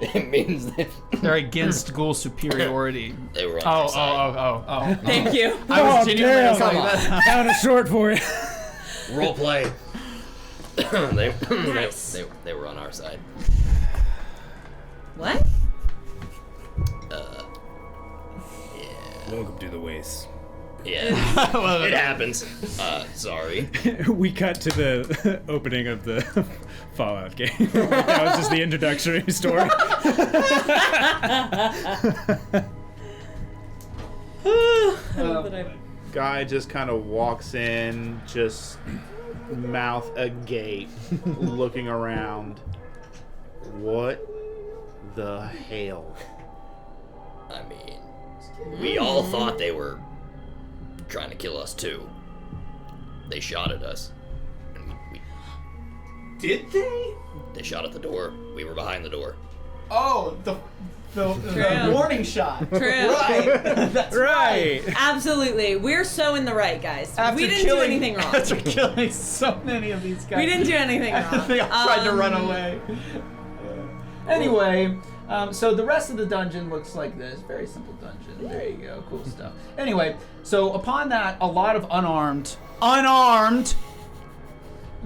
It means that. They're against ghoul superiority. They were on our side. Oh. Thank you. I was genuinely damn. sorry. Come on. Found a short for you. Role play. they, Nice. they were on our side. What? Welcome to the waste. Yeah, it happens. Sorry. We cut to the opening of the Fallout game. That was just the introductory story. Guy just kind of walks in, just mouth agape, looking around. What the hell? I mean, we all thought they were trying to kill us too. They shot at us. And Did they? they shot at the door. We were behind the door. Oh, the True. warning shot. True. Right. That's Right. Absolutely. We're so in the right, guys. After We didn't do killing- anything wrong. After killing so many of these guys. We didn't do anything wrong. They all tried to run away. Anyway, so the rest of the dungeon looks like this. Very simple dungeon. There you go. Cool stuff. Anyway, so upon that, a lot of unarmed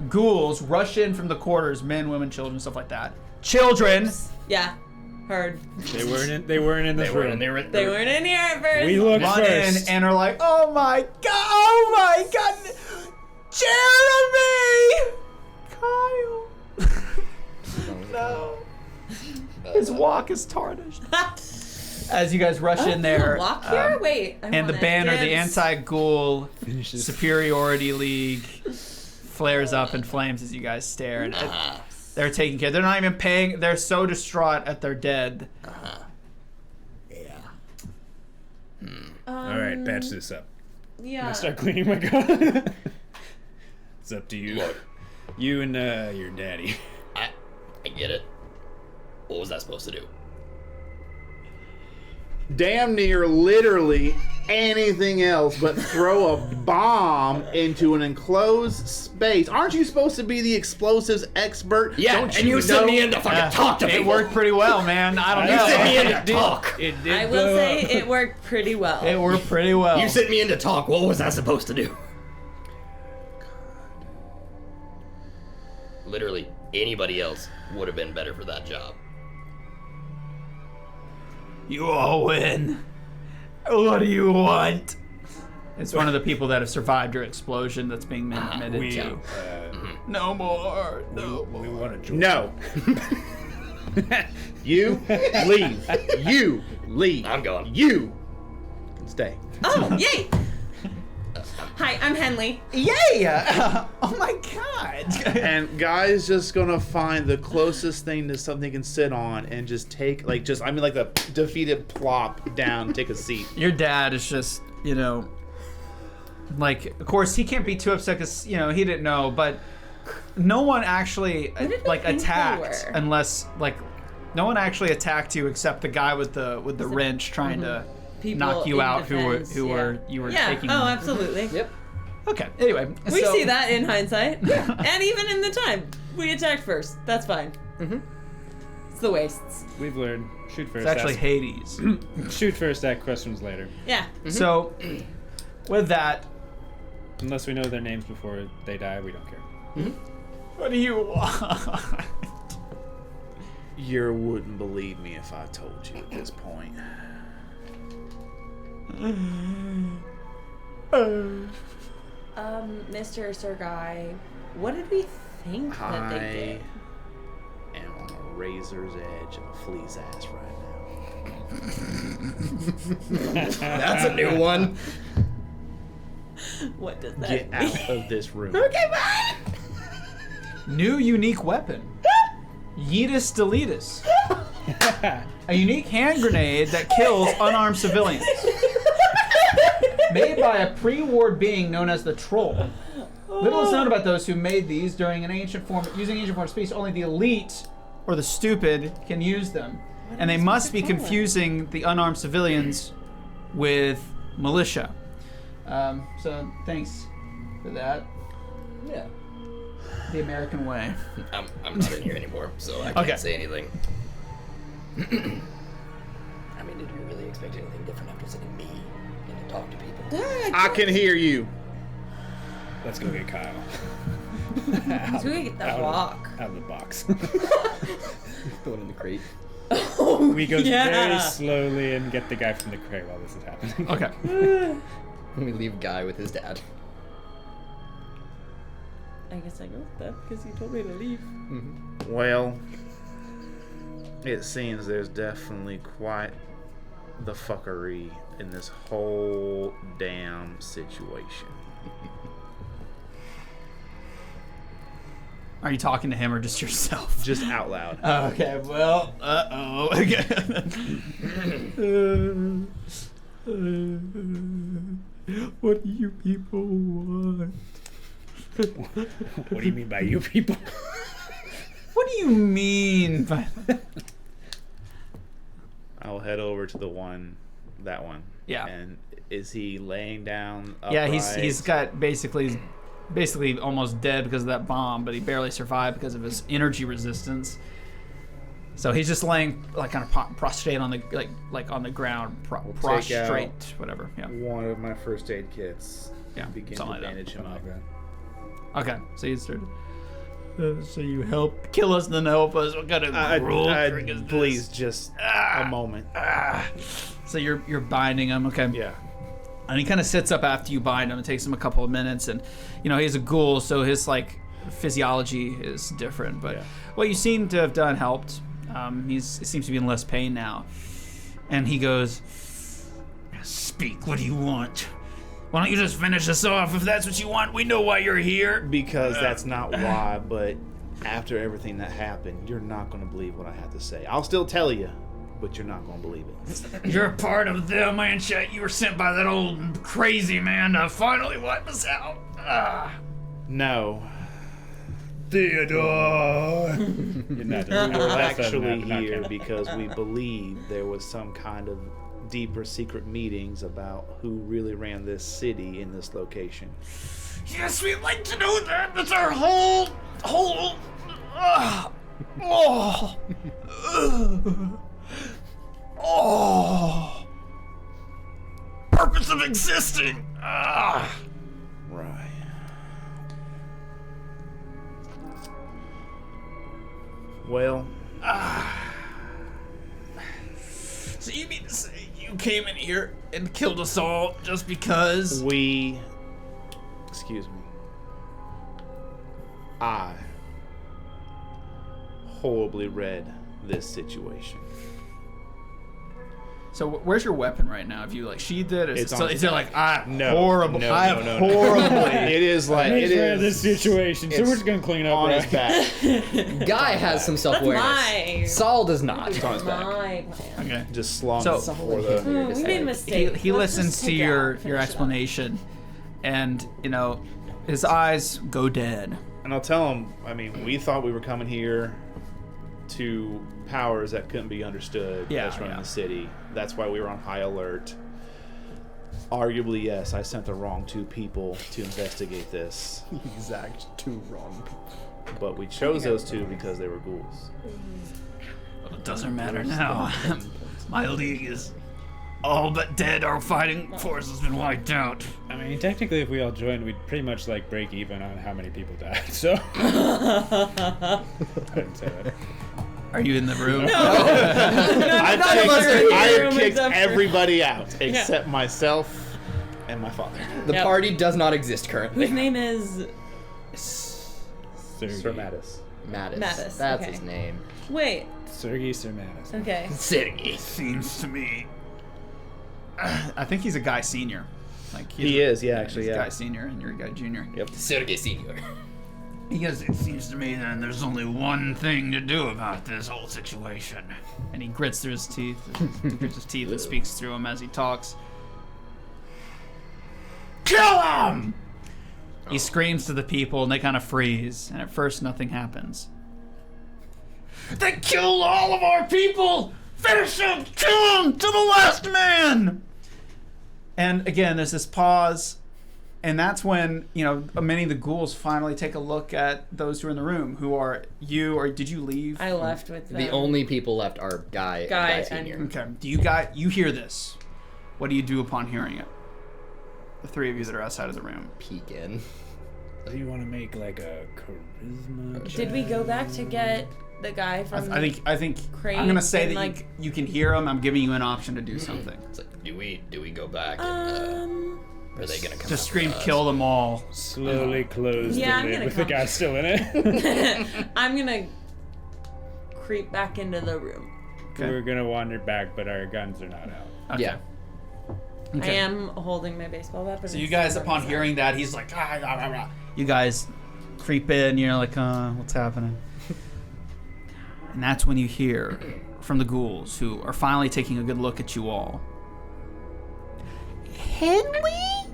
ghouls rush in from the quarters, men, women, children, stuff like that. Children. Yeah. Heard. They weren't in this They were room. in there. They weren't in here at first. We looked Run in first. and are like, oh my god, Jeremy! Kyle! No. His walk is tarnished. As you guys rush in there. Walk here? Wait. I And the want banner, the dibs. Anti-Ghoul Finishes. Superiority League, flares up in flames as you guys stare. And they're taking care. They're not even paying. They're so distraught at their dead. Yeah. All right, patch this up. Yeah. I start cleaning my gun. It's up to you. Look, You and your daddy. I get it. What was that supposed to do? Damn near literally anything else but throw a bomb into an enclosed space. Aren't you supposed to be the explosives expert? Yeah, Don't and you sent know? me in to fucking talk to It people. worked pretty well, man. I don't You know. sent me in to talk. It did I will blow say up. it worked pretty well. It worked pretty well. You sent me in to talk. What was that supposed to do? Literally, anybody else would have been better for that job. You all win. What do you want? It's one of the people that have survived your explosion that's being admitted to. No more. No more. We want to join. No. You leave. You leave. I'm gone. You can stay. Oh, yay! Hi, I'm Henley. Yay! Oh my god. And Guy's just gonna find the closest thing to something he can sit on and just take, like the defeated plop down, take a seat. Your dad is just, like, of course he can't be too upset because, he didn't know, but no one actually, Who did they like, think they attacked were? unless, like, no one actually attacked you except the guy with the wrench trying to People knock you in out defense, who were taking. Oh, absolutely. Yep. Okay. Anyway, We so- see that in hindsight. And even in the time. We attacked first. That's fine. Mm-hmm. It's the wastes. We've learned. Shoot first. It's actually ask, Hades. shoot first, ask questions later. Yeah. So, with that, Unless we know their names before they die, we don't care. what do you want? You wouldn't believe me if I told you at this point. Mr. Sir Guy, what did we think that they did? I am on a razor's edge of a flea's ass right now. That's a new one. What does that Get mean? out of this room. Okay, bye! New unique weapon. Yeetus Deletus. A unique hand grenade that kills unarmed civilians. Made by a pre-war being known as the Troll. Little is known about those who made these using ancient form of speech. Only the elite or the stupid can use them. And they must be confusing the unarmed civilians with militia. So thanks for that. Yeah. The American way. I'm not in here anymore, so I can't Okay. say anything. I mean, did you really expect anything different after sending me in to talk to people? I can hear you. Let's go get Kyle. Let's go get that walk. Out of the box. The one in the crate. We go Yeah. very slowly and get the guy from the crate while this is happening. Okay. We leave Guy with his dad. I guess I go with that because you told me to leave. Well, it seems there's definitely quite the fuckery in this whole damn situation. Are you talking to him or just yourself? Just out loud. Okay, well, what do you people want? What do you mean by you people? What do you mean by I'll head over to that one. Yeah. And is he laying down Yeah, upright? he's got basically almost dead because of that bomb, but he barely survived because of his energy resistance. So he's just laying like kind of prostrate on the like on the ground, take prostrate, out whatever. Yeah. one of my first aid kits. Yeah, and begin to something like that. bandage him up. Okay, so you started. So you kill us, then help us. What kind of cruel trick is this? Please, just a moment. So you're binding him, okay? Yeah. And he kind of sits up after you bind him. It takes him a couple of minutes, and he's a ghoul, so his like physiology is different. But Yeah. what you seem to have done helped. He seems to be in less pain now, and he goes, "Speak. What do you want? Why don't you just finish us off? If that's what you want, we know why you're here." Because that's not why, but after everything that happened, you're not going to believe what I have to say. I'll still tell you, but you're not going to believe it. You're a part of them, man. Shit, you were sent by that old crazy man to finally wipe us out. No. Theodore. You're not We were that's actually not here canon. because we believed there was some kind of deeper secret meetings about who really ran this city in this location. Yes, we'd like to know that. That's our whole. Purpose of existing. Right. Well, So you mean to say you came in here and killed us all just because? Excuse me. I horribly read this situation. So where's your weapon right now? Have you like sheathed it? It's So on- is it like horribly. It is like It it is is this situation, so it's we're just gonna clean up. on right? his back. Guy has some That's self-awareness. my. Saul does not. It's on his back. My plan. Okay. Just slung So- for the. We made a mistake. He Let's listens just to take it your out, finish it up. explanation, and his eyes go dead. And I'll tell him. I mean, we thought we were coming here to powers that couldn't be understood. Yeah, That's running yeah. the city. That's why we were on high alert. Arguably, yes, I sent the wrong 2 people to investigate this, Exact 2 wrong people. but we chose those 2 because they were ghouls. Well, it doesn't matter now. My league is all but dead. Our fighting force has been wiped out. I mean, technically, if we all joined, we'd pretty much like break even on how many people died. So I didn't say that. Are you in the room? I none of us are in the have room kicked except for- everybody out except myself and my father. The Yep. party does not exist currently. Whose name is? Sergey. Sir Mattis. Mattis. Mattis, That's okay. his name. Wait. Sergey Sermanis. Okay. Sergey. Seems to me. I think he's a guy senior. Like He is, yeah, actually, he's a yeah. guy senior, and you're a guy junior. Yep. Sergey Senior. Because it seems to me then there's only one thing to do about this whole situation. And he grits through his teeth. He grits his teeth and speaks through him as he talks. Kill him! He screams to the people and they kind of freeze. And at first nothing happens. They killed all of our people! Finish him! Kill him to the last man! And again, there's this pause. And that's when, many of the ghouls finally take a look at those who are in the room, who are you, or did you leave? I left with them. The only people left are Guy and Guy Guy and- Senior. Okay. You hear this? What do you do upon hearing it? The 3 of you that are outside of the room. Peek in. Do you want to make like a charisma? Did we go back to get the guy from? I think Crate I'm gonna say and, that you can hear him. I'm giving you an option to do something. It's like, do we go back and are they gonna come? Just after scream, us? kill them all. Slowly close Yeah, the I'm lid gonna with the come. guy still in it. I'm gonna creep back into the room. Okay. We're gonna wander back, but our guns are not out. Okay. Yeah. I am holding my baseball weapon. So you guys, upon hearing that, he's like, ah, rah, rah, rah. You guys creep in. You're like, what's happening? And that's when you hear from the ghouls, who are finally taking a good look at you all. Henley?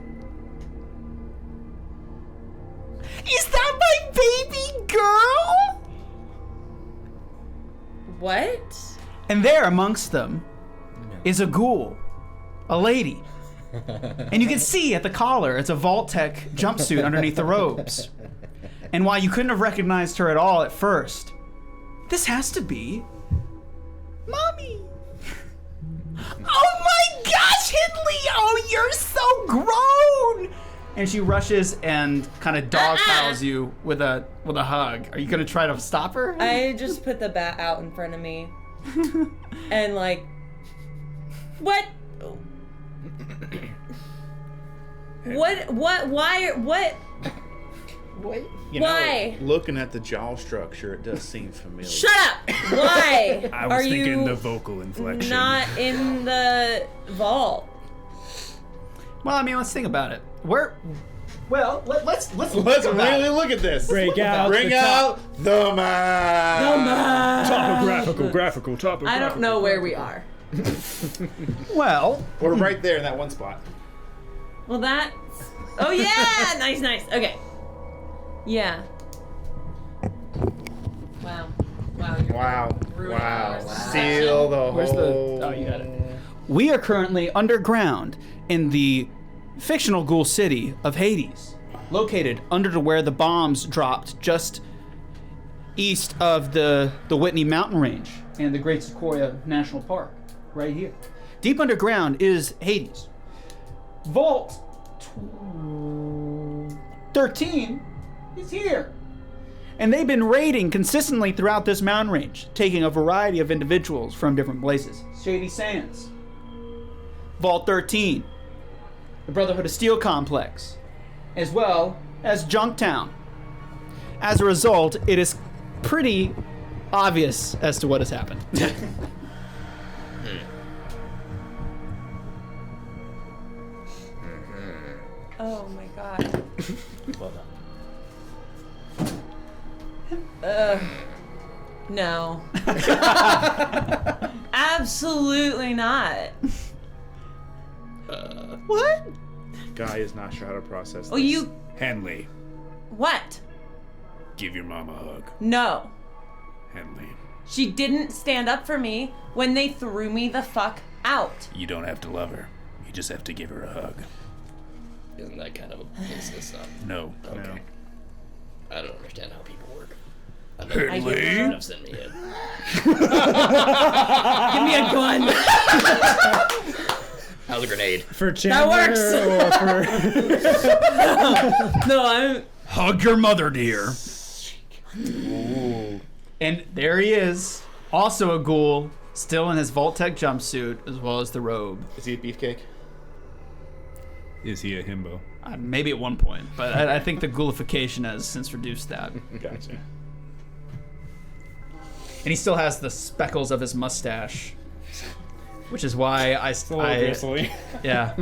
Is that my baby girl? What? And there amongst them is a ghoul, a lady. And you can see at the collar, it's a Vault-Tec jumpsuit underneath the robes. And while you couldn't have recognized her at all at first, this has to be Mommy. Oh my gosh, Hindley! Oh, you're so grown! And she rushes and kind of dogpiles you with a hug. Are you gonna try to stop her? I just put the bat out in front of me, and like, what? What? Why? What? You Why? know, looking at the jaw structure, it does seem familiar. Shut up! Why I was are thinking you the vocal inflection. not in the vault? Well, I mean, let's think about it. Let's Let's think about really it. look at this. Break out Bring the out the map. Topographical, topographical. I don't know where we are. Well, We're right there in that one spot. Well, that's. Oh yeah! Nice. Okay. Yeah. Wow. You're Wow. ruining our Seal the Where's the- whole. oh, you got it. we are currently underground in the fictional ghoul city of Hades, located under to where the bombs dropped just east of the Whitney mountain range and the Great Sequoia National Park, right here. Deep underground is Hades. Vault 13 is here. And they've been raiding consistently throughout this mountain range, taking a variety of individuals from different places. Shady Sands, Vault 13, the Brotherhood of Steel Complex, as well as Junktown. As a result, it is pretty obvious as to what has happened. Oh my god. Well done. No. Absolutely not. What? Guy is not sure how to process Oh, this. you. Henley, What? give your mom a hug. No. Henley, She didn't stand up for me when they threw me the fuck out. you don't have to love her. You just have to give her a hug. Isn't that kind of a business? No. Okay. I don't understand how people work. I know Henley? you shouldn't have sent me in. Give me a gun. How's a grenade? For Chandler works. or for... No, I'm. Hug your mother, dear. And there he is, also a ghoul, still in his Vault-Tec jumpsuit, as well as the robe. Is he a beefcake? Is he a himbo? Maybe at one point, but I think the ghoulification has since reduced that. Gotcha. And he still has the speckles of his mustache, which is why I Bristly. yeah.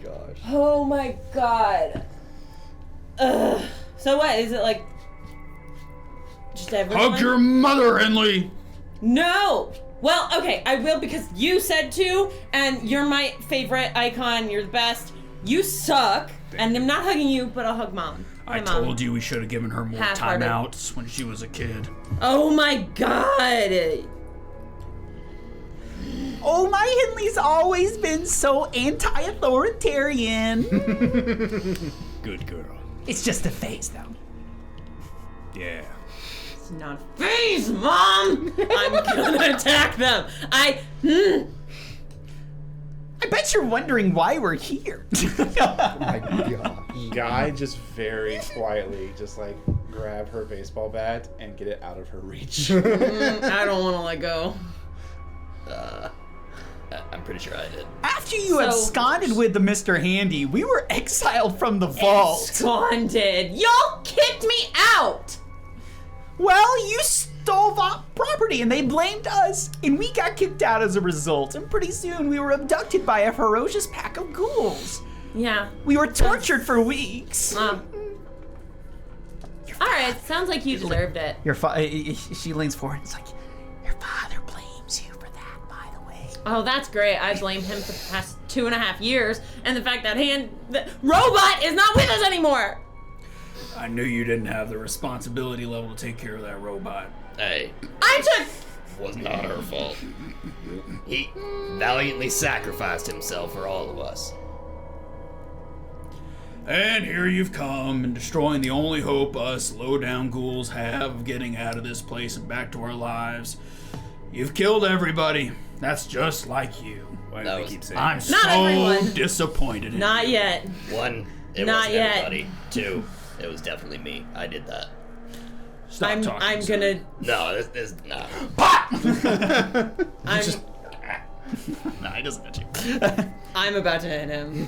Gosh. Oh my god. Ugh. So what? Is it like. Just everyone? Hug your mother, Henley! No! Well, okay, I will because you said to, and you're my favorite icon, you're the best. You suck, and I'm not hugging you, but I'll hug mom. I told you we should have given her more Half-hearted. timeouts when she was a kid. Oh my god! Oh, my Henley's always been so anti-authoritarian. Good girl. It's just a phase, though. Yeah. It's not a phase, Mom! I'm gonna attack them! I bet you're wondering why we're here. Oh my god. Guy just very quietly just like grab her baseball bat and get it out of her reach. I don't wanna let go. I'm pretty sure I did. After you So- absconded with the Mr. Handy, we were exiled from the vault. Absconded! Y'all kicked me out! Well, you stole vault property and they blamed us, and we got kicked out as a result. And pretty soon we were abducted by a ferocious pack of ghouls. Yeah. We were tortured for weeks. Alright, sounds like you deserved it. She leans forward and is like, your father blames you for that, by the way. Oh, that's great. I blamed him for the past 2.5 years, and the fact that the robot is not with us anymore! I knew you didn't have the responsibility level to take care of that robot. Hey, I took. was not her fault. He valiantly sacrificed himself for all of us. And here you've come and destroying the only hope us low-down ghouls have of getting out of this place and back to our lives. You've killed everybody. That's just like you. Why That do we was- keep saying I'm that? so everyone. disappointed in Not you. yet. One, it Not wasn't yet. everybody. Two, it was definitely me. I did that. Stop I'm talking. gonna. No, this nah. I'm, Nah, he doesn't get you. I'm about to hit him.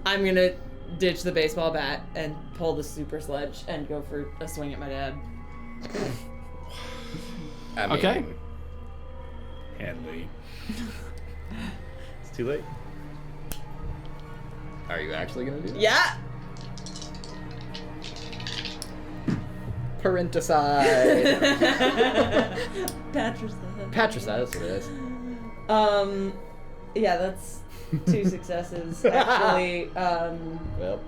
I'm gonna ditch the baseball bat and pull the super sledge and go for a swing at my dad. I mean, Okay. Henley. It's too late. Are you actually gonna do that? Yeah. Parenticide. Patricide. Patricide, that's what it is. Yeah, that's 2 successes. Actually, Well.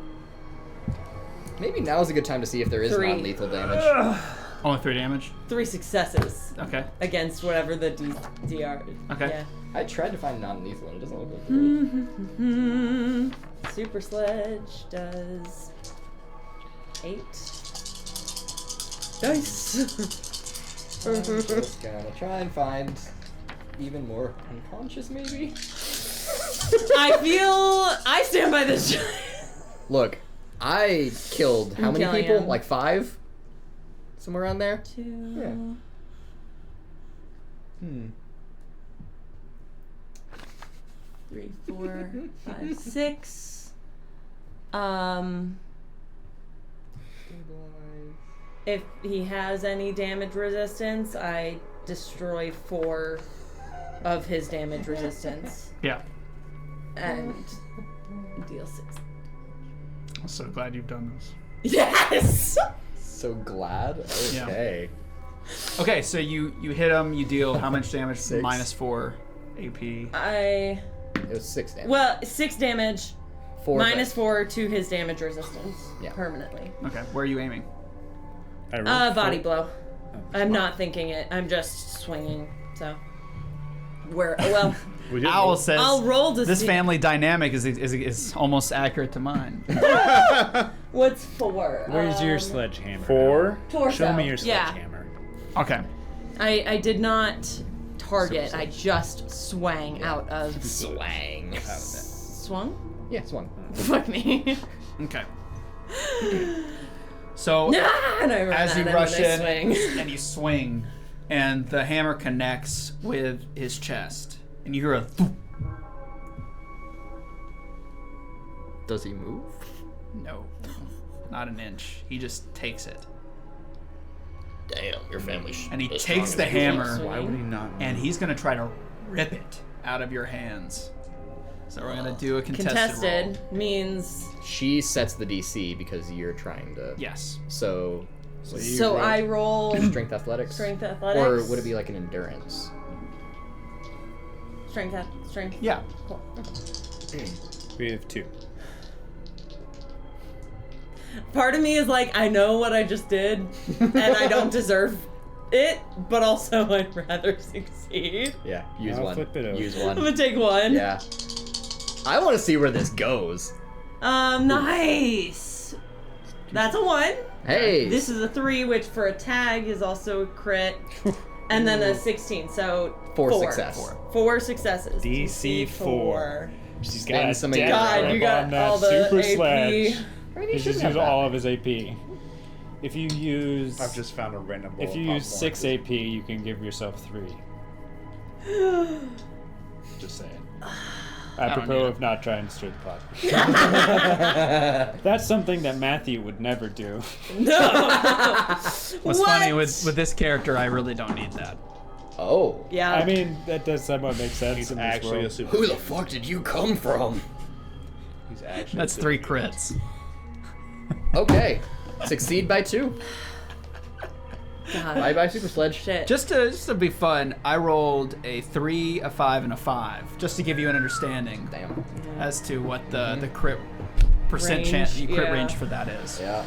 Maybe now's a good time to see if there is 3. non-lethal damage. Only 3 damage. 3 successes Okay. against whatever the DR. Okay. Yeah. I tried to find non-lethal and it doesn't look like there is. Super sledge does 8. Nice. I'm just gonna try and find even more unconscious, maybe? I stand by this. Look, I killed how I'm many killing people? him. Like 5? somewhere around there. 2. Yeah. 3, 4, 5, 6. If he has any damage resistance, I destroy 4 of his damage resistance Yeah. and deal 6. I'm so glad you've done this. Yes! So glad. Okay. Okay, so you hit him. You deal how much damage? 6. -4 AP. It was 6 damage. Well, 6 damage, 4 -4 to his damage resistance Yeah. permanently. Okay, where are you aiming? I rolled Body 4. blow. I'm not thinking it. I'm just swinging. So, well, We did Owl roll- says I'll roll to this see. family dynamic is almost accurate to mine. What's 4? Where's your sledgehammer? 4. Torso. Show me your Yeah. sledgehammer. Okay. I did not target. I just swang out of. Slang. Swung? Yeah, it's 1. Fuck me. Okay. So And I run as at you him rush and I in swing. and you swing, and the hammer connects with his chest, and you hear a thump. Does he move? No, not an inch. He just takes it, Damn, your family's. and he as takes strong the as yours. hammer, Why would he not? and he's gonna try to rip it out of your hands. So we're gonna do a contested Contested roll. means. She sets the DC because you're trying to. Yes. So So I roll strength athletics. strength athletics. Or would it be like an endurance? Strength. Yeah. Cool. We have 2. Part of me is like, I know what I just did, and I don't deserve it, but also I'd rather succeed. Yeah, use I'll 1. flip it over. Use I'm 1. gonna take 1. Yeah. I want to see where this goes. Nice. That's a 1. Hey. This is a 3, which for a tag is also a crit, and then a 16. So 4 4 success. 4 successes. DC 4. She's got And a some of your- death God, grip you got on that all the super AP. sledge. I mean, you He shouldn't just have used that. all of his AP. If you use I've just found a random. if you bullet use popcorn. 6 AP, you can give yourself 3. Just saying. Apropos need of not trying to stir the pot. That's something that Matthew would never do. No. What's funny with this character, I really don't need that. Oh. Yeah. I mean, that does somewhat make sense He's in this actually a world. super. Who the fuck did you come from? He's actually. That's a 3 super- crits. Okay. Succeed by 2. God. Bye bye, super sledge. Shit. Just to be fun, I rolled a 3, a 5, and a 5, just to give you an understanding Damn. as to what the crit percent Range, chance, crit yeah. range for that is. Yeah.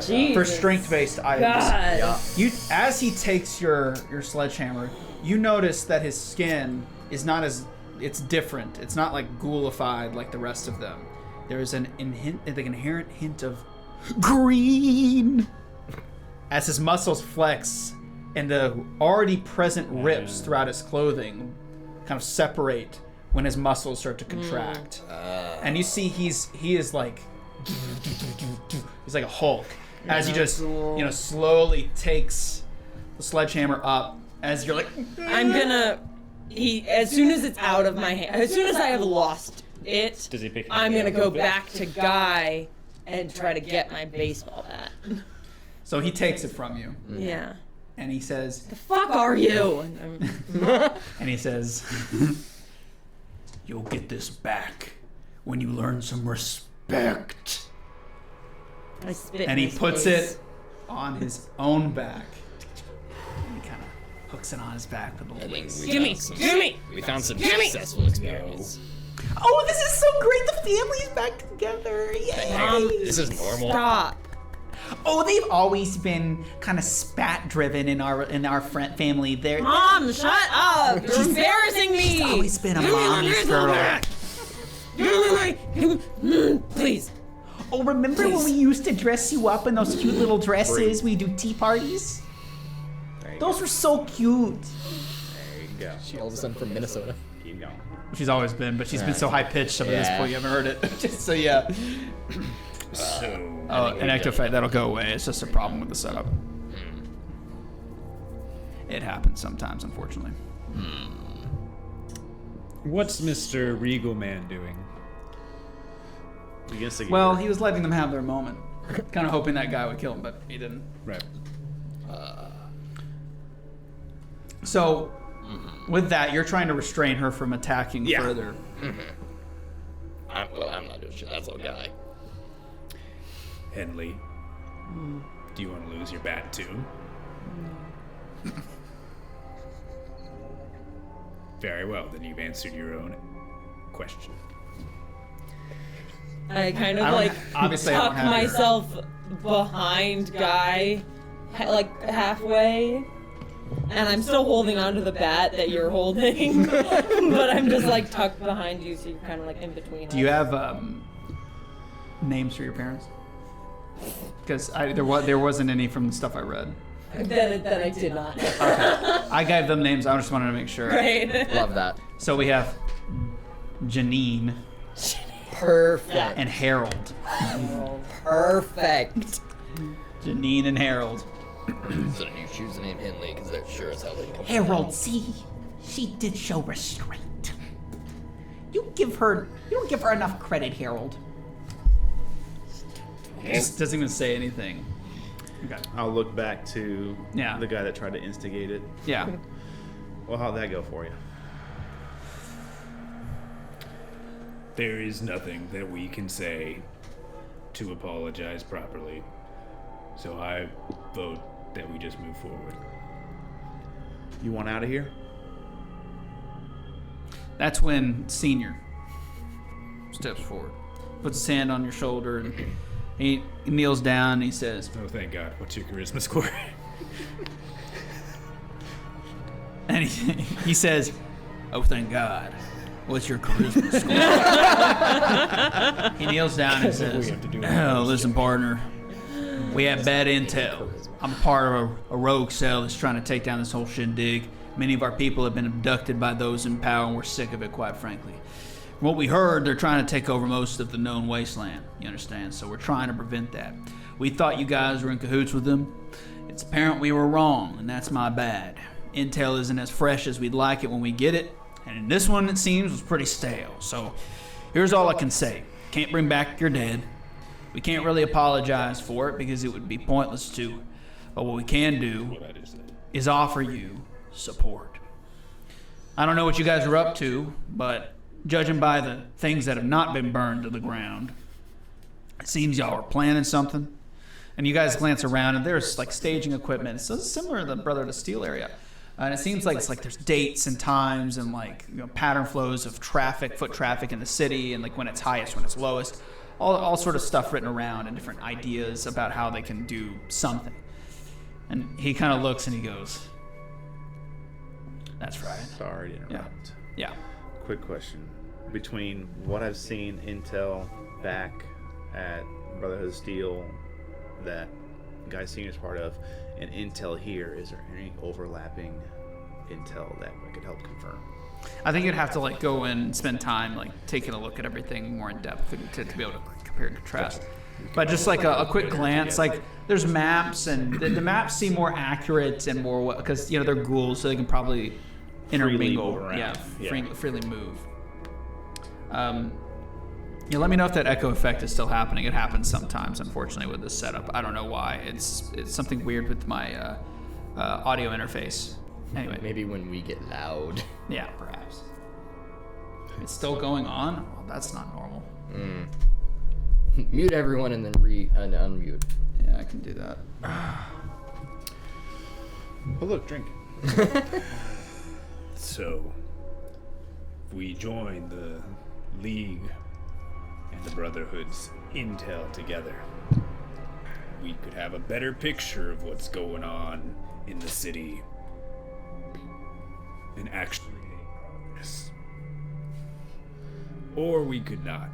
Jesus. For strength-based items. God. Yeah. You, as he takes your sledgehammer, you notice that his skin is not as, it's different. It's not like ghoulified like the rest of them. There is an inherent hint of green as his muscles flex and the already present rips throughout his clothing kind of separate when his muscles start to contract. And you see he is like he's like a Hulk as he just slowly takes the sledgehammer up as you're like I'm gonna. As soon as it's out of my hand, as soon as I have lost it, Does he pick it I'm up? gonna go back to Guy and try to get my baseball bat. so he takes it from you Yeah. and he says The fuck are you? and he says you'll get this back when you learn some respect. I spit And in he his puts face. it on his own back. And he kind of hooks it on his back with a little lace. Gimme! We found some successful experiments. Oh, this is so great! The family's back together! Yay! This is normal. Stop. Oh, they've always been kind of spat-driven in our family. They're Mom, shut up! You're embarrassing me! She's always been a mommy's girl. Please. Oh, remember when we used to dress you up in those cute little dresses? We do tea parties. Those were so cute. There you go. All of a sudden from Minnesota. Keep going. She's always been, but she's been so high pitched up at this Yeah. point you haven't heard it. Just so yeah. So. Oh, an ecto fight that'll go away. It's just a problem with the setup. it happens sometimes, unfortunately. What's Mr. Regal Man doing? Well, he was letting them have their moment. Kind of hoping that guy would kill him, but he didn't. Right. So, with that, you're trying to restrain her from attacking further. I'm not doing shit. That's little guy. Henley, do you want to lose your bat too? Very well, then you've answered your own question. I kind I of don't- like obviously I don't tuck have your- myself behind Guy, like halfway, and I'm still holding onto the bat that you're holding, but I'm just like tucked behind you, so you're kind of like in between. Do you have names for your parents? Because there wasn't any from the stuff I read. That I did not. I gave them names. I just wanted to make sure. Right. Love that. So we have Janine Perfect. and Harold. Perfect. Janine and Harold. So you choose the name Henley because they're sure as hell they come. Harold, see, she did show restraint. You don't give her enough credit, Harold. Just doesn't even say anything. Okay. I'll look back to Yeah. the guy that tried to instigate it. Yeah. Well, how'd that go for you? There is nothing that we can say to apologize properly. So I vote that we just move forward. You want out of here? That's when Senior steps forward, puts his hand on your shoulder, and he kneels down and he says, Oh, thank God. What's your charisma score? and he says, "Oh, thank God. What's your charisma score?" He kneels down and We says, have to do "Oh, listen, partner. We have bad intel. I'm a part of a rogue cell that's trying to take down this whole shindig. Many of our people have been abducted by those in power, and we're sick of it, quite frankly. From what we heard, they're trying to take over most of the known wasteland. You understand? So we're trying to prevent that. We thought you guys were in cahoots with them. It's apparent we were wrong, and that's my bad. Intel isn't as fresh as we'd like it when we get it, and this one, it seems, was pretty stale. So here's all I can say. Can't bring back your dead. We can't really apologize for it because it would be pointless to. But what we can do is offer you support. I don't know what you guys are up to, but judging by the things that have not been burned to the ground, it seems y'all are planning something. And you guys glance around, and there's like staging equipment. It's similar to the Brother to Steel area. And it seems like it's like there's dates and times and like pattern flows of traffic, foot traffic in the city, and like when it's highest, when it's lowest, all sort of stuff written around and different ideas about how they can do something. And he kind of looks and he goes, "That's right." Sorry to interrupt. Yeah. Quick question. Between what I've seen intel back at Brotherhood of Steel that Guy Senior's part of, and intel here, is there any overlapping intel that I could help confirm? I think you'd have to like go in and spend time like taking a look at everything more in depth to be able to compare and contrast. But just like a quick glance, like there's maps, and the maps seem more accurate and more because they're ghouls, so they can probably intermingle, move around. freely move. Let me know if that echo effect is still happening. It happens sometimes, unfortunately, with this setup. I don't know why. It's something weird with my audio interface. Anyway, Maybe when we get loud. yeah, perhaps. It's still going on? Well, that's not normal. Mute everyone and then unmute. Yeah, I can do that. Oh, look, drink. So, if we join the League and the Brotherhood's intel together, we could have a better picture of what's going on in the city and actually make progress. Or we could not.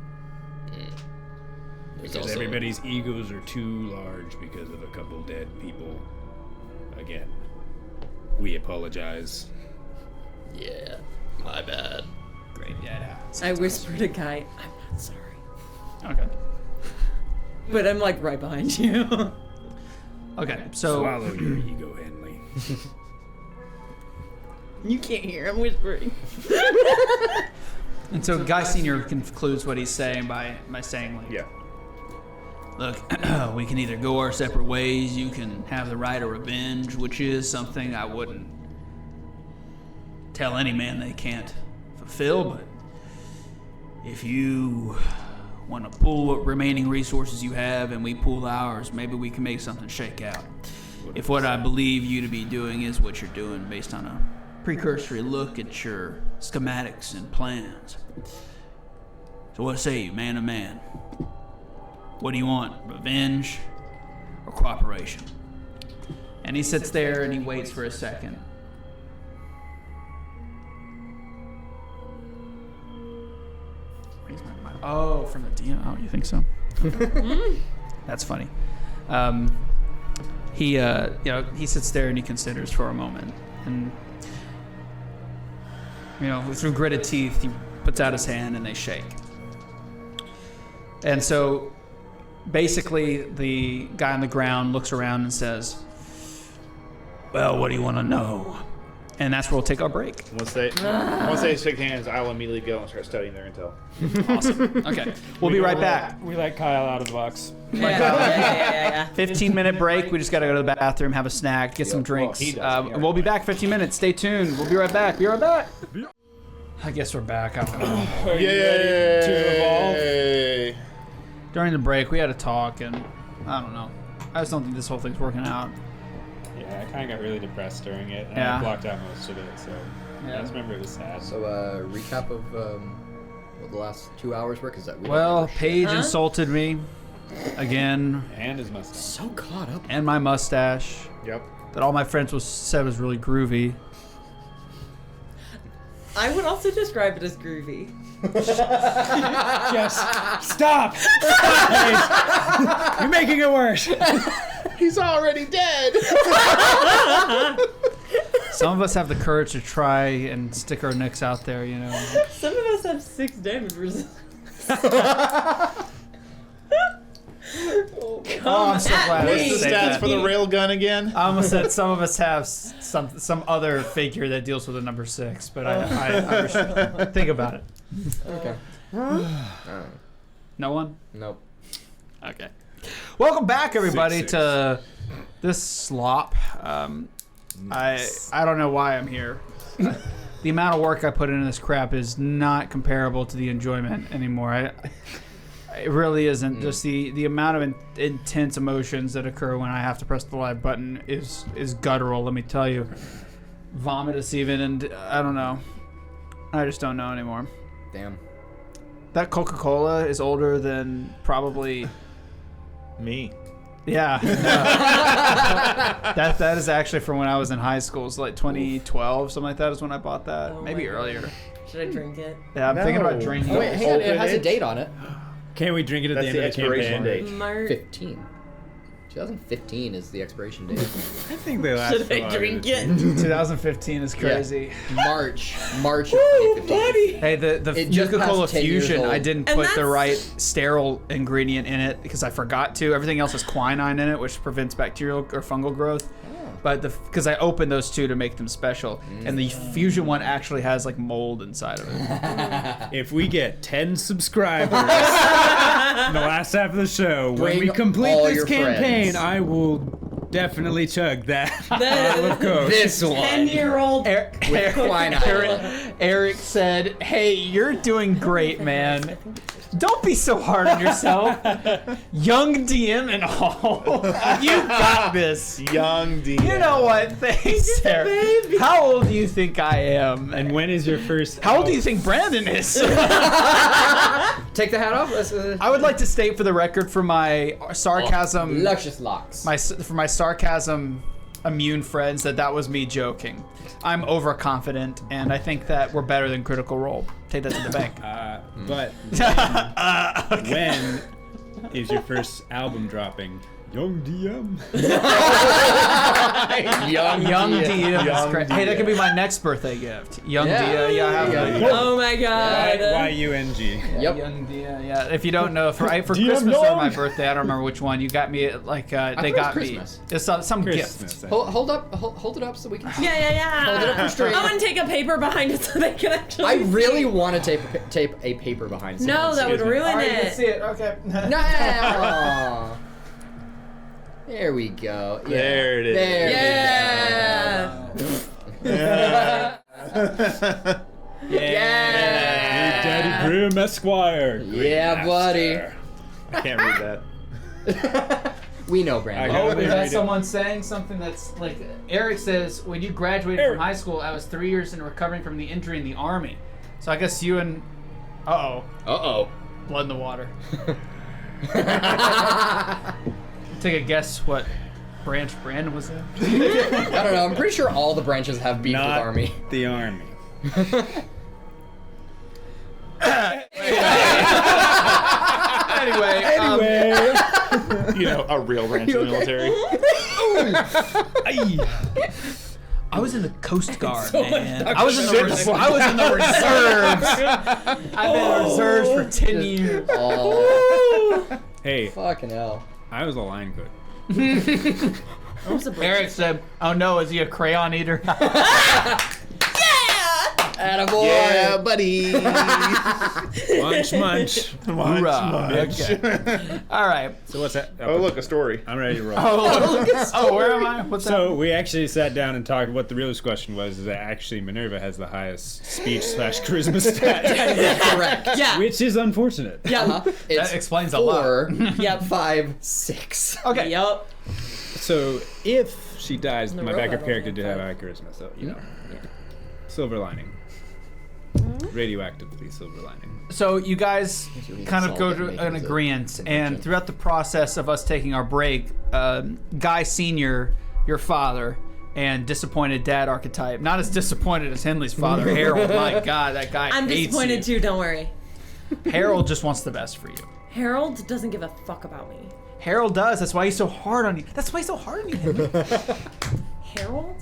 There's Because also- everybody's egos are too large because of a couple dead people. Again, we apologize. Yeah, my bad. Great, yeah, it happens. I whisper to Guy, "I'm not sorry," Okay. but I'm like right behind you. Okay, so Swallow your ego, Henley. You can't hear. I'm whispering. And so Guy Senior concludes what he's saying by saying, like, Yeah. look, we can either go our separate ways. You can have the right of revenge, which is something I wouldn't tell any man they can't fulfill. But if you want to pool what remaining resources you have and we pool ours, maybe we can make something shake out. If what I believe you to be doing is what you're doing based on a precursory look at your schematics and plans. So what say you, man to man? What do you want, revenge or cooperation? And he sits there and he waits for a second. Where's my mic? Oh, from the DM. Oh, you think so? That's funny. He sits there and he considers for a moment, and through gritted teeth, he puts out his hand and they shake. And so, basically, the guy on the ground looks around and says, "Well, what do you want to know?" And that's where we'll take our break. Once they shake hands, I will immediately go and start studying their intel. Awesome. Okay, we'll be right back. We let Kyle out of the box. Yeah. 15-minute break. We just got to go to the bathroom, have a snack, get some drinks. Well, he does. We'll be back in 15 minutes. Stay tuned. We'll be right back. Be right back. I guess we're back. I don't know. Are you ready to evolve? During the break, we had a talk, and I don't know. I just don't think this whole thing's working out. Yeah, I kind of got really depressed during it, and Yeah. I blocked out most of it, so Yeah. I just remember it was sad. So, recap of what the last 2 hours were, because that. Well, Paige insulted me again, And his mustache. so caught up. and my mustache. Yep. That all my friends said was really groovy. I would also describe it as groovy. Yes. Stop! You're making it worse. He's already dead. Some of us have the courage to try and stick our necks out there, Some of us have 6 damage resistance. Oh, I'm so glad I What's the said stats that. for the railgun again? I almost said some of us have some other figure that deals with the number 6, but I think about it. Okay. No one? Nope. Okay. Welcome back, everybody, 6-6. to this slop. I don't know why I'm here. The amount of work I put into this crap is not comparable to the enjoyment anymore. It really isn't. Just the amount of intense emotions that occur when I have to press the live button is guttural, let me tell you. Vomitous even, and I don't know. I just don't know anymore. Damn. That Coca-Cola is older than probably... Me. Yeah. That is actually from when I was in high school. It's like 2012, something like that is when I bought that. Oh Maybe my earlier. God. Should I drink it? Yeah, I'm thinking about No. drinking. Oh, wait, hang on. It Open has a it. date on it. Can't we drink it at That's the the end of the expiration campaign? date. Mark. 15. 2015 is the expiration date. I think they last Should for I longer. drink it? 2015 is crazy. March of 2015. Hey, the It just Nuka-Cola passed 10 years Fusion, old. I didn't And put the that's- right sterile ingredient in it because I forgot to. Everything else has quinine in it, which prevents bacterial or fungal growth. But because I opened those two to make them special, and the Fusion one actually has like mold inside of it. If we get 10 subscribers in the last half of the show, when Bring we complete all this your campaign, friends. I will definitely chug that bottle of Coke. This one. 10-year-old. With quinine. Eric said, "Hey, you're doing great, man. Don't be so hard on yourself. Young DM and all. You got this. Young D. You know what? Thanks, Sarah. baby. How old do you think I am? And when is your first... How old do you think Brandon is?" Take the hat off. Let's, I would like to state for the record for my sarcasm, luscious locks. for my sarcasm immune friends, that was me joking. I'm overconfident, and I think that we're better than Critical Role. Take that to the bank. But when is your first album dropping? Young DM. Young Dia. Young Hey, that Dia. could be my next birthday gift. Young Yeah. Dia. Yeah, I have Yeah. that. Oh my god. Y-U-N-G. Yep. Young Dia. Yeah. If you don't know, for DM Christmas or my Young. birthday, I don't remember which one. You got me like they thought it was got Christmas. me. It's some Christmas. gift. I Hold it up so we can see. Yeah. Hold it up for straight. I'm gonna take a paper behind it so they can actually. I really see. want to tape a paper behind No, someone. that would Excuse me. ruin You can it. see it. Okay. No. There we go. Yeah. There it is. There Yeah. Yeah. Daddy Grim Esquire. Yeah, buddy. I can't read that. We know, Brandon. I Oh, got is it. that someone saying something that's like Eric says? When you graduated Eric. from high school, I was 3 years in recovering from the injury in the army. So I guess you and Uh-oh. blood in the water. Take a guess what branch Brandon was in. I don't know. I'm pretty sure all the branches have beef with Not Army. the army. Anyway, Anyway. You know, a real branch of the military. I was in the Coast Guard, So much man. Dr. I was in the reserves. I've been in reserves for 10 years. Oh, Hey, fucking hell. I was a line cook. Eric said, "Oh no, is he a crayon eater?" Attaboy. Yeah, buddy. Munch, munch. Hoorah. Okay. All right. So what's that? Oh, look, a story. I'm ready to roll. Oh, where am I? What's So we actually sat down and talked. What the realest question was is that actually Minerva has the highest speech / charisma stat, Correct. Yeah. which is unfortunate. Yeah. Uh-huh. It's explains a lot. 4, Yep. 5, 6. Okay. Yup. So if she dies, The my robot backup only character had did have 5. high charisma, so you know, silver lining, radioactively silver lining. So you guys kind of go to an agreement, and throughout the process of us taking our break, Guy Senior, your father, and disappointed dad archetype, not as disappointed as Henley's father, Harold. My God, that guy I'm hates disappointed you. too, don't worry. Harold just wants the best for you. Harold doesn't give a fuck about me. Harold does. That's why he's so hard on you. That's why he's so hard on you, Henley. Harold?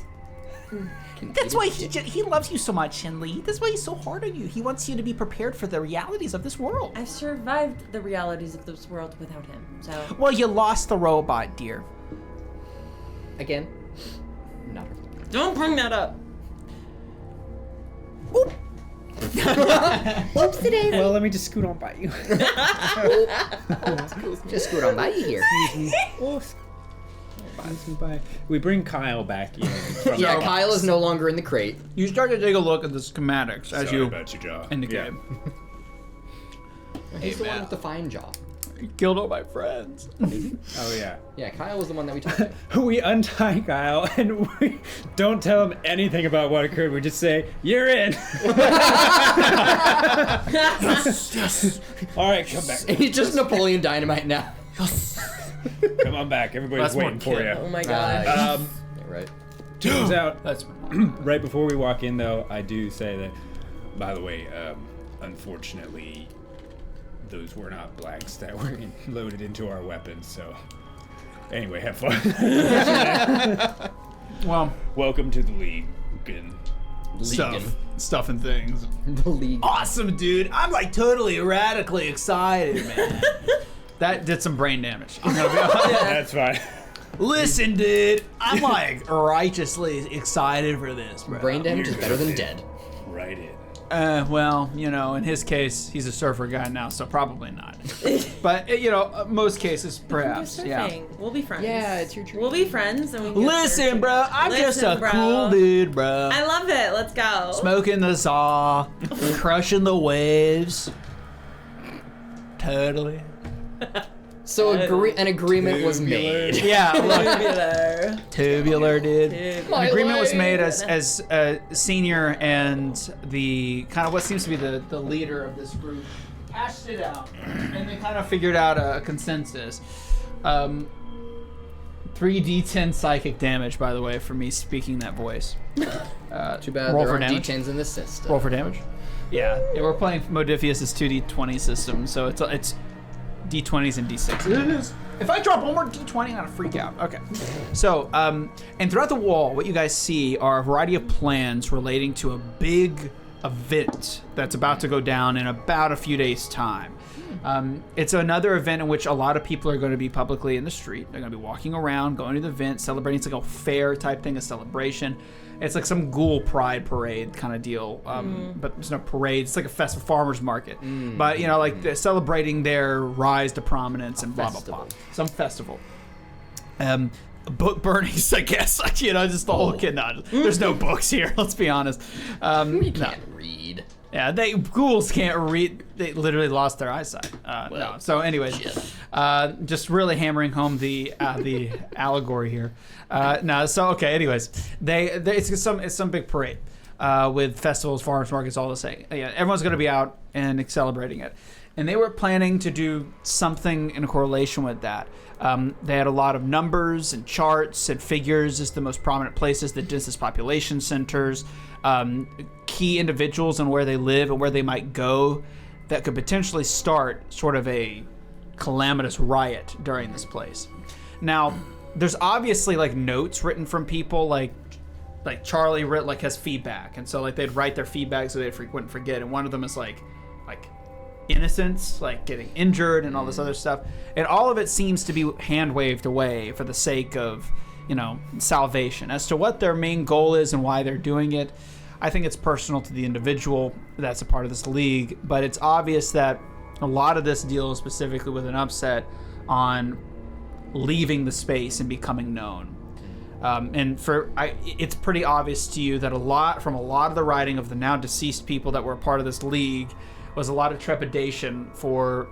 That's why he loves you so much, Henley. That's why he's so hard on you. He wants you to be prepared for the realities of this world. I've survived the realities of this world without him, so. Well, you lost the robot, dear. Again. No. Don't bring that up. Well, let me just scoot on by you. Just scoot on by you here. We bring Kyle back in. From Yeah, Kyle is no longer in the crate. You start to take a look at the schematics as Sorry you about your jaw. indicate. He's the one with the fine jaw. You killed all my friends. Oh yeah. Yeah, Kyle was the one that we talked to. We untie Kyle and we don't tell him anything about what occurred. We just say, "You're in." All right, come back. He's just Napoleon Dynamite now. Come on back. Everybody's That's more waiting for kid. Oh you. my god. Yeah, right. Turns out, That's right before we walk in, though, I do say that. By the way, unfortunately, those were not blacks that were loaded into our weapons. So, anyway, have fun. well, Welcome to the league. Good. stuff and things. The league. Awesome, dude. I'm like totally radically excited, man. That did some brain damage. I'm gonna be honest. That's fine. Listen, dude. I'm like righteously excited for this, bro. Brain damage is better than dead. Right in. Well, you know, in his case, he's a surfer guy now, so probably not. But you know, most cases, perhaps. Yeah. Surfing. We'll be friends. Yeah, it's your treat. We'll be friends. And we can go Listen, surfing. bro. I'm just Listen, a bro. cool dude, bro. I love it. Let's go. Smoking the saw, crushing the waves. Totally. So an agreement was made. Yeah, look, Tubular. tubular, dude. Tubular. An agreement was made as senior and the kind of what seems to be the leader of this group hashed it out, and they kind of figured out a consensus. 3d10 psychic damage, by the way, for me speaking that voice. Too bad Roll there for aren't damage. D10s in this system. Roll for damage. Yeah, we're playing Modifius's 2d20 system, so it's d20s and d6s. If I drop one more d20, I'm gonna freak out. Okay. So, and throughout the wall, what you guys see are a variety of plans relating to a big event that's about to go down in about a few days' time. It's another event in which a lot of people are going to be publicly in the street. They're going to be walking around, going to the event, celebrating. It's like a fair type thing, a celebration. It's like some ghoul pride parade kind of deal, but there's no parade. It's like a festival, farmer's market. But, you know, like they're celebrating their rise to prominence and blah, blah, blah. Some festival. Book burnings, I guess. You know, just the whole kid. No, there's no books here, let's be honest. We can't read. Yeah, ghouls can't read. They literally lost their eyesight. No. So, anyways, just really hammering home the allegory here. No. So, okay. Anyways, it's some big parade with festivals, farmers markets, all the same. Yeah, everyone's going to be out and celebrating it, and they were planning to do something in correlation with that. They had a lot of numbers and charts and figures as the most prominent places, the densest population centers, key individuals and where they live and where they might go that could potentially start sort of a calamitous riot during this place. Now, there's obviously like notes written from people like Charlie has feedback, and so like they'd write their feedback so they wouldn't forget, and one of them is like innocence, like getting injured and all this other stuff, and all of it seems to be hand waved away for the sake of, you know, salvation. As to what their main goal is and why they're doing it, I think it's personal to the individual that's a part of this league, but it's obvious that a lot of this deals specifically with an upset on leaving the space and becoming known. It's pretty obvious to you that a lot of the writing of the now deceased people that were a part of this league was a lot of trepidation for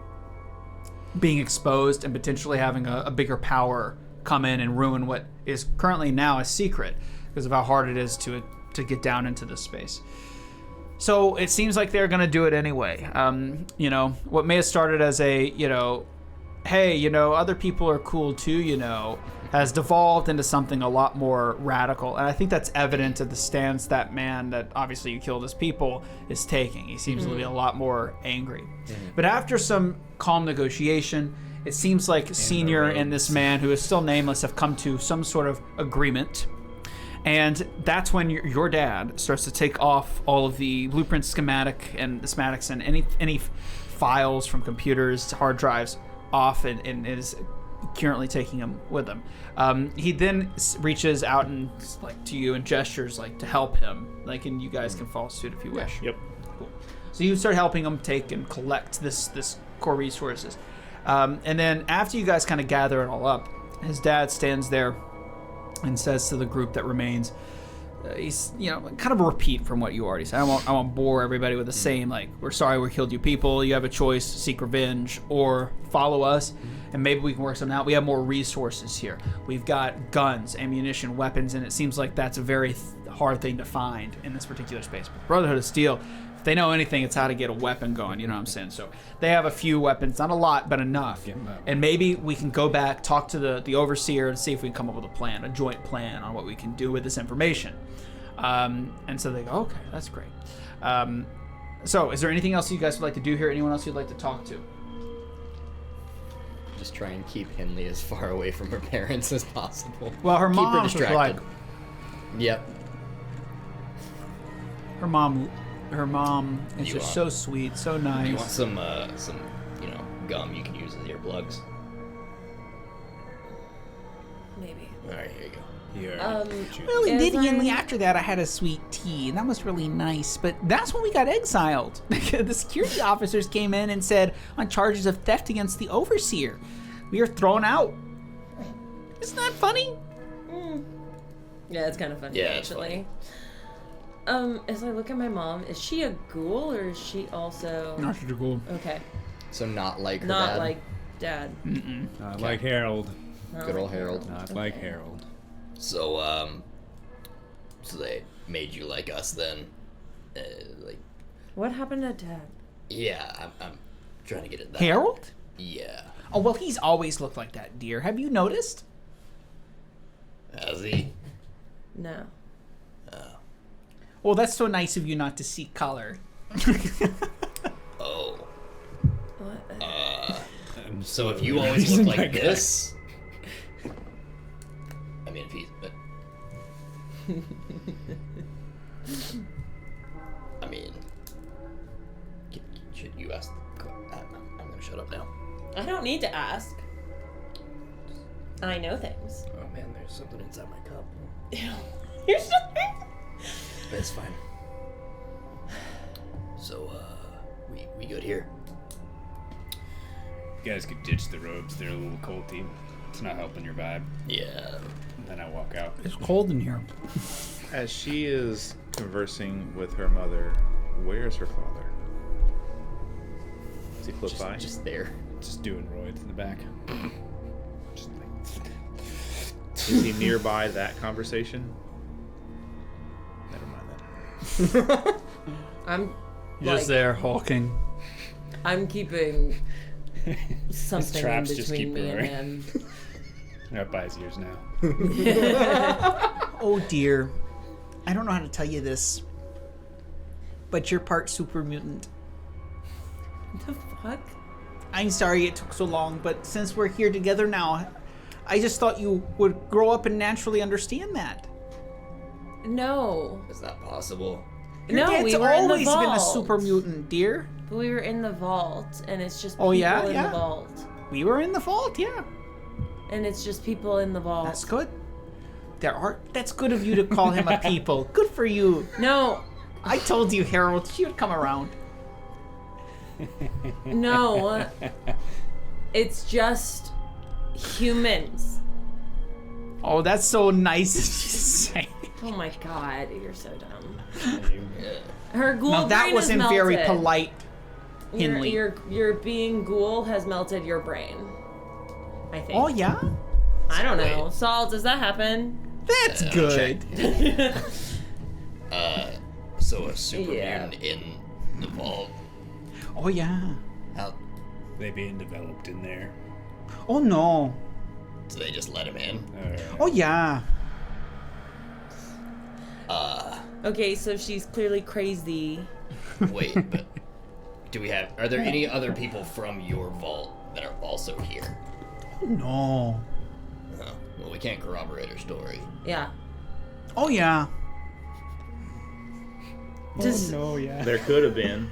being exposed and potentially having a bigger power come in and ruin what is currently now a secret because of how hard it is to get down into this space. So it seems like they're going to do it anyway. You know, what may have started as a, you know, hey, you know, other people are cool too, you know, has devolved into something a lot more radical. And I think that's evident of the stance that man that obviously you killed his people is taking. He seems to be a lot more angry. But after some calm negotiation, it seems like Senior and this man, who is still nameless, have come to some sort of agreement. And that's when your dad starts to take off all of the blueprints, schematics, and any files from computers to hard drives off, and is currently taking them with him. He then reaches out and to you and gestures to help him, and you guys can follow suit if you wish. Yep. Cool. So you start helping him take and collect this core resources, and then after you guys kind of gather it all up, his dad stands there and says to the group that remains, he's, kind of a repeat from what you already said. I won't bore everybody with the same, we're sorry we killed you people. You have a choice, seek revenge or follow us, and maybe we can work something out. We have more resources here. We've got guns, ammunition, weapons, and it seems like that's a very hard thing to find in this particular space. But Brotherhood of Steel, if they know anything, it's how to get a weapon going, you know what I'm saying? So they have a few weapons, not a lot, but enough. And maybe we can go back, talk to the Overseer, and see if we can come up with a joint plan on what we can do with this information. And so they go, okay, that's great. So is there anything else you guys would like to do here? Anyone else you'd like to talk to? Just try and keep Henley as far away from her parents as possible. Well, her keep mom her was distracted. Yep. Her mom is just so sweet, so nice. Do you want some gum you can use as earplugs? Maybe. All right, here you go. Well, immediately after that, I had a sweet tea, and that was really nice. But that's when we got exiled. The security officers came in and said, on charges of theft against the Overseer, we are thrown out. Isn't that funny? Yeah, it's kind of funny, Yeah, it's actually. As I look at my mom, is she a ghoul, or is she also... Not such a ghoul. Okay. So not like her Not dad? like Dad. Not like Harold. Good old Harold. Not like Harold. So, so they made you like us then? What happened to Dad? Yeah, I'm trying to get it. Harold? Yeah. Oh, well, he's always looked like that, dear. Have you noticed? Has he? No. Well, that's so nice of you not to see color. Oh. What? So if you always look like this, I mean, if he's, I mean, should you ask? I'm gonna shut up now. I don't need to ask. I know things. Oh man, there's something inside my cup. You're sorry. That's fine. So, we good here? You guys could ditch the robes. They're a little culty. It's not helping your vibe. Yeah. And then I walk out. It's cold in here. As she is conversing with her mother, where's her father? Is he close by? Just there. Just doing roids in the back. Just like... Is he nearby that conversation? Never mind that. I'm Just like, there, hawking. I'm keeping something in traps just between keep me and roaring. him. They're up by his ears now. Oh dear. I don't know how to tell you this, but you're part super mutant. The fuck? I'm sorry it took so long, but since we're here together now, I just thought you would grow up and naturally understand that. No. Is that possible? Your No, dad's we were in the always been a vault. super mutant, dear. But we were in the vault, and it's just Oh, people yeah? in Yeah. the vault. We were in the vault, yeah. And it's just people in the vault. That's good. That's good of you to call him a people. Good for you. No, I told you, Harold, she would come around. no. It's just humans. Oh, that's so nice to say. Oh my god, you're so dumb. Yeah. Her ghoul Now that brain wasn't is very melted. polite, Hinley. Your being ghoul has melted your brain. I think. Oh, yeah? I don't know. Wait. Saul, does that happen? That's good. So a super Yeah. mutant in the vault. Oh, yeah. How? They being developed in there. Oh, no. So they just let him in? Oh, yeah. Okay, so she's clearly crazy. Wait, but are there any other people from your vault that are also here? No. Oh, well, we can't corroborate her story. Yeah. Oh, yeah. Just Oh, yeah. There could have been.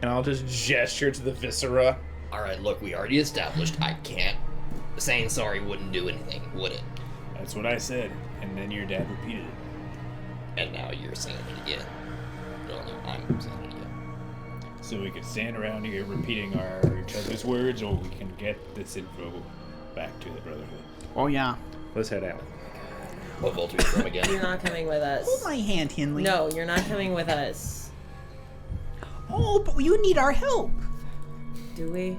And I'll just gesture to the viscera. Alright, look, we already established I can't. Saying sorry wouldn't do anything, would it? That's what I said. And then your dad repeated it. And now you're saying it again. No, I'm saying it again. So we could stand around here repeating each other's words, or we can get this info back to the Brotherhood. Oh, yeah. Let's head out. What vault are you from again? you're not coming with us. Hold my hand, Hinley. No, you're not coming with us. Oh, but you need our help. Do we?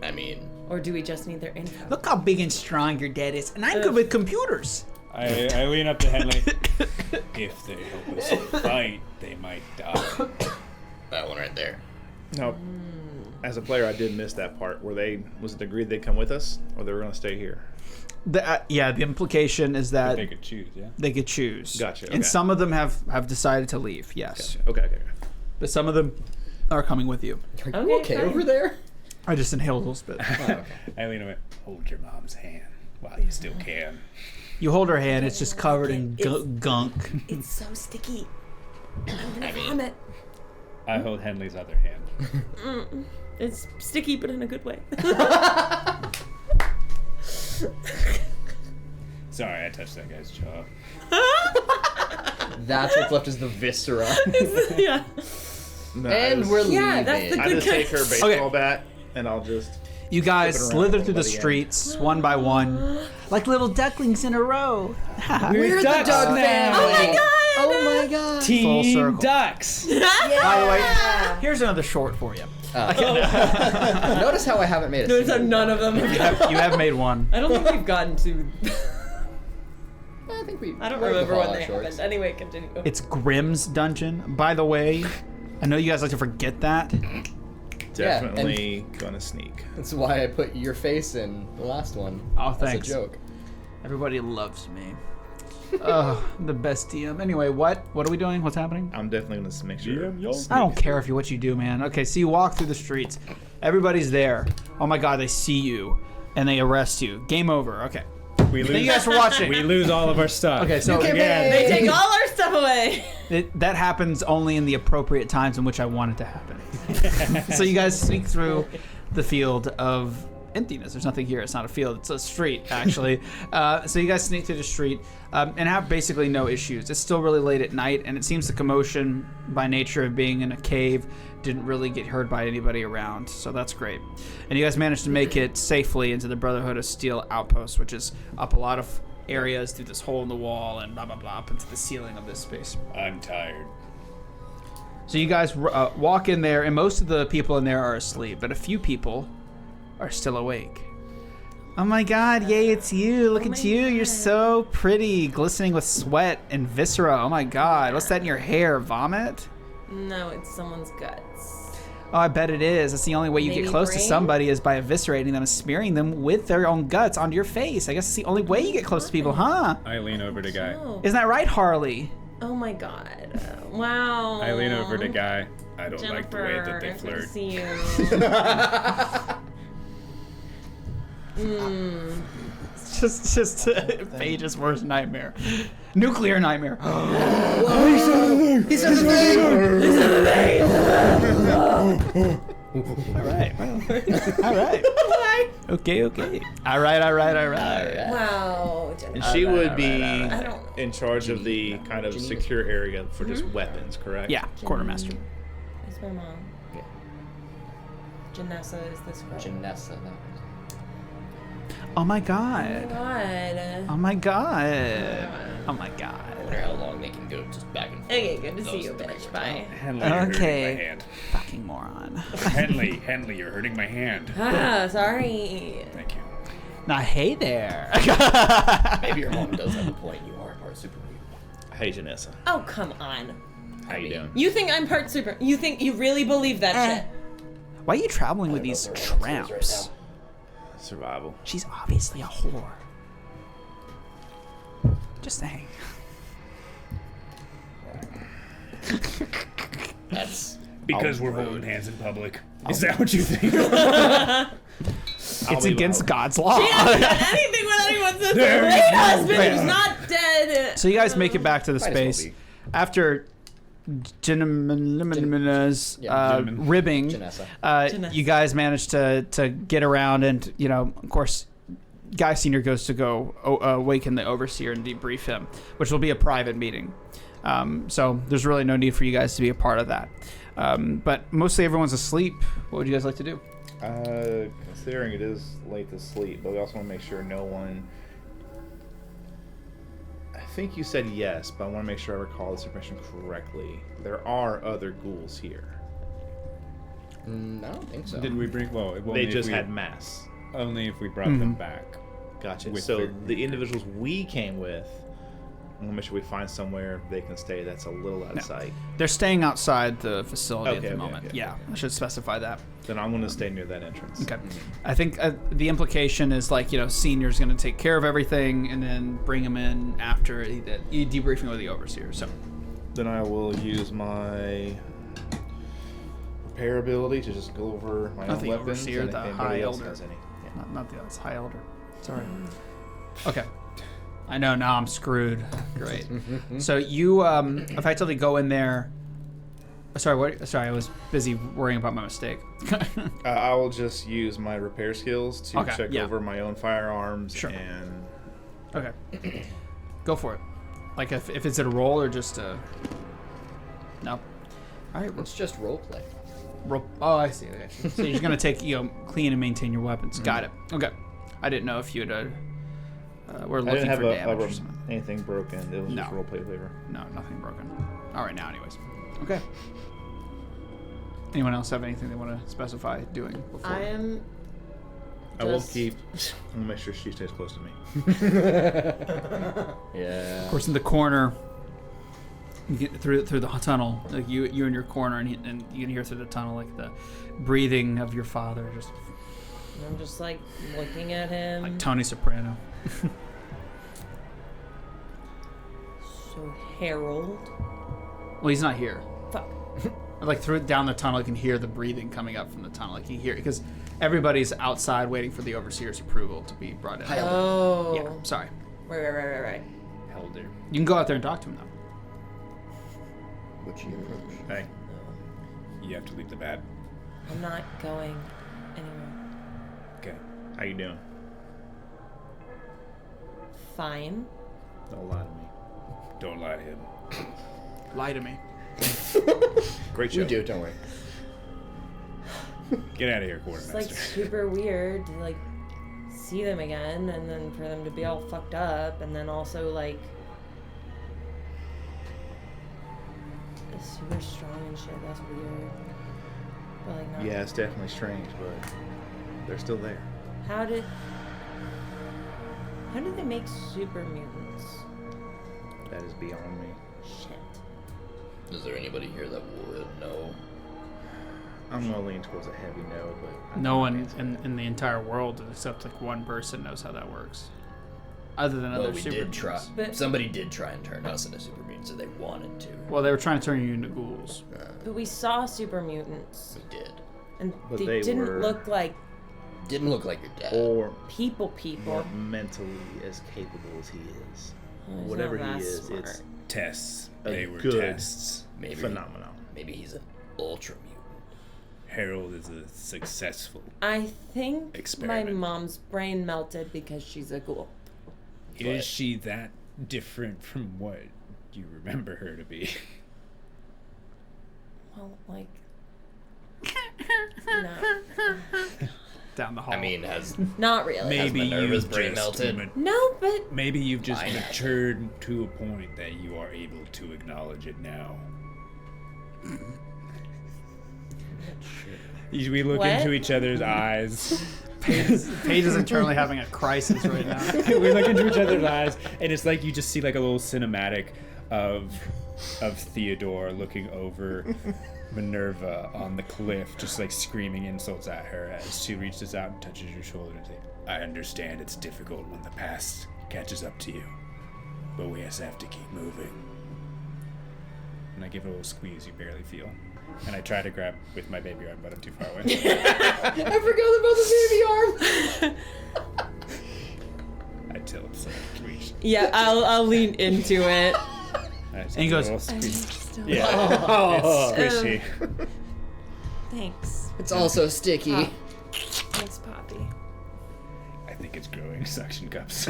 I mean, Or do we just need their info? Look how big and strong your dad is. And I'm good with computers. I lean up to Henley. If they help us fight, they might die. that one right there. No. As a player, I did miss that part. Was it agreed they'd come with us, or they were going to stay here? The implication is that They could choose, yeah. they could choose. Gotcha, And okay. some of them have decided to leave, yes. Okay. But some of them are coming with you. Are you okay fine. over there? I just inhaled a little bit. Oh, okay. I lean over. Hold your mom's hand while you still can. You hold her hand, it's just covered in gunk. It's so sticky. I'm gonna I mean- vomit. I hold Henley's other hand. It's sticky, but in a good way. Sorry, I touched that guy's jaw. That's what's left is the viscera. Yeah. No, And we're leaving. Yeah, that's the I good just take her kind. baseball bat, and I'll just... You guys Flip it around slither through the by the end. streets one by one. Like little ducklings in a row. We're the ducks Doug now. family. Oh my god. Full circle. Ducks! By the way, here's another short for you. Notice how I haven't made it. Notice how none of them have You have made one. I don't think we've gotten to. I think we. I don't we're at the remember when Fallout they shorts. happened. Anyway, continue. It's Grimm's dungeon. By the way, I know you guys like to forget that. Definitely gonna sneak. That's why I put your face in the last one. Oh, As thanks. a joke. Everybody loves me. Oh, the best DM. Anyway, what are we doing? What's happening? I'm definitely gonna make sure. GM, yo. I don't care what you do, man. Okay, so you walk through the streets. Everybody's there. Oh my God, they see you and they arrest you. Game over. Okay. We Thank lose. you guys for watching. We lose all of our stuff. Okay, so again, They take all our stuff away. that happens only in the appropriate times in which I want it to happen. So you guys sneak through the field of emptiness. There's nothing here. It's not a field. It's a street, actually. So you guys sneak through the street and have basically no issues. It's still really late at night, and it seems the commotion, by nature of being in a cave, didn't really get heard by anybody around. So that's great. And you guys managed to make it safely into the Brotherhood of Steel outpost, which is up a lot of areas through this hole in the wall and blah, blah, blah, up into the ceiling of this space. I'm tired. So you guys walk in there, and most of the people in there are asleep, but a few people are still awake. Oh my God, yay, it's you. Look at you. You're so pretty, glistening with sweat and viscera. Oh my God. What's that in your hair? Vomit? No, it's someone's guts. Oh, I bet it is. That's the only way you Maybe get close to brain? somebody is by eviscerating them and smearing them with their own guts onto your face. I guess it's the only way you get close to people, huh? I lean over to Guy. Oh. Isn't that right, Harley? Oh my God. Wow. I lean over to Guy. I don't like the way that they Jennifer, flirt. I see you. Just Paige's worst nightmare. Nuclear nightmare. He said the thing! All right. All right. Okay. All right. Wow. Jennifer. And she would be I don't- in charge of the kind of secure area for just weapons, correct? Yeah, quartermaster. Where's my mom? Yeah. Janessa is this girl. Janessa. Oh my Oh my God. God. Oh my God. Oh my God. I wonder how long they can go just back and forth. Okay, good to see Those you, three bitch. were Bye. Henley, you're hurting Okay. my hand. Fucking moron. Henley, you're hurting my hand. Ah, sorry. Thank you. Now, hey there. Maybe your mom does have a point. You are part super mutant. Hey, Janessa. Oh, come on. How you doing? You think I'm part super? You think you really believe that shit? Why are you traveling with these tramps? Survival. She's obviously a whore. Just saying. That's Because we're holding hands in public. Is that what you think? It's against God's law. She hasn't done anything with anyone's sister. There Great we go. husband who's not dead. So you guys make it back to the Might as well space be. after Janessa's Gentleman. ribbing. Janessa. You guys manage to get around, and of course, Guy Senior goes to go awaken the overseer and debrief him, which will be a private meeting. So there's really no need for you guys to be a part of that. But mostly everyone's asleep. What would you guys like to do? Considering it is late to sleep, but we also want to make sure no one. I think you said yes, but I want to make sure I recall this information correctly. There are other ghouls here. I don't think so. Did we bring? Well, They just had mass. Only if we brought them back. Gotcha. With So their- the individuals we came with, I'm gonna make sure we find somewhere they can stay that's a little out of sight. They're staying outside the facility at Okay, the okay, moment. okay, Yeah, okay. I should specify that. Then I'm gonna stay near that entrance. Okay. I think the implication is Senior's going to take care of everything and then bring him in after debriefing with the overseer. So Then I will use my repair ability to just go over my Not own the weapons. overseer, and if the anybody high else elder. has any. Yeah. not the it's high elder. Sorry. Okay. I know now I'm screwed. Great. So you effectively go in there. Sorry, what? Sorry, I was busy worrying about my mistake. I will just use my repair skills to Okay, check yeah. over my own firearms Sure. and Okay. Go for it. Like if it's a roll or just a. No. All right. It's just roleplay. Oh, I see. Okay. So you're just gonna take clean and maintain your weapons. Got it. Okay. I didn't know if you'd were I looking didn't have for damage or something. anything broken. It was No. just roleplay flavor. No, nothing broken. All right now, anyways. Okay. Anyone else have anything they want to specify doing before? I am. I will Just- keep. I'm gonna make sure she stays close to me. Yeah. Of course, in the corner, you get through the tunnel, like you in your corner, and you can hear through the tunnel like the breathing of your father, just I'm just like looking at him. like Tony Soprano. So Harold. Well, he's not here. Fuck. Like through down the tunnel, you can hear the breathing coming up from the tunnel. Like you hear because everybody's outside waiting for the overseer's approval to be brought in. Oh. Yeah, sorry. Right. Elder. You can go out there and talk to him though. What's your approach? Hey. You have to leave the bat. I'm not going anywhere. Okay. How you doing? Fine. Don't lie to me. Don't lie to him. Lie to me. Great show. We do, don't worry. Get out of here, It's quartermaster. like super weird to like see them again and then for them to be all fucked up and then also like super strong and shit. That's weird. But like not. Yeah, it's definitely strange, but they're still there. How did they make super mutants? That is beyond me. Shit. Is there anybody here that would know? I'm gonna lean towards a heavy no, but No one in the entire world except like one person knows how that works. Other than Well, other we super did try. mutants. But- Somebody did try and turn us into super mutants, so they wanted to. Well, they were trying to turn you into ghouls. But we saw super mutants We did. and But they they didn't were- look like Didn't look like your dad. or people. more mentally as capable as he is. Oh, he's Whatever not he that is, smart. it's Tests. a They were good tests. Maybe phenomenon. Maybe he's an ultra mutant. Harold is a successful. I think Experiment. my mom's brain melted because she's a ghoul. Is she that different from what you remember her to be? Well, like, no, Down the hall. I mean, has not really. Maybe Minerva's you've brain just melted? No, but Maybe you've just Why not? matured to a point that you are able to acknowledge it now. We look What? into each other's eyes. Paige is internally having a crisis right now. We look into each other's eyes, and it's like you just see like a little cinematic of Theodore looking over Minerva on the cliff, just like screaming insults at her as she reaches out and touches your shoulder and says, "I understand it's difficult when the past catches up to you, but we just have to keep moving." And I give it a little squeeze you barely feel. And I try to grab with my baby arm, but I'm too far away. I forgot about the baby arm. I tilt so I can reach. yeah, I'll lean into it. I just And he give it a goes, little squeeze. Still- Yeah, it's squishy. Thanks. It's also sticky. Pop. Thanks, Poppy. I think it's growing suction cups.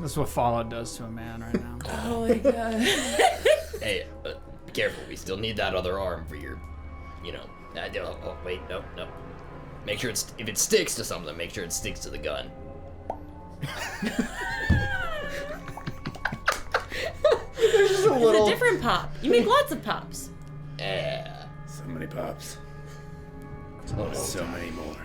This is what Fallout does to a man right now. Oh my god. Hey, be careful. We still need that other arm for your, you know. Oh, wait, no. Make sure if it sticks to something, make sure it sticks to the gun. There's just a It's little. a different pop. You make lots of pops. Yeah. So many pops. Oh, So many more.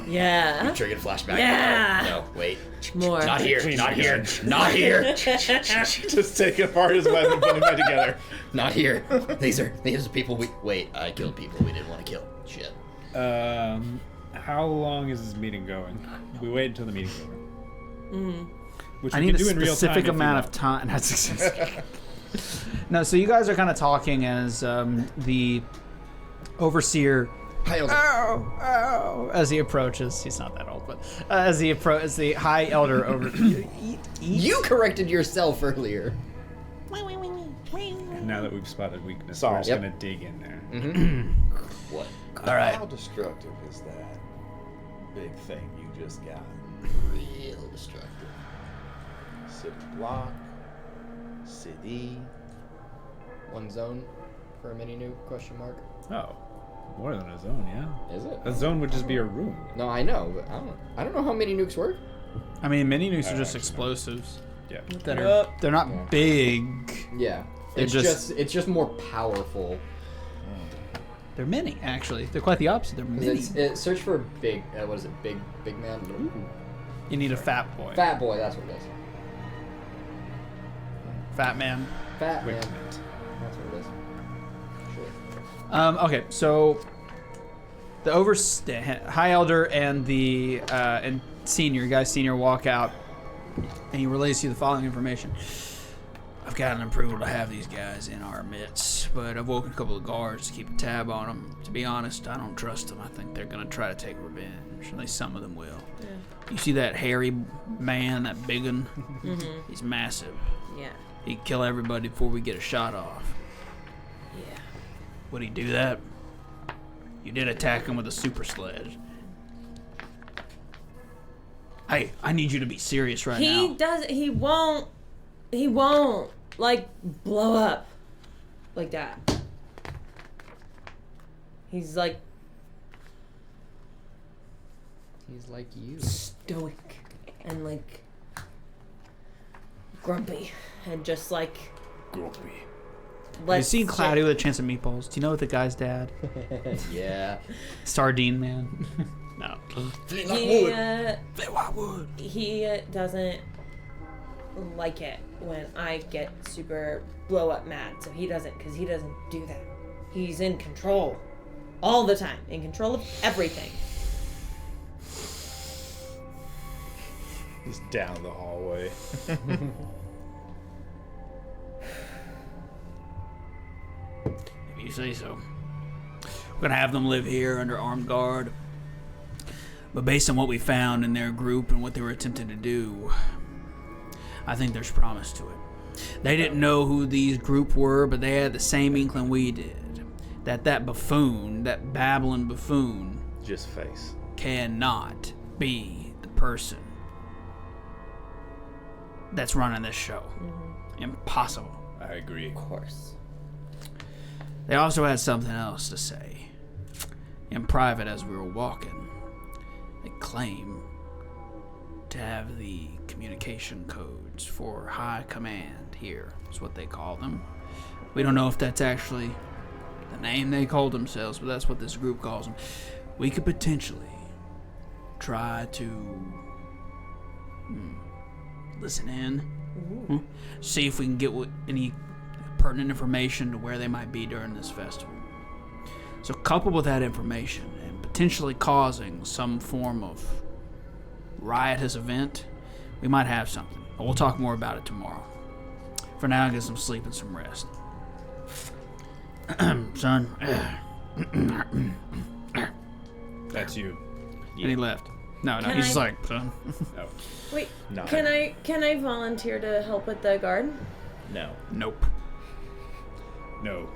Yeah. Triggered flashback. Yeah. No, wait. More. Not here. Clean Not the here. gun. Not here. Just take apart his weapon and put him back together. Not here. These are people we. Wait, I killed people we didn't want to kill. Shit. How long is this meeting going? We wait until the meeting's over. Which I we need can a do in real time specific if you amount of want. time. That's no, so you guys are kind of talking as the overseer. As he approaches, he's not that old, but as the high elder over. You corrected yourself earlier. And now that we've spotted weakness, Solve. we're just Yep. gonna dig in there. What? All right. How destructive is that big thing you just got? Real destructive. City block, city. One zone for a mini nuke? Question mark. Oh, more than a zone, yeah. Is it? A zone would just be a room. No, I know, but I don't know how mini nukes work. I mean, mini nukes are just actually, explosives. Yeah. They're not Yeah. big. Yeah. They're It's just more powerful. They're mini, actually. They're quite the opposite. They're 'Cause mini. search for big. What is it? Big man. You need a fat boy. Fat boy. That's what it is. Fat man. Fat man. Equipment. That's what it is. Sure. Okay, so the high elder and the and senior walk out. And he relays you the following information. I've gotten approval to have these guys in our midst, but I've woken a couple of guards to keep a tab on them. To be honest, I don't trust them. I think they're going to try to take revenge. At least some of them will. Yeah. You see that hairy man, that big one? Mm-hmm. He's massive. Yeah. He'd kill everybody before we get a shot off. Yeah. Would he do that? You did attack him with a super sledge. Hey, I need you to be serious right now. He won't, like, blow up like that. He's like you. stoic and like grumpy and just like Grumpy. Have you seen Cloudy with a Chance of Meatballs? Do you know the guy's dad? Yeah. Sardine Man? No. He doesn't like it when I get super blow up mad, so he doesn't do that. He's in control all the time, in control of everything. He's down the hallway. If you say so. We're gonna have them live here under armed guard. But based on what we found in their group and what they were attempting to do, I think there's promise to it. They didn't know who these group were, but they had the same inkling we did. That buffoon, that babbling buffoon, Just face. cannot be the person that's running this show. Mm-hmm. Impossible. I agree. Of course. They also had something else to say. In private, as we were walking, they claim to have the communication codes for high command here, is what they call them. We don't know if that's actually the name they call themselves, but that's what this group calls them. We could potentially try to listen in, see if we can get any pertinent information to where they might be during this festival. So coupled with that information and potentially causing some form of riotous event, we might have something. But we'll talk more about it tomorrow. For now, get some sleep and some rest. Son. That's you. And he left. No, Can he's just I- like, son. Oh. Wait, No. can I volunteer to help with the guard? No. Nope. No.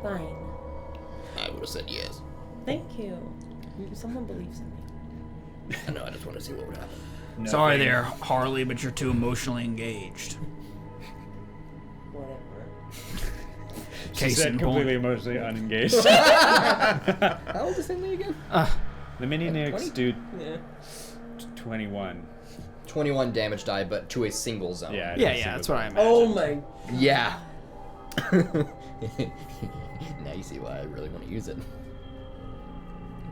Fine. I would have said yes. Thank you. Someone believes in me. No, I just want to see what would happen. No Sorry thanks. there, Harley, but you're too emotionally engaged. Whatever. She Case said in completely point. emotionally unengaged. How old is Henley again? The mini nukes 20? do Yeah. 21. 21 damage die, but to a single zone. Yeah. Yeah, it's a that's single what I zone. imagine. Oh my. Yeah. Now you see why I really want to use it.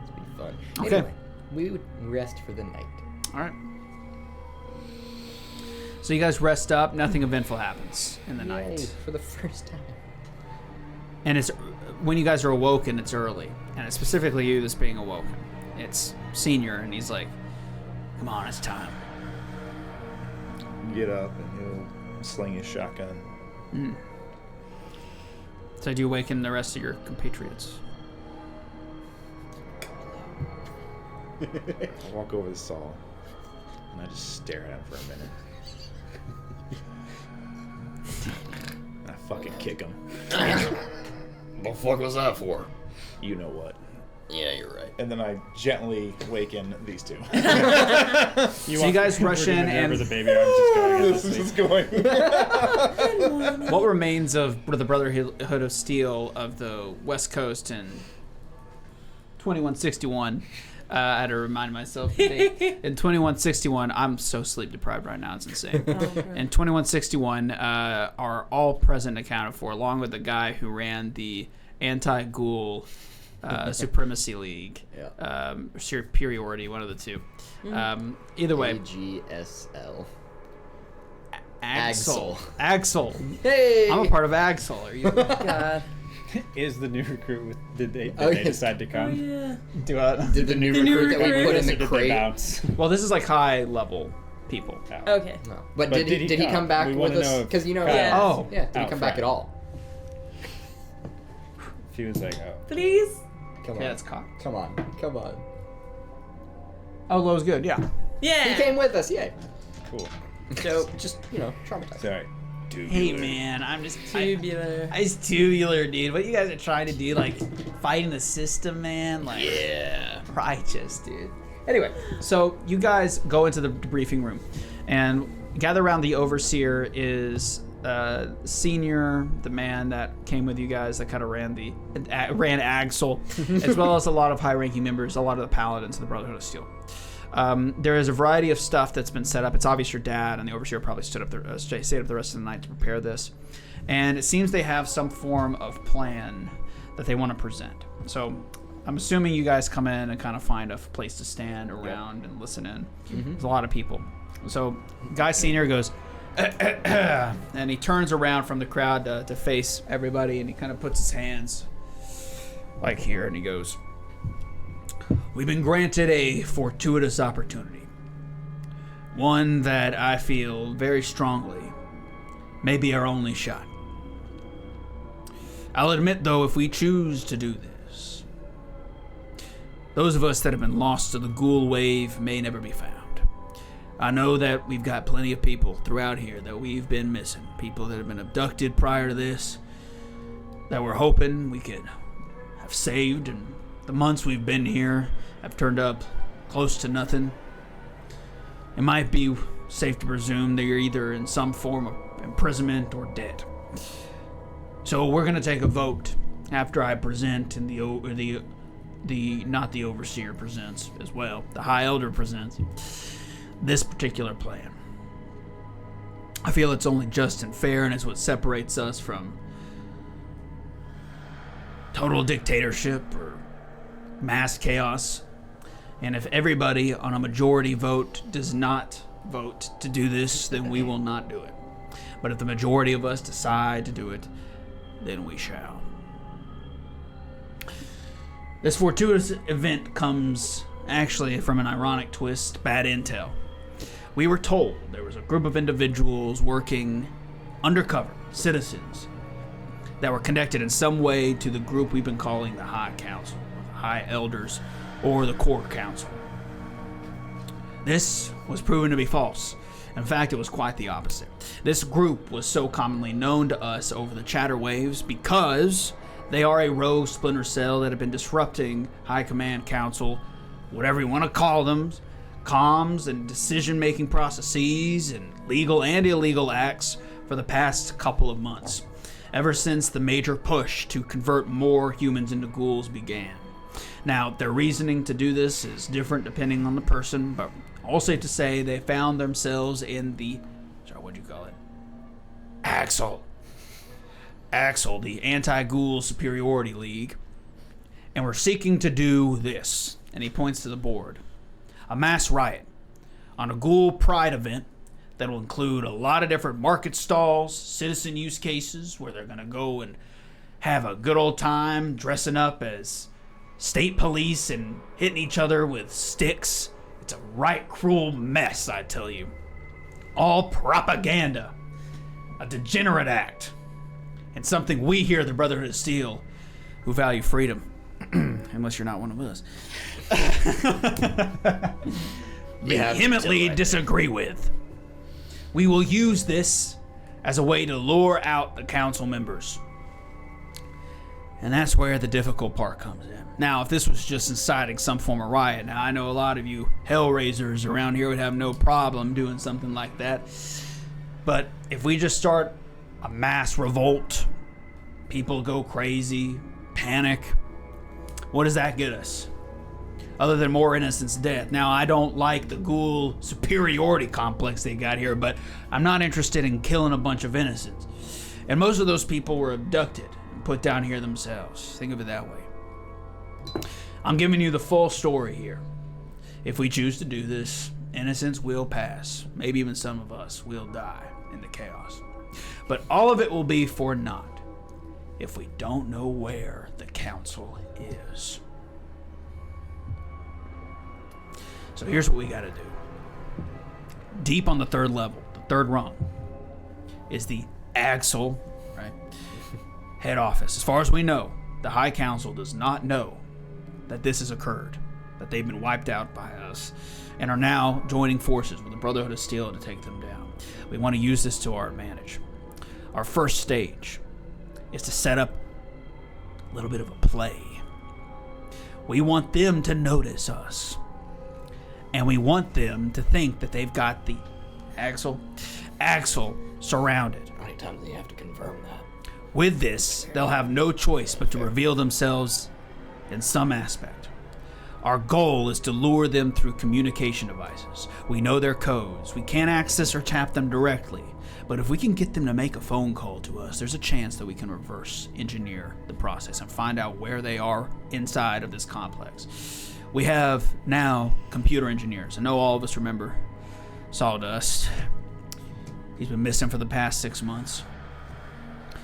It's be fun. Okay. Anyway, we would rest for the night. All right. So you guys rest up. Nothing eventful happens in the Yay, night. for the first time. And it's when you guys are awoken, it's early. And it's specifically you that's being awoken. It's Senior, and he's like, come on, it's time. Get up and he'll sling his shotgun. So do you awaken the rest of your compatriots? I walk over to Saul and I just stare at him for a minute. And I fucking kick him. What the fuck was that for? You know what. Yeah, you're right. And then I gently waken these two. You guys rush in and the baby arms just going This is going. what remains of the Brotherhood of Steel of the West Coast in 2161? I had to remind myself. The date. In 2161, I'm so sleep deprived right now. It's insane. In 2161, are all present and accounted for, along with the guy who ran the anti-ghoul Supremacy League. Yeah. Superiority, one of the two. Either way, AGSL. Axel. Axel. Hey! I'm a part of Axel. Are you? God. Is the new recruit? Did they Oh, they yeah. decide to come? Yeah. Do I? Did the new recruit that we put in Or the did they crate? bounce? Well, this is like high level people. Oh. Okay. No. But, But did he come back We with wanna us? know if Because you know. Kyle- Yeah. Oh. Yeah. Did he Out come back front. at all? He was like, oh. Please. Come on. Yeah, it's cocked. Come on. Come on. Oh, Lowe's good. Yeah. Yeah. He came with us. Yay. Cool. So just traumatized. Sorry. Hey man, I'm just Tubular. It's tubular, dude. What you guys are trying to do, like fighting the system, man. Like, Yeah. righteous, dude. Anyway, so you guys go into the briefing room, and gather around the overseer is Senior, the man that came with you guys that kind of ran Axel, as well as a lot of high-ranking members, a lot of the paladins of the Brotherhood of Steel. There is a variety of stuff that's been set up. It's obvious your dad and the overseer probably stayed up the rest of the night to prepare this, and it seems they have some form of plan that they want to present. So I'm assuming you guys come in and kind of find a place to stand around and listen in. There's a lot of people. So Guy Senior goes, and he turns around from the crowd to face everybody, and he kind of puts his hands like here, and he goes, "We've been granted a fortuitous opportunity. One that I feel very strongly may be our only shot. I'll admit, though, if we choose to do this, those of us that have been lost to the ghoul wave may never be found. I know that we've got plenty of people throughout here that we've been missing. People that have been abducted prior to this, that we're hoping we could have saved, and the months we've been here have turned up close to nothing. It might be safe to presume that you're either in some form of imprisonment or dead. So we're gonna take a vote after I present, and the not the overseer presents as well. The High Elder presents this particular plan. I feel it's only just and fair, and it's what separates us from total dictatorship or mass chaos. And if everybody on a majority vote does not vote to do this, then we will not do it. But if the majority of us decide to do it, then we shall. This fortuitous event comes actually from an ironic twist, bad intel. We were told there was a group of individuals working undercover, citizens, that were connected in some way to the group we've been calling the High Council, the High Elders, or the Core Council. This was proven to be false. In fact, it was quite the opposite. This group was so commonly known to us over the chatter waves because they are a rogue splinter cell that have been disrupting High Command Council, whatever you want to call them, comms and decision-making processes and legal and illegal acts for the past couple of months, ever since the major push to convert more humans into ghouls began. Now, their reasoning to do this is different depending on the person, but all safe to say they found themselves in the, what'd you call it? Axel, the Anti-Ghoul Superiority League, and we're seeking to do this, and he points to the board. A mass riot on a ghoul pride event that will include a lot of different market stalls, citizen use cases where they're going to go and have a good old time dressing up as state police and hitting each other with sticks. It's a right cruel mess, I tell you. All propaganda. A degenerate act. And something we here at the Brotherhood of Steel, who value freedom, unless you're not one of us, vehemently disagree with. We will use this as a way to lure out the council members. And that's where the difficult part comes in. Now, if this was just inciting some form of riot, now I know a lot of you hellraisers around here would have no problem doing something like that. But if we just start a mass revolt, people go crazy, panic, what does that get us? Other than more innocents' death. Now, I don't like the ghoul superiority complex they got here, but I'm not interested in killing a bunch of innocents. And most of those people were abducted and put down here themselves. Think of it that way. I'm giving you the full story here. If we choose to do this, innocents will pass. Maybe even some of us will die in the chaos. But all of it will be for naught if we don't know where the council is. So here's what we gotta do. Deep on the third level, the third rung, is the Axel, right? Head office. As far as we know, the High Council does not know that this has occurred, that they've been wiped out by us, and are now joining forces with the Brotherhood of Steel to take them down. We want to use this to our advantage. Our first stage is to set up a little bit of a play. We want them to notice us, and we want them to think that they've got the Axel surrounded. How many times do you have to confirm that? With this, they'll have no choice but to reveal themselves in some aspect. Our goal is to lure them through communication devices. We know their codes. We can't access or tap them directly, but if we can get them to make a phone call to us, there's a chance that we can reverse engineer the process and find out where they are inside of this complex. We have now computer engineers. I know all of us remember Sawdust. He's been missing for the past 6 months.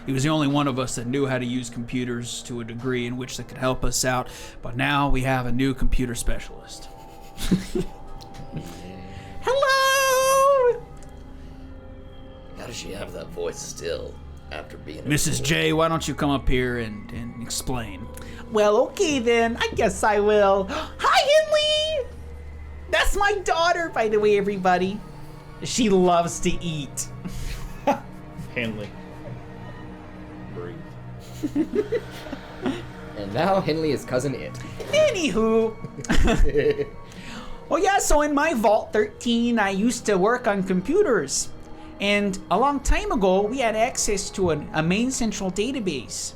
He was the only one of us that knew how to use computers to a degree in which that could help us out, but now we have a new computer specialist. Hello! How does she have that voice still after being Mrs. J, why don't you come up here and explain? Well, okay then. I guess I will. Hi, Henley! That's my daughter, by the way, everybody. She loves to eat. Henley. Breathe. And now Henley is cousin It. Anywho. Oh yeah, so in my Vault 13, I used to work on computers. And a long time ago, we had access to a main central database,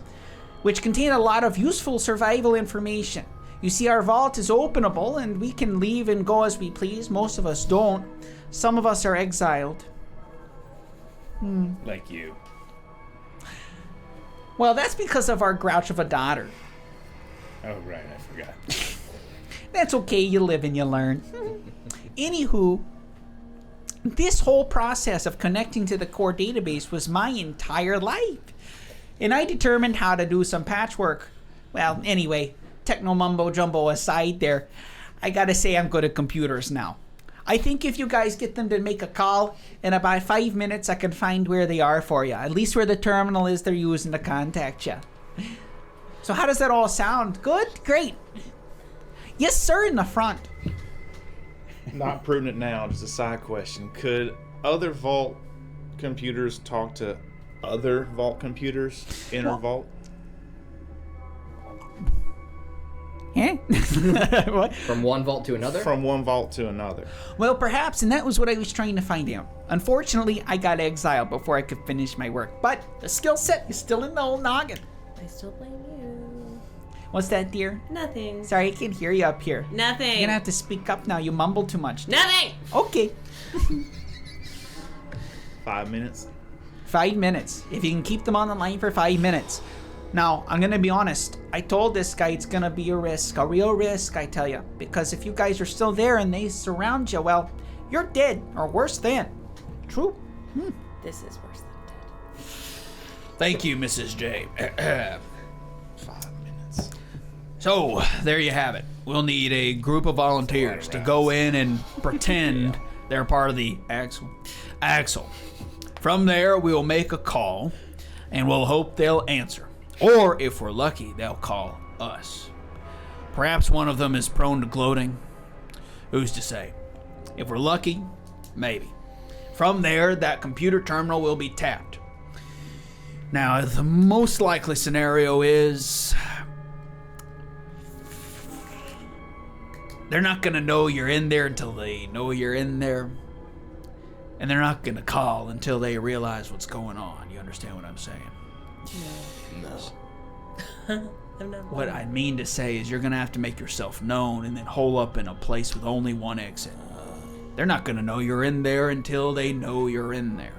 which contained a lot of useful survival information. You see, our vault is openable, and we can leave and go as we please. Most of us don't. Some of us are exiled. Like you. Well, that's because of our grouch of a daughter. Oh, right, I forgot. That's okay, you live and you learn. Anywho, this whole process of connecting to the core database was my entire life. And I determined how to do some patchwork. Well, anyway, techno mumbo jumbo aside there, I gotta say I'm good at computers now. I think if you guys get them to make a call, in about 5 minutes I can find where they are for you. At least where the terminal is they're using to contact you. So how does that all sound? Good? Great. Yes, sir, in the front. Not prudent now, just a side question. Could other vault computers talk to other vault computers in our vault? Eh? What? From one vault to another? From one vault to another. Well, perhaps, and that was what I was trying to find out. Unfortunately, I got exiled before I could finish my work, but the skill set is still in the old noggin. I still blame you. What's that, dear? Nothing. Sorry, I can't hear you up here. Nothing. You're gonna have to speak up now. You mumble too much. Nothing. Okay. 5 minutes. 5 minutes. If you can keep them on the line for 5 minutes. Now, I'm gonna be honest. I told this guy it's gonna be a risk, a real risk, I tell you. Because if you guys are still there and they surround you, well, you're dead, or worse than. True. This is worse than dead. Thank you, Mrs. J. 5 minutes. So, there you have it. We'll need a group of volunteers to go in and pretend they're part of the Axel. From there, we'll make a call, and we'll hope they'll answer. Or, if we're lucky, they'll call us. Perhaps one of them is prone to gloating. Who's to say? If we're lucky, maybe. From there, that computer terminal will be tapped. Now, the most likely scenario is they're not going to know you're in there until they know you're in there. And they're not going to call until they realize what's going on. You understand what I'm saying? No. I'm not. What I mean to say is you're going to have to make yourself known and then hole up in a place with only one exit. They're not going to know you're in there until they know you're in there.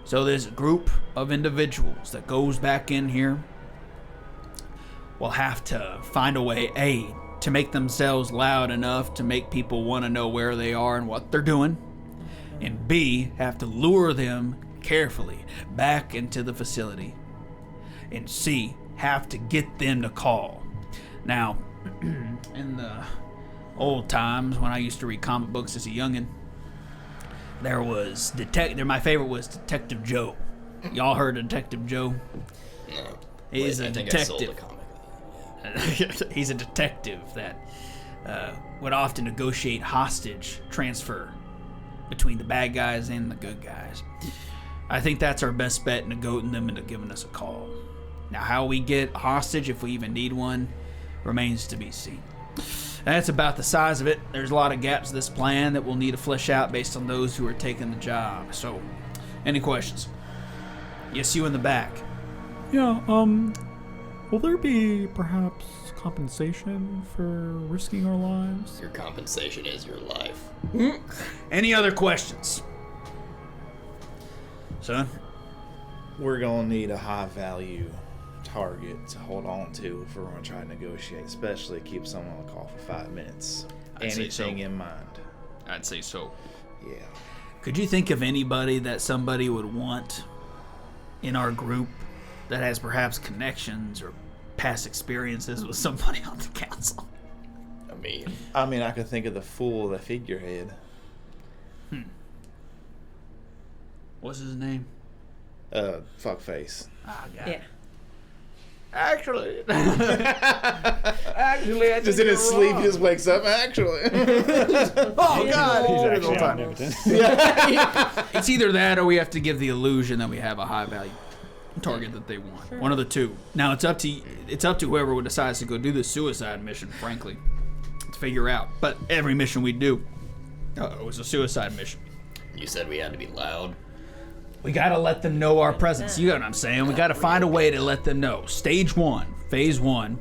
So there's a group of individuals that goes back in here. Will have to find a way, A, to make themselves loud enough to make people want to know where they are and what they're doing. And B, have to lure them carefully back into the facility. and C, have to get them to call. Now, in the old times when I used to read comic books as a youngin', there was my favorite was Detective Joe. Y'all heard of Detective Joe? No. He's Wait, a I think detective. I sold a comic with it. He's a detective that would often negotiate hostage transfer between the bad guys and the good guys. I think that's our best bet in goading them into giving us a call. Now, how we get a hostage, if we even need one, remains to be seen. That's about the size of it. There's a lot of gaps to this plan that we'll need to flesh out based on those who are taking the job. So, any questions? Yes, you in the back. Yeah, will there be perhaps compensation for risking our lives? Your compensation is your life. Any other questions? Son? We're gonna need a high value target to hold on to if we're gonna try to negotiate, especially keep someone on the call for 5 minutes. I'd say Anything so. in mind? I'd say so. Yeah. Could you think of anybody that somebody would want in our group that has perhaps connections or past experiences with somebody on the council? I mean, I could think of the fool, the figurehead. What's his name? Fuckface. Oh, God. Yeah. Actually, I think Just in his you're sleep, wrong. he just wakes up. Actually. Oh, God. He's Oh, actually the whole time. omnipotent. It's either that or we have to give the illusion that we have a high value target that they want. One of the two. Now it's up to whoever decides to go do the suicide mission, frankly, to figure out. But every mission we do is a suicide mission. You said we had to be loud. We gotta let them know our presence. You know what I'm saying? We gotta find a way to let them know. Stage 1, phase 1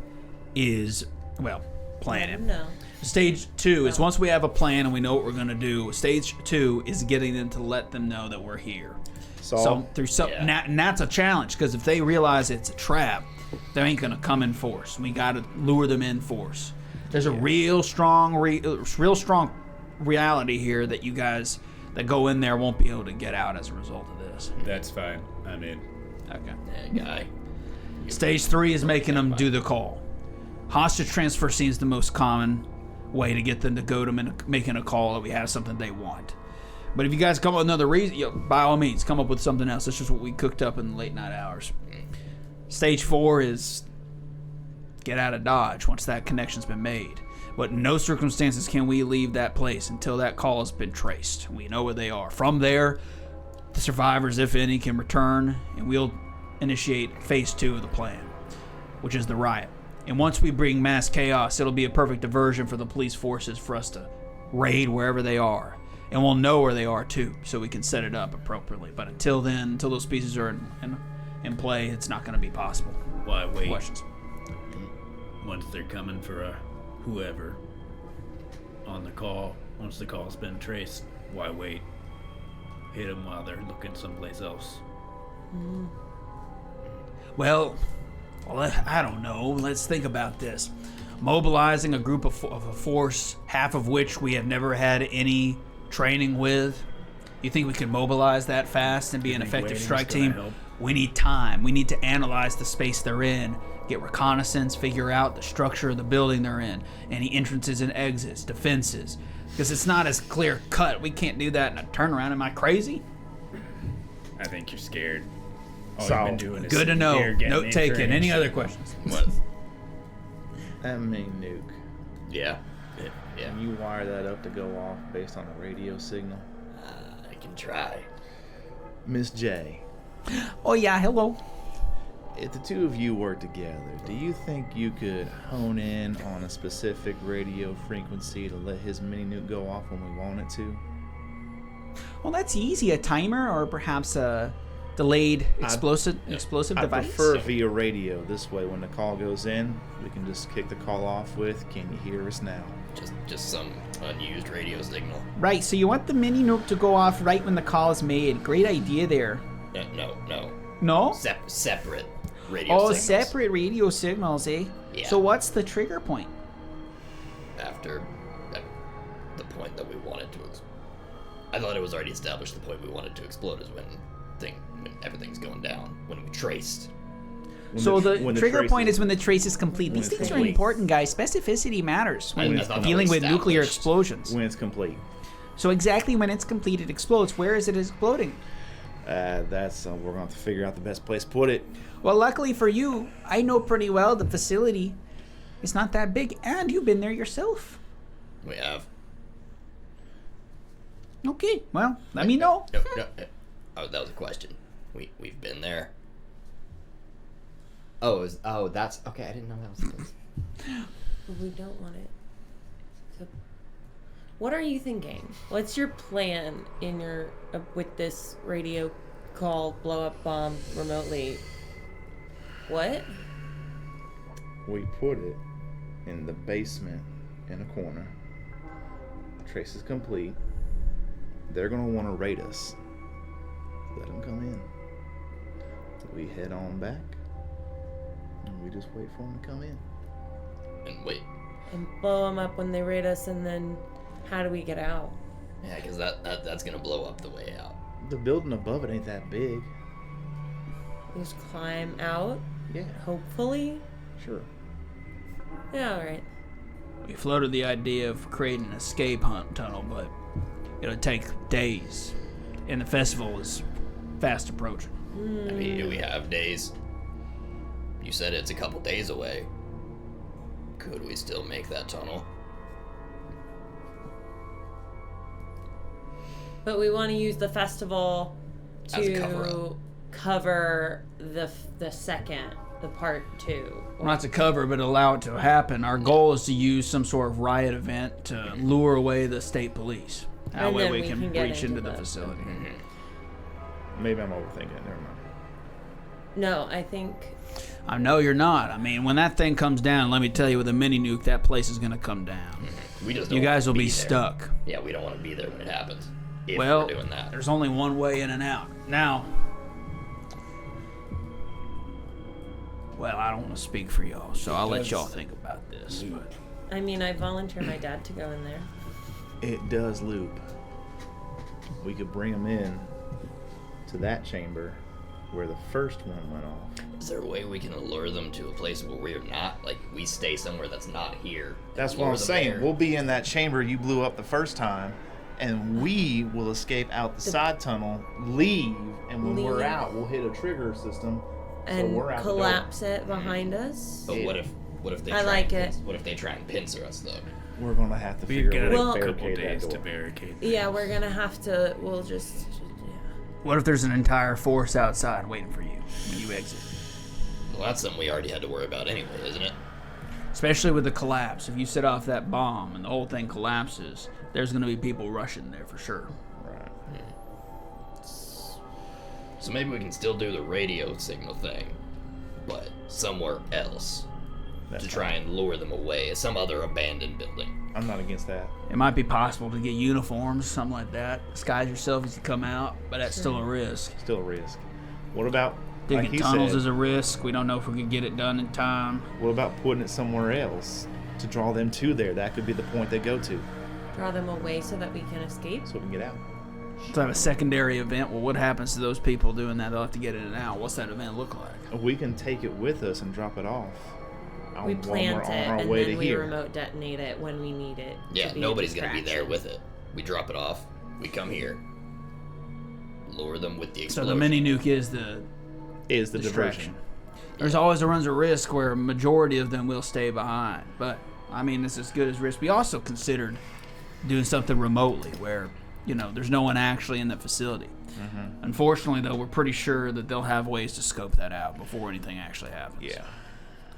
is, well, planning. No. Stage 2 is once we have a plan and we know what we're gonna do. Stage 2 is getting them to let them know that we're here. So through some, Yeah. and that's a challenge because if they realize it's a trap, they ain't gonna come in force. We gotta lure them in force. There's a real strong reality here that you guys that go in there won't be able to get out as a result of this. That's fine. I'm in. Okay. Yeah, guy. Stage 3 is making them do the call. Hostage transfer seems the most common way to get them to go to them and making a call that we have something they want. But if you guys come up with another reason, by all means, come up with something else. That's just what we cooked up in the late night hours. Stage 4 is get out of Dodge once that connection's been made. But in no circumstances can we leave that place until that call has been traced. We know where they are. From there, the survivors, if any, can return, and we'll initiate phase 2 of the plan, which is the riot. And once we bring mass chaos, it'll be a perfect diversion for the police forces for us to raid wherever they are. And we'll know where they are, too, so we can set it up appropriately. But until then, until those pieces are in play, it's not going to be possible. Why wait? Questions? Once they're coming for whoever on the call, once the call's been traced, why wait? Hit them while they're looking someplace else. Well, I don't know. Let's think about this. Mobilizing a group of a force, half of which we have never had any training with. You think we could mobilize that fast and be an think effective waiting's strike gonna team? help? We need time. We need to analyze the space they're in, get reconnaissance, figure out the structure of the building they're in, any entrances and exits, defenses. Because it's not as clear cut. We can't do that in a turnaround. Am I crazy? I think you're scared. All So, you've been doing is Good to sitting know. here getting Note taken. encouraged. Any other questions? What? That main nuke. Yeah. Yeah. Can you wire that up to go off based on a radio signal? I can try. Miss J, Oh, yeah. Hello. if the two of you work together, do you think you could hone in on a specific radio frequency to let his mini nuke go off when we want it to? Well, that's easy. A timer or perhaps a delayed explosive I device. prefer via radio. This way, when the call goes in, we can just kick the call off with, "Can you hear us now?" Just some unused radio signal. Right, so you want the mini nuke to go off right when the call is made. Great idea there. No. No? Separate radio Oh, signals. separate radio signals, eh? Yeah. So what's the trigger point? After the point that we wanted to I thought it was already established the point we wanted to explode is when everything's going down. When we traced. So the when trigger trace point is when the trace is complete. These it's things are complete. important, guys. Specificity matters when I thought that dealing was with nuclear established. explosions. when it's complete. So exactly when it's complete, it explodes. Where is it exploding? That's we're gonna have to figure out the best place to put it. Well, luckily for you, I know pretty well the facility. It's not that big, and you've been there yourself. We have. Okay, well, let me know. No. Oh, that was a question. We've been there. Oh, that's okay. I didn't know that was the place. We don't want it. So, what are you thinking? What's your plan in your with this radio call blow up bomb remotely? What? We put it in the basement in a corner. Trace is complete. They're gonna want to raid us. Let them come in. We head on back, and we just wait for them to come in. And wait. And blow them up when they raid us, and then how do we get out? Yeah, because that's gonna blow up the way out. The building above it ain't that big. We just climb out, Yeah, hopefully. sure. Yeah, all right. We floated the idea of creating an escape hunt tunnel, but it'll take days, and the festival is fast approaching. I mean, we have days. You said it's a couple days away. Could we still make that tunnel? But we want to use the festival As a to cover-up. cover the second, the part 2. Well, not to cover, but allow it to happen. Our goal is to use some sort of riot event to lure away the state police. That And way then we we can can get breach into into the the- facility. Maybe I'm overthinking it. Never mind. No, I think I know you're not. I mean, when that thing comes down, let me tell you, with a mini nuke, that place is going to come down. We just You don't guys will wanna be there. stuck. Yeah, we don't want to be there when it happens. If Well, we're doing that. there's only one way in and out. Now, well, I don't want to speak for y'all, so I'll let y'all think about this. But I mean I volunteer my dad to go in there. It does loop. We could bring them in to that chamber where the first one went off. Is there a way we can allure them to a place where we're not? Like, we stay somewhere that's not here. and That's what lure I'm them saying. there? We'll be in that chamber you blew up the first time, and we will escape out the side tunnel, leave, and when we're Leave. out, we'll hit a trigger system. And we're out the collapse it behind us. But what if they I try like and it. What if they try and pincer us, though? We're gonna have to We've figure got out a a way to couple barricade days that to door. barricade. Yeah, we're gonna have to. We'll just. Yeah. what if there's an entire force outside waiting for you when you exit? Well, that's something we already had to worry about anyway, isn't it? Especially with the collapse. If you set off that bomb and the whole thing collapses, there's going to be people rushing there for sure. Right. So maybe we can still do the radio signal thing, but somewhere else That's to try and lure them away, some other abandoned building. I'm not against that. It might be possible to get uniforms, something like that. Disguise yourself as you come out, but that's still a risk. Still a risk. What about Digging like he tunnels said, is a risk. We don't know if we can get it done in time. what about putting it somewhere else to draw them to there? That could be the point they go to, Draw them away so that we can escape. so we can get out. To have a secondary event, well, what happens to those people doing that? They'll have to get in and out. What's that event look like? We can take it with us and drop it off. We when plant we're it on our and way then to we here. remote detonate it when we need it. Yeah, to be a nobody's gonna be there distraction. with it. We drop it off. We come here. Lure them with the So explosion. the mini nuke is the Is the distraction. diversion. There's always a runs a risk where a majority of them will stay behind. But, I mean, it's as good as risk. We also considered doing something remotely where, you know, there's no one actually in the facility. Unfortunately, though, we're pretty sure that they'll have ways to scope that out before anything actually happens. Yeah.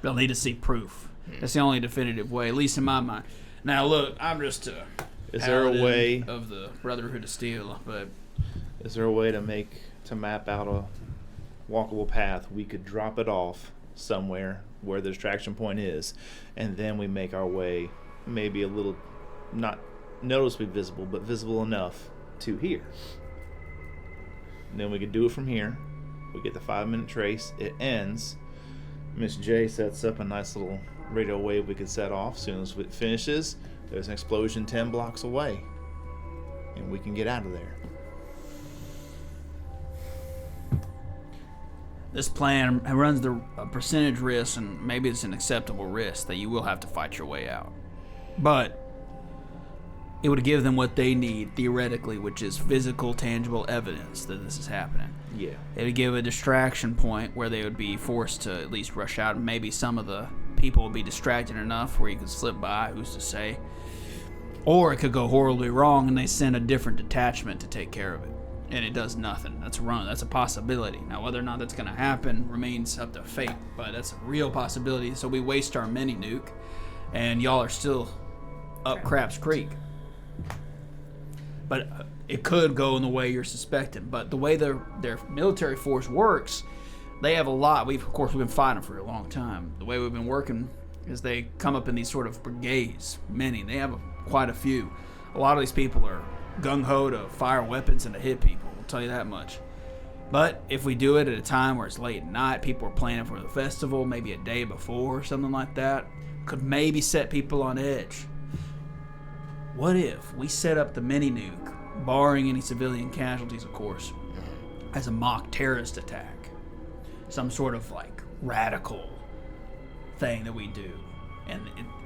They'll need to see proof. That's the only definitive way, at least in my mind. Now, look, I'm just a Is there a paladin way? of the Brotherhood of Steel, but Is there a way to map out a walkable path? We could drop it off somewhere where the distraction point is, and then we make our way, maybe a little, not noticeably visible, but visible enough to here. And then we could do it from here. We get the 5-minute trace. It ends. Miss J sets up a nice little radio wave we could set off. As soon as it finishes, there's an explosion 10 blocks away, and we can get out of there. This plan runs the percentage risk, and maybe it's an acceptable risk that you will have to fight your way out. But it would give them what they need, theoretically, which is physical, tangible evidence that this is happening. Yeah. It would give a distraction point where they would be forced to at least rush out, and maybe some of the people would be distracted enough where you could slip by, who's to say. Or it could go horribly wrong, and they send a different detachment to take care of it. And it does nothing. That's a possibility. Now, whether or not that's going to happen remains up to fate, but that's a real possibility. So we waste our mini nuke, and y'all are still up Craps Creek. But it could go in the way you're suspecting. But the way their military force works, they have a lot. We've been fighting for a long time. The way we've been working is they come up in these sort of brigades. Many. They have quite a few. A lot of these people are gung-ho to fire weapons and to hit people, I'll tell you that much. But if we do it at a time where it's late at night, people are planning for the festival, maybe a day before or something like that, could maybe set people on edge. What if we set up the mini nuke, barring any civilian casualties, of course, as a mock terrorist attack? Some sort of like radical thing that we do. And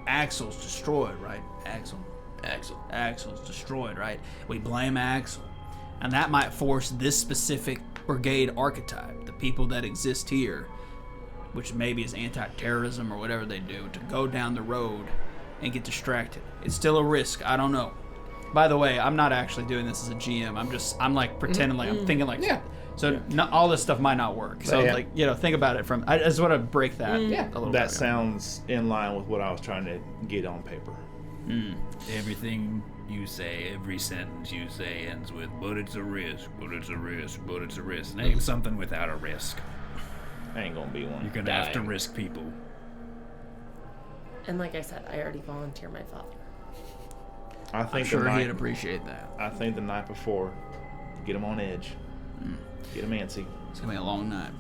Axel's destroyed, right? Axel's destroyed, right? We blame Axel. And that might force this specific brigade archetype, the people that exist here, which maybe is anti-terrorism or whatever they do, to go down the road and get distracted. It's still a risk. I don't know. By the way, I'm not actually doing this as a GM. I'm like pretending like I'm thinking like So all this stuff might not work. So like, think about it from. I just want to break that. A little bit. That sounds in line with what I was trying to get on paper. Everything you say, every sentence you say ends with, but it's a risk, but it's a risk, but it's a risk. Name something without a risk. Ain't gonna be one. You're gonna have to risk people. And like I said, I already volunteer my father. I think I'm sure he'd appreciate that. I think the night before, get him on edge. Get him antsy. It's gonna be a long night.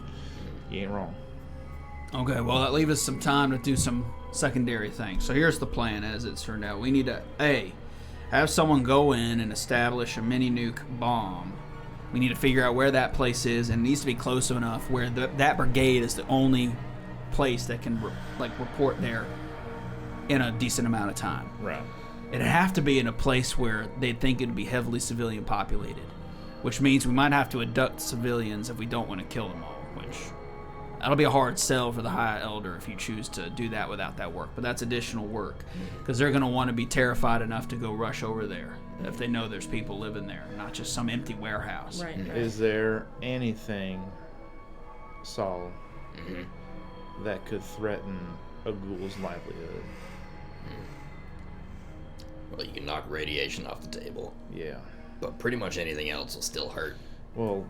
You ain't wrong. Okay, well, that leaves us some time to do some secondary things. So here's the plan as it's turned out. We need to, have someone go in and establish a mini nuke bomb. We need to figure out where that place is, and it needs to be close enough where that brigade is the only place that can report there in a decent amount of time. Right. It'd have to be in a place where they'd think it'd be heavily civilian populated, which means we might have to abduct civilians if we don't want to kill them all, which that'll be a hard sell for the High Elder if you choose to do that without that work. But that's additional work because they're going to want to be terrified enough to go rush over there if they know there's people living there, not just some empty warehouse. Right. Is there anything, Saul, that could threaten a ghoul's livelihood? Well, you can knock radiation off the table. Yeah. But pretty much anything else will still hurt. Well,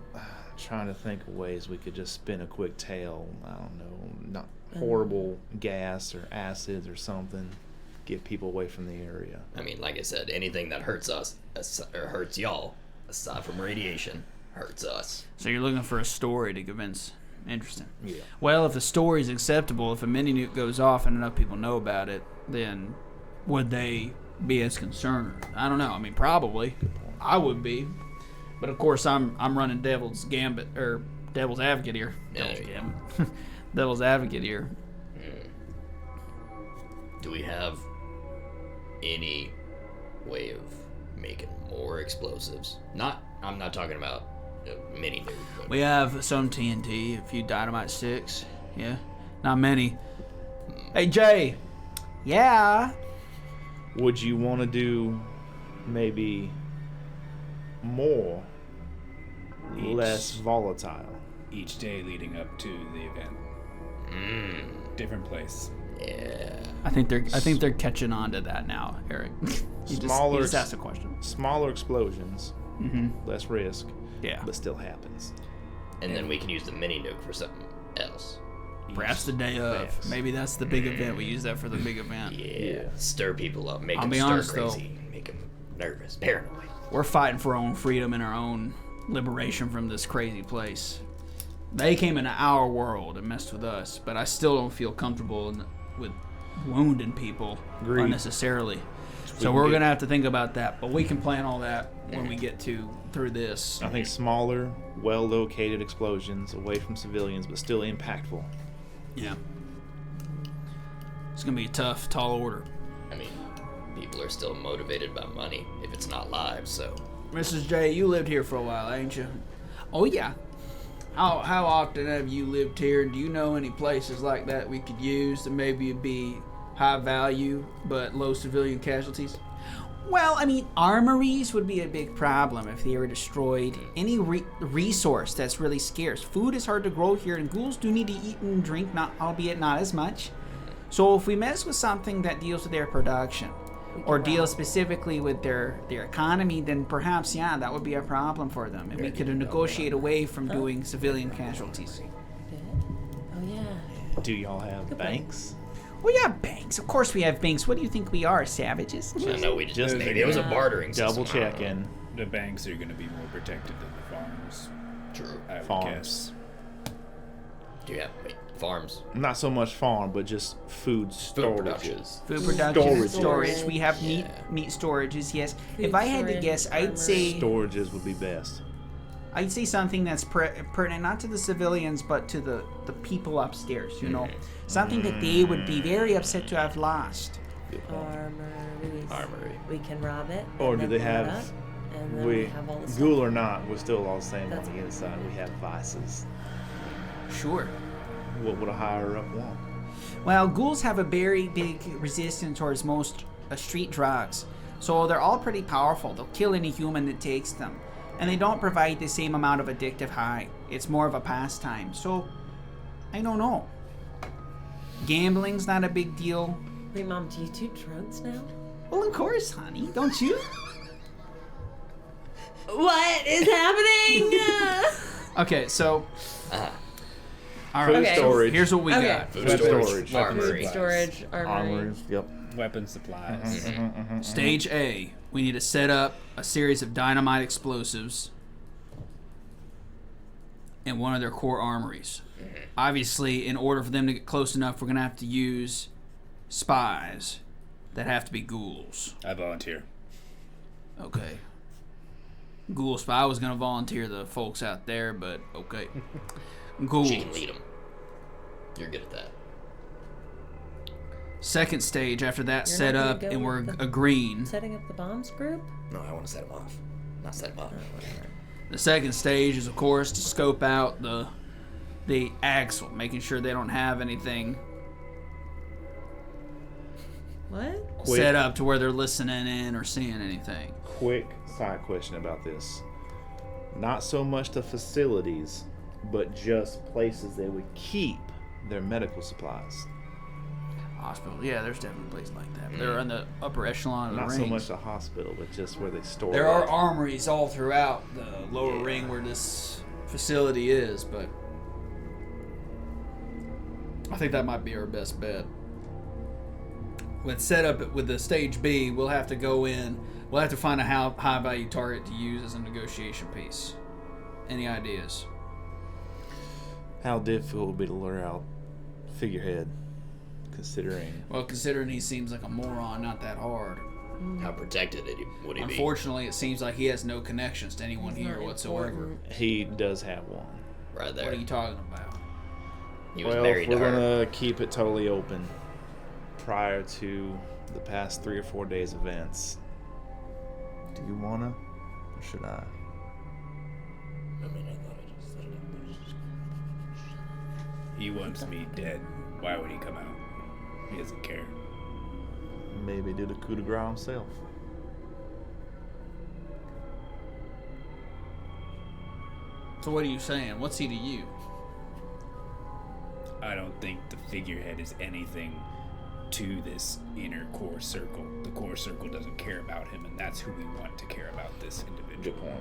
trying to think of ways we could just spin a quick tale. I don't know, not horrible gas or acids or something. Get people away from the area. I mean, like I said, anything that hurts us or hurts y'all, aside from radiation, hurts us. So you're looking for a story to convince. Interesting. Yeah. Well, if the story's acceptable, if a mini nuke goes off and enough people know about it, then would they be as concerned? I don't know. I mean, probably. I would be. But of course, I'm running devil's gambit or devil's advocate here. Devil's gambit. Devil's advocate here. Do we have any way of making more explosives? I'm not talking about mini nuke. But We have some TNT, a few dynamite sticks. Yeah, not many. Hey Jay. Yeah. Would you want to do maybe more, less volatile? Each day leading up to the event. Different place. Yeah. I think they're catching on to that now, Eric. you just asked a question. Smaller explosions, less risk, Yeah. but still happens. And then we can use the mini nuke for something else. Perhaps the day of. Yes. Maybe that's the big event. We use that for the big event. Yeah. Stir people up, make I'll them be stir honest, though. crazy, make them nervous, paranoid. We're fighting for our own freedom and our own liberation from this crazy place. They came into our world and messed with us, but I still don't feel comfortable with wounding people Agreed. unnecessarily. So we're gonna have to think about that, but we can plan all that when we get through this. I think smaller, well-located explosions away from civilians, but still impactful. Yeah. It's gonna be a tough, tall order. I mean, people are still motivated by money if it's not lives, so. Mrs. J, you lived here for a while, ain't you? Oh yeah. How often have you lived here? Do you know any places like that we could use that maybe would be high value but low civilian casualties? Well, I mean, armories would be a big problem if they were destroyed. Any resource that's really scarce. Food is hard to grow here, and ghouls do need to eat and drink, albeit not as much. So if we mess with something that deals with their production, or deals specifically with their economy, then perhaps, yeah, that would be a problem for them. And we could negotiate away from doing civilian casualties. Oh, yeah. Do y'all have banks? Well, yeah, banks. Of course we have banks. What do you think we are, savages? I know we just maybe it was a bartering system. Double checking. The banks are going to be more protected than the farms. True. I would Farms. guess. Do you have farms? Not so much farm, but just food production. storages. Food production, Storages. storage. We have Yeah. meat storages, yes. Food If I had to storage, guess, I'd armory. say Storages would be best. something that's pertinent not to the civilians but to the people upstairs, you know. Something that they would be very upset to have lost. Armories. We can rob it. Or and do then they blow it have? up, and then we have all the stuff. Ghoul or not, we're still all the same That's on the inside. We have vices. Sure. What would a higher up want? Well, ghouls have a very big resistance towards most street drugs. So they're all pretty powerful. They'll kill any human that takes them. And they don't provide the same amount of addictive high. It's more of a pastime. So, I don't know. Gambling's not a big deal. Wait, Mom, do you do drugs now? Well, of course, honey. Don't you? What is happening? Okay, so all Food right. Okay. storage. Here's what we Okay. got. Food Food storage. storage. Armory. Storage, armory. Armories. Yep. Weapon supplies. Stage A. We need to set up a series of dynamite explosives in one of their core armories. Obviously, in order for them to get close enough, we're going to have to use spies that have to be ghouls. I volunteer. Okay. Ghoul spy was going to volunteer the folks out there, but okay. Ghouls. She can lead them. You're good at that. Second stage after that You're set not gonna up go and we're with the- agreeing. Setting up the bombs group? No, I want to set them off. Not set them off. The second stage is, of course, to scope out the axle, making sure they don't have anything What? set up to where they're listening in or seeing anything. Quick side question about this. Not so much the facilities, but just places they would keep their medical supplies. Hospital, yeah, there's definitely places like that. But they're in the upper echelon of the Not rings. so much the hospital, but just where they store There it. are armories all throughout the lower ring where this facility is, but I think that might be our best bet. With setup with the stage B, we'll have to go in. We'll have to find a high value target to use as a negotiation piece. Any ideas? How difficult would it be to lure out Figurehead, considering Well, considering he seems like a moron, not that hard. How protected would he be? Unfortunately, it seems like he has no connections to anyone He's here not whatsoever. important. he does have one. Right there. What are you talking about? He was Well, married if we're to her. gonna keep it totally open prior to the past 3 or 4 days events, do you wanna, or should I? I mean, I thought I just set it up. He wants me dead. Why would he come out? He doesn't care. Maybe do the coup de grace himself. So what are you saying? What's he to you? I don't think the figurehead is anything to this inner core circle. The core circle doesn't care about him, and that's who we want to care about this individual. Good point.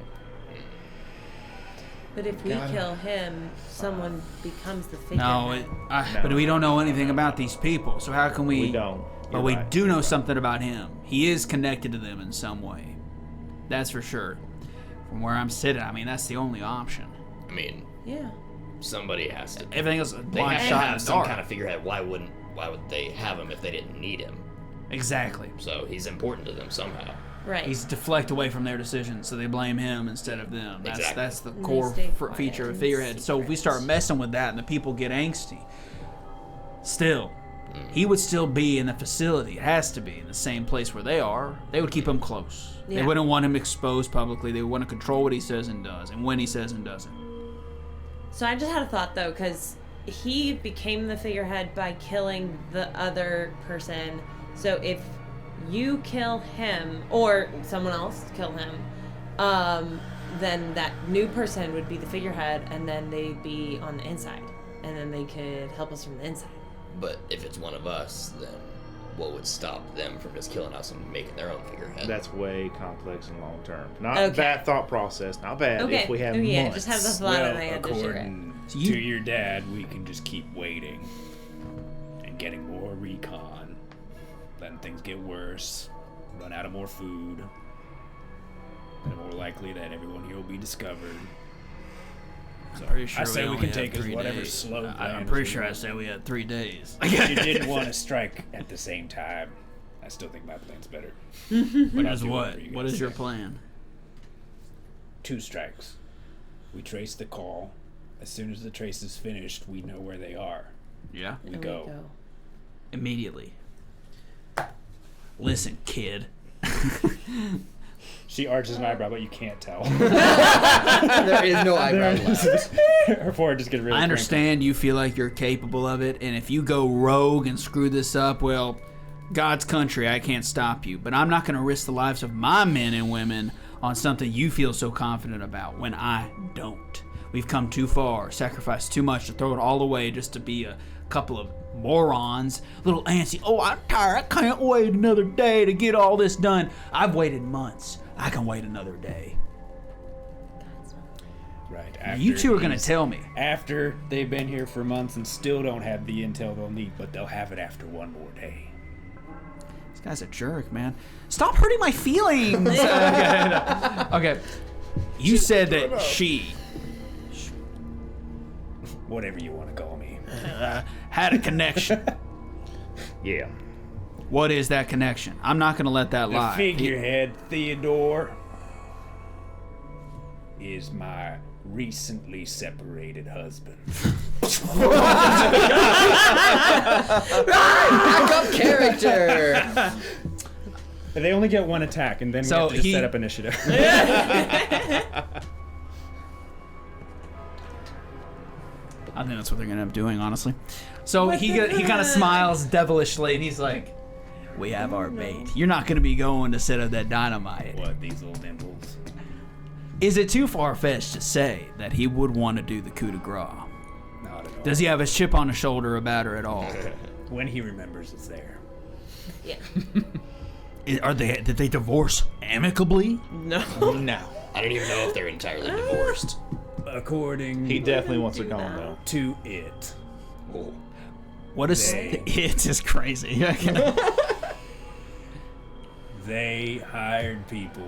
But if we kill him, someone becomes the figurehead. No, but we don't know anything about these people, so how can we... We don't. But You're we right. do know something about him. He is connected to them in some way. That's for sure. From where I'm sitting, I mean, that's the only option. I mean, Yeah. somebody has to. Everything else is a They blind have to shot in have the some dark. kind of figurehead. Why would they have him if they didn't need him? Exactly. So he's important to them somehow. Right. He's deflect away from their decisions, so they blame him instead of them. That's the And core they stay quiet feature of and figurehead. So if we start secret. messing with that and the people get angsty, still, he would still be in the facility. It has to be in the same place where they are. They would keep him close. They Yeah. wouldn't want him exposed publicly. They would want to control what he says and does, and when he says and doesn't. So I just had a thought though, because he became the figurehead by killing the other person. So if you kill him or someone else kill him, then that new person would be the figurehead, and then they'd be on the inside, and then they could help us from the inside. But if it's one of us, then what would stop them from just killing us and making their own figurehead? That's way complex and long term. Not Okay. bad thought process. Not bad. Okay. If we have yeah, months. just have the thought Well, and I had to share it. according So you- to your dad, we can just keep waiting and getting more recon, letting things get worse, run out of more food, and more likely that everyone here will be discovered. So Pretty sure I say we only can have take us 3 whatever days. slow I'm plans pretty we sure I want. said we had 3 days. If you didn't want to strike at the same time, I still think my plan's better. What I'll is do what? whatever you What guys is your say. plan? 2 strikes. We trace the call. As soon as the trace is finished, we know where they are. Yeah. We And go. Immediately. Listen, kid. She arches an eyebrow, but you can't tell. There is no eyebrow left. Her forehead just gets really I understand you feel like you're capable of it, and if you go rogue and screw this up, well, God's country, I can't stop you. But I'm not going to risk the lives of my men and women on something you feel so confident about when I don't. We've come too far, sacrificed too much to throw it all away just to be a couple of morons, little antsy. Oh, I'm tired. I can't wait another day to get all this done. I've waited months. I can wait another day. Right. After You two are going to these- tell me. After they've been here for months and still don't have the intel they'll need, but they'll have it after one more day. This guy's a jerk, man. Stop hurting my feelings. Okay. You said that she Whatever you want to call me. had a connection. Yeah. What is that connection? I'm not going to let that The lie. figurehead, Theodore, is my recently separated husband. Backup character. They only get 1 attack, and then So we have to just he- set up initiative. I think that's what they're going to end up doing, honestly. So he kind of smiles devilishly, and he's like, we have our bait. You're not going to be going to set up that dynamite. What, these little dimples? Is it too far-fetched to say that he would want to do the coup de grace? Not at all. Does he have a chip on his shoulder about her at all? When he remembers it's there. Yeah. Did they divorce amicably? No. No. I don't even know if they're entirely divorced. According He definitely wants her do gone, that. though. to it, Oh. What is They- it? Is crazy. they hired people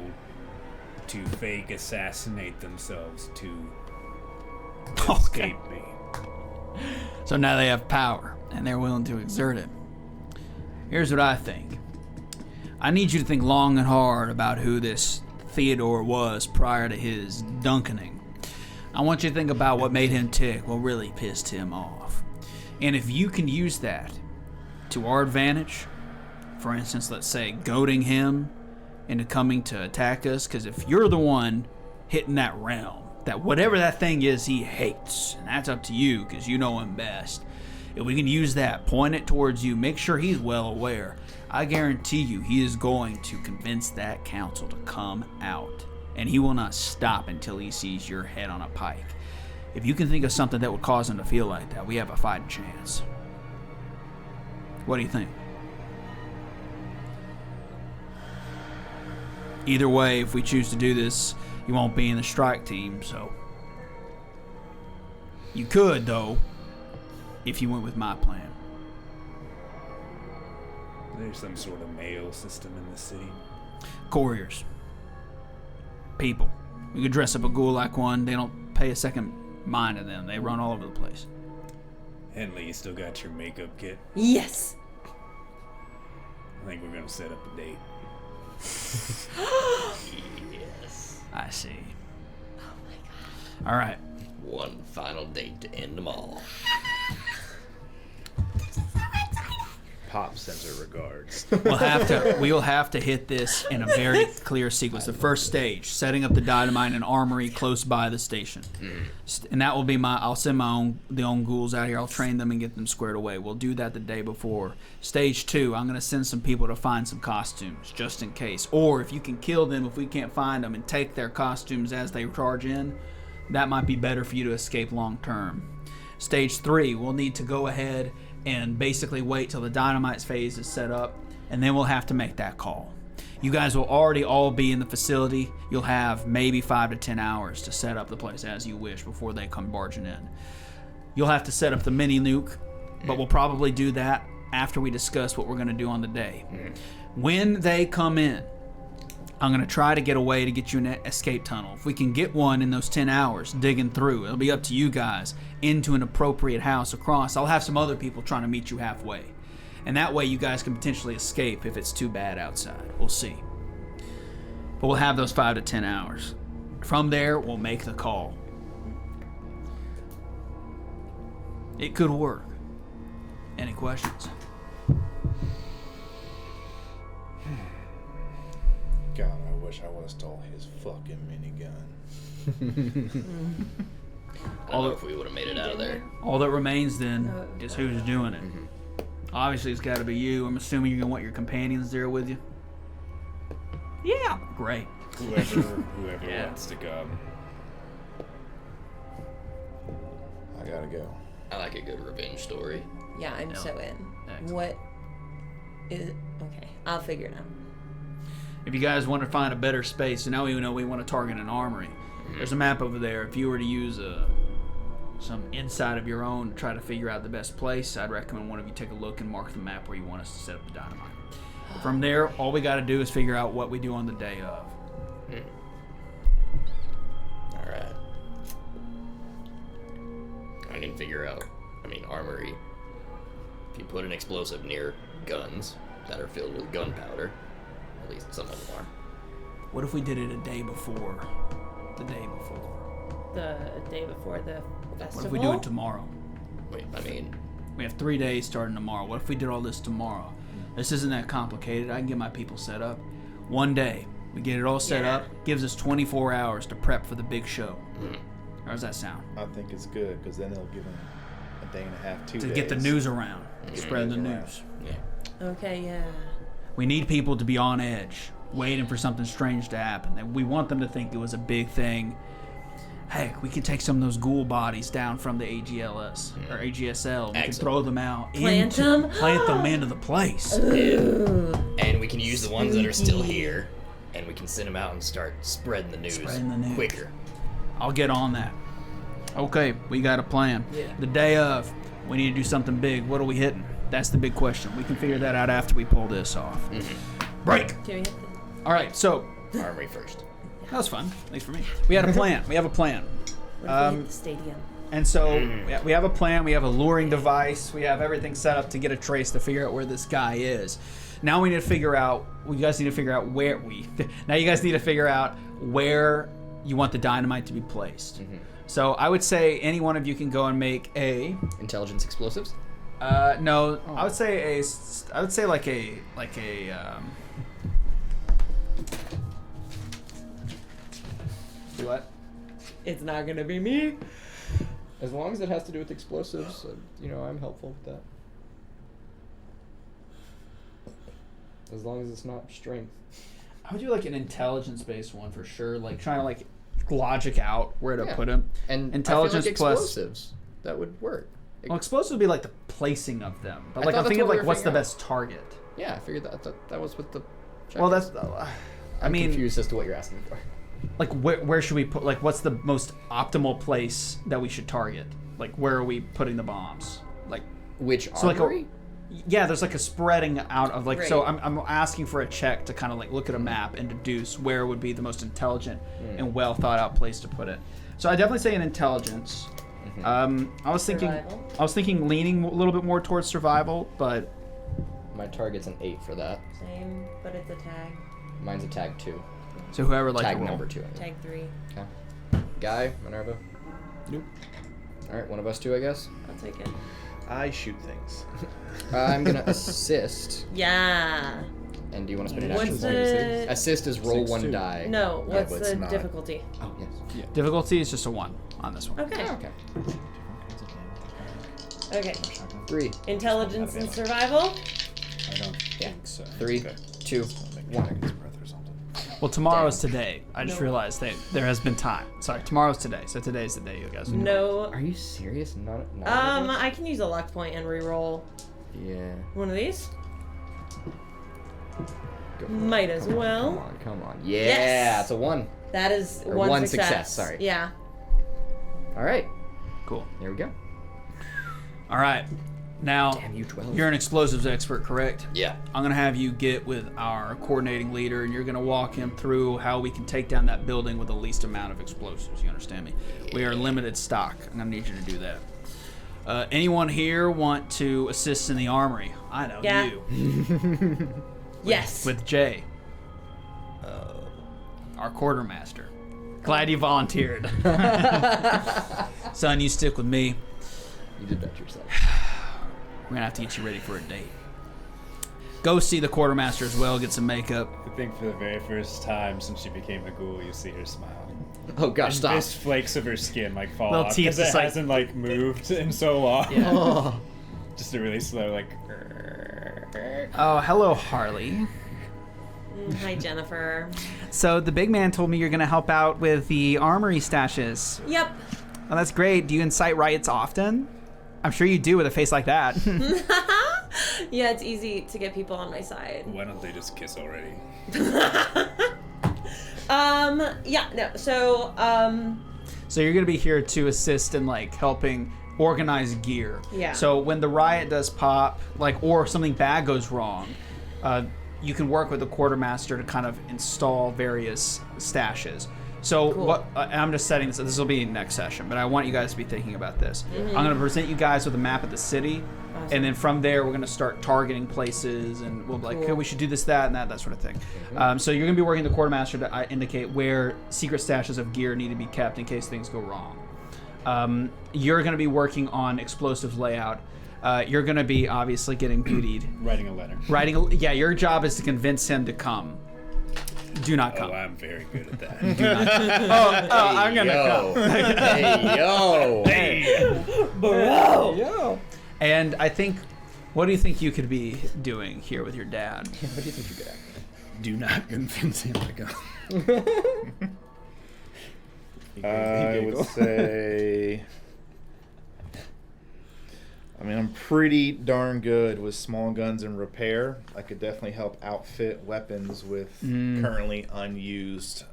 to fake assassinate themselves to escape me. So now they have power, and they're willing to exert it. Here's what I think. I need you to think long and hard about who this Theodore was prior to his dunkening. I want you to think about what made him tick, what really pissed him off. And if you can use that to our advantage, for instance, let's say goading him into coming to attack us, because if you're the one hitting that realm, that whatever that thing is he hates, and that's up to you because you know him best. If we can use that, point it towards you, make sure he's well aware, I guarantee you he is going to convince that council to come out. And he will not stop until he sees your head on a pike. If you can think of something that would cause him to feel like that, we have a fighting chance. What do you think? Either way, if we choose to do this, you won't be in the strike team, so. You could, though, if you went with my plan. There's some sort of mail system in the city. Couriers. People. We could dress up a ghoul like one. They don't pay a second mind to them. They run all over the place. Henley, you still got your makeup kit? Yes. I think we're gonna set up a date. Yes. I see. Oh my god. All right. One final date to end them all. Pop sends her regards. We'll have to hit this in a very clear sequence. The first stage, setting up the dynamite in an armory close by the station. And that will be I'll send the own ghouls out here. I'll train them and get them squared away. We'll do that the day before. Stage 2, I'm going to send some people to find some costumes, just in case. Or if you can kill them, if we can't find them, and take their costumes as they charge in, that might be better for you to escape long term. Stage 3, we'll need to go ahead and basically wait till the dynamite phase is set up, and then we'll have to make that call. You guys will already all be in the facility. You'll have maybe 5 to 10 hours to set up the place as you wish before they come barging in. You'll have to set up the mini nuke, but we'll probably do that after we discuss what we're going to do on the day. When they come in, I'm going to try to get a way to get you an escape tunnel. If we can get one in those 10 hours, digging through, it'll be up to you guys, into an appropriate house across. I'll have some other people trying to meet you halfway. And that way you guys can potentially escape if it's too bad outside. We'll see. But we'll have those 5 to 10 hours. From there, we'll make the call. It could work. Any questions? God, I wish I would have stole his fucking minigun. I don't know if we would have made it out of there. All that remains then is who's doing it. Obviously, it's got to be you. I'm assuming you're going to want your companions there with you. Yeah. Great. Whoever Yeah. wants to come. I gotta go. I like a good revenge story. Yeah, I'm No. so in. Excellent. What is... Okay, I'll figure it out. If you guys want to find a better space, so now we know we want to target an armory. There's a map over there. If you were to use some insight of your own to try to figure out the best place, I'd recommend one of you take a look and mark the map where you want us to set up the dynamite. From there, all we got to do is figure out what we do on the day of. All right. I can figure out. Armory. If you put an explosive near guns that are filled with gunpowder, at least some of them are. What if we did it a day before? The day before. The day before the festival? What if we do it tomorrow? Wait, We have 3 days starting tomorrow. What if we did all this tomorrow? This isn't that complicated. I can get my people set up. One day, we get it all set up. Gives us 24 hours to prep for the big show. How does that sound? I think it's good because then it'll give him a day and a half, 2 days. To get the news around. Spread the news. yeah. Okay, yeah. We need people to be on edge, waiting for something strange to happen. And we want them to think it was a big thing. Heck, we could take some of those ghoul bodies down from the AGLS or AGSL. We could throw them out. Plant them into the place. And we can use the ones that are still here, and we can send them out and start spreading the news, quicker. I'll get on that. Okay, we got a plan. Yeah. The day of, we need to do something big. What are we hitting? That's the big question. We can figure that out after we pull this off. Break. Can we hit the... All right, so Armory first. that was fun. Thanks for me. We had a plan. We have a plan. What if we hit the stadium? And so we have a plan. We have a luring device. We have everything set up to get a trace to figure out where this guy is. Now we need to figure out. You guys need to figure out where Now you guys need to figure out where you want the dynamite to be placed. So I would say any one of you can go and make a. Intelligence explosives? No, I would say like a. Do what? It's not gonna be me. As long as it has to do with explosives, I'm helpful with that. As long as it's not strength. I would do like an intelligence-based one for sure. Like trying to like logic out where to put him. And intelligence I feel like plus explosives. That would work. Well, explosives would be like the placing of them. But I like thought I'm that's thinking of what we like were what's the figuring out. best target. Yeah, I figured that was what the. Well, that's. I'm confused as to what you're asking for. Like where should we put? Like what's the most optimal place that we should target? Like where are we putting the bombs? Like Which so like armory? yeah, there's like a spreading out of like. So Right. I'm asking for a check to kind of like look at a map and deduce where would be the most intelligent and well thought out place to put it. So I definitely say an intelligence. I was thinking Survival? leaning a little bit more towards survival, but My target's an 8 for that. Same, but it's a tag. Mine's a tag 2. So whoever likes Tag to roll. number 2. Anyway. Tag 3. Okay. Guy, Minerva. Nope. All right, one of us two, I guess. I'll take it. I shoot things. I'm gonna assist. Yeah. And do you want to spin an What's action? the... Assist is roll 6, one 2. die. No, what's but it's the not. difficulty? Oh yes. Difficulty is just a 1 on this one. Okay. Okay. Okay. 3, Intelligence and survival? I don't think so. 3, Okay. 2, 1. Well, tomorrow's today. I just realized that there has been time. Sorry, tomorrow's today. So today's the day, you guys. No. Are you serious? Not. I can use a luck point and re-roll Yeah. one of these. Go for Might it. as Come on, well. Come on. Yeah, Yes. it's a 1. That is Or one, one success. success, sorry. Yeah. All right. Cool. Here we go. All right. Now, Damn you, 12. you're an explosives expert, correct? Yeah. I'm going to have you get with our coordinating leader, and you're going to walk him through how we can take down that building with the least amount of explosives. You understand me? We are limited stock. I'm going to need you to do that. Anyone here want to assist in the armory? I know Yeah. you. Yes. With Jay, our quartermaster. Glad you volunteered. Son, you stick with me. You did that yourself. We're gonna have to get you ready for a date. Go see the quartermaster as well, get some makeup. I think for the very first time since she became a ghoul, you see her smile. Oh gosh, And stop. just flakes of her skin like fall Little off teeth because it just, like- hasn't like moved in so long. Oh. Just a really slow like. Oh, hello, Harley. Hi, Jennifer. So the big man told me you're going to help out with the armory stashes. Yep. Oh, that's great. Do you incite riots often? I'm sure you do with a face like that. Yeah, it's easy to get people on my side. Why don't they just kiss already? Yeah, no. So, So you're gonna be here to assist in like helping organize gear. Yeah. So when the riot does pop, like or something bad goes wrong, you can work with the quartermaster to kind of install various stashes. So Cool. what I'm just setting this. This will be next session, but I want you guys to be thinking about this. I'm going to present you guys with a map of the city, Awesome. and then from there we're going to start targeting places, and we'll be like, Cool. okay, we should do this, that, and that sort of thing. So you're going to be working with the quartermaster to indicate where secret stashes of gear need to be kept in case things go wrong. You're going to be working on explosives layout. You're going to be obviously getting beautied. Writing a letter. Yeah, your job is to convince him to come. Do not come. Oh, I'm very good at that. I'm going to come. Hey yo. bro. And I think, what do you think you could be doing here with your dad? What do you think you're good at? Do not convince him to go. I would say. I mean, I'm pretty darn good with small guns and repair. I could definitely help outfit weapons with currently unused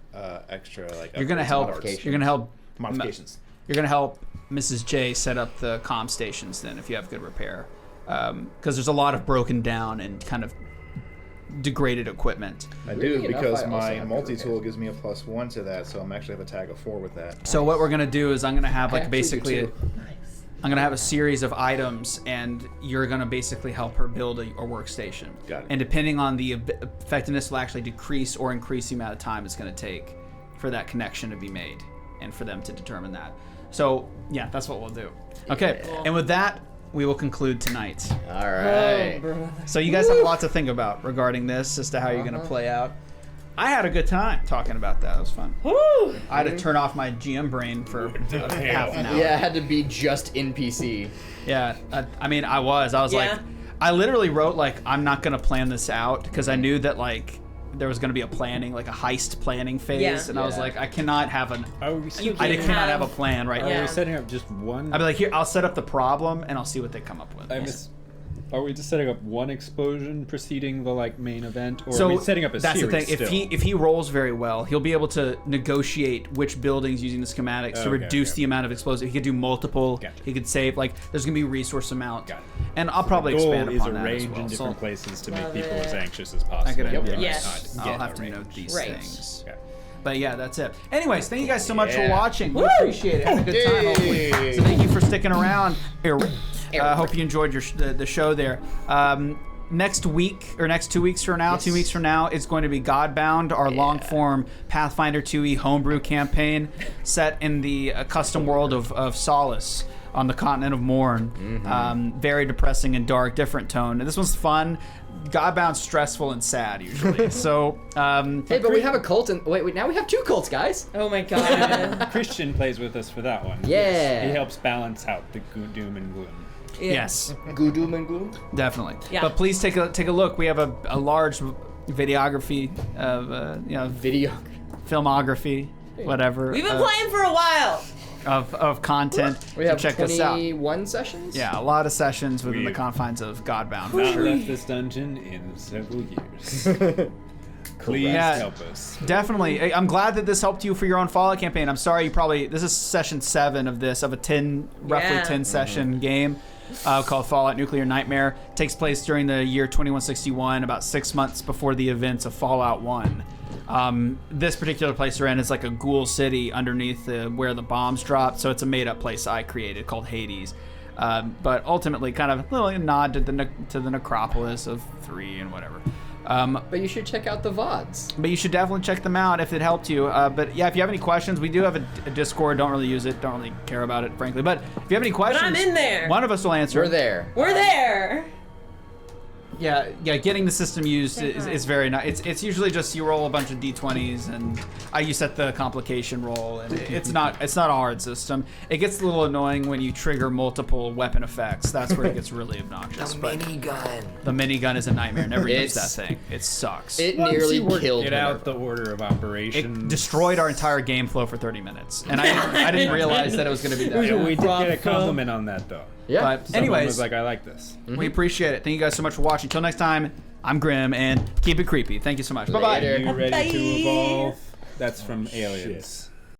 extra like. You're gonna upgrades, help. modifications. You're gonna help. Modifications. You're gonna help Mrs. J set up the comm stations then, if you have good repair, because there's a lot of broken down and kind of degraded equipment. I Weirdly do enough, because I also my have good multi-tool repair. gives me a +1 to that, so I'm actually have a tag of 4 with that. So what we're gonna do is I'm gonna have I like actually do basically. too. I'm gonna have a series of items, and you're gonna basically help her build a workstation. Got it. And depending on the effectiveness, will actually decrease or increase the amount of time it's gonna take for that connection to be made, and for them to determine that. So yeah, that's what we'll do. Okay, and with that, we will conclude tonight. All right. bro. So you guys have a lot to think about regarding this as to how you're gonna play out. I had a good time talking about that. It was fun. Woo! I had to turn off my GM brain for half an hour. Yeah, it had to be just NPC. Yeah, I mean, I was Yeah. like, I literally wrote like, I'm not gonna plan this out because I knew that like there was gonna be a planning, like a heist planning phase, Yeah. and I was Yeah. like, I cannot have an, Are we, You I can cannot have a plan right Yeah. now. are we setting up just one? I'd be like, here, I'll set up the problem and I'll see what they come up with. Are we just setting up one explosion preceding the like main event, or So are we setting up a that's series the thing. still? If he rolls very well, he'll be able to negotiate which buildings using the schematics to Okay, reduce okay. the amount of explosive. He could do multiple. Gotcha. He could save like there's gonna be resource amount. Got it. And I'll probably the goal expand is upon that as arrange well. in So different places to make Love people it. as anxious as possible. I could Yep. Yes. I'll have to note these Right. things. Okay. But yeah, that's it. Anyways, thank you guys so much for Yeah. watching. We appreciate it. Have a good time, hopefully. So thank you for sticking around. I hope you enjoyed the show there. next week or next 2 weeks from now, 2 weeks from now, it's going to be Godbound, our long-form Pathfinder 2e homebrew campaign set in the custom world of Solace on the continent of Morn. Very depressing and dark, different tone. And this one's fun. Godbound's stressful and sad usually. So, hey, but we have a cult, and wait, now we have 2 cults, guys. Oh my god. Christian plays with us for that one. Yeah. He helps balance out the doom and gloom. yes, Doom and gloom. definitely. Yeah. But please take a look. We have a large videography of Video. filmography, whatever. We've been playing for a while. of content. We have check us out. 21 sessions. Yeah, a lot of sessions within the We've confines of Godbound. Not left this dungeon in several years. Please Yeah. help us. Definitely. I'm glad that this helped you for your own Fallout campaign. I'm sorry this is session 7 of this, of a roughly Yeah. 10 session game called Fallout Nuclear Nightmare. Takes place during the year 2161, about 6 months before the events of Fallout 1. This particular place we're in is like a ghoul city underneath where the bombs dropped, so it's a made-up place I created called Hades. But ultimately, kind of a little nod to the necropolis of 3 and whatever. But you should check out the VODs. But you should definitely check them out if it helped you. But yeah, if you have any questions, we do have a Discord. Don't really use it. Don't really care about it, frankly. But if you have any questions, I'm in there. One of us will answer. We're there. We're there. Yeah. Getting the system used is very nice. It's usually just you roll a bunch of d20s and you set the complication roll, and it's not a hard system. It gets a little annoying when you trigger multiple weapon effects. That's where it gets really obnoxious. The But minigun. the minigun is a nightmare. Never use It's- that thing. It sucks. It Once nearly you work killed it out the Minerva. order of operations. It destroyed our entire game flow for 30 minutes, and I didn't realize that it was going to be that. We did get a compliment on that though. Yeah. But Someone anyways, was like, I like this. we appreciate it. Thank you guys so much for watching. Until next time, I'm Grim, and keep it creepy. Thank you so much. Bye bye. Later. Are you ready to Bye. evolve? That's from Aliens.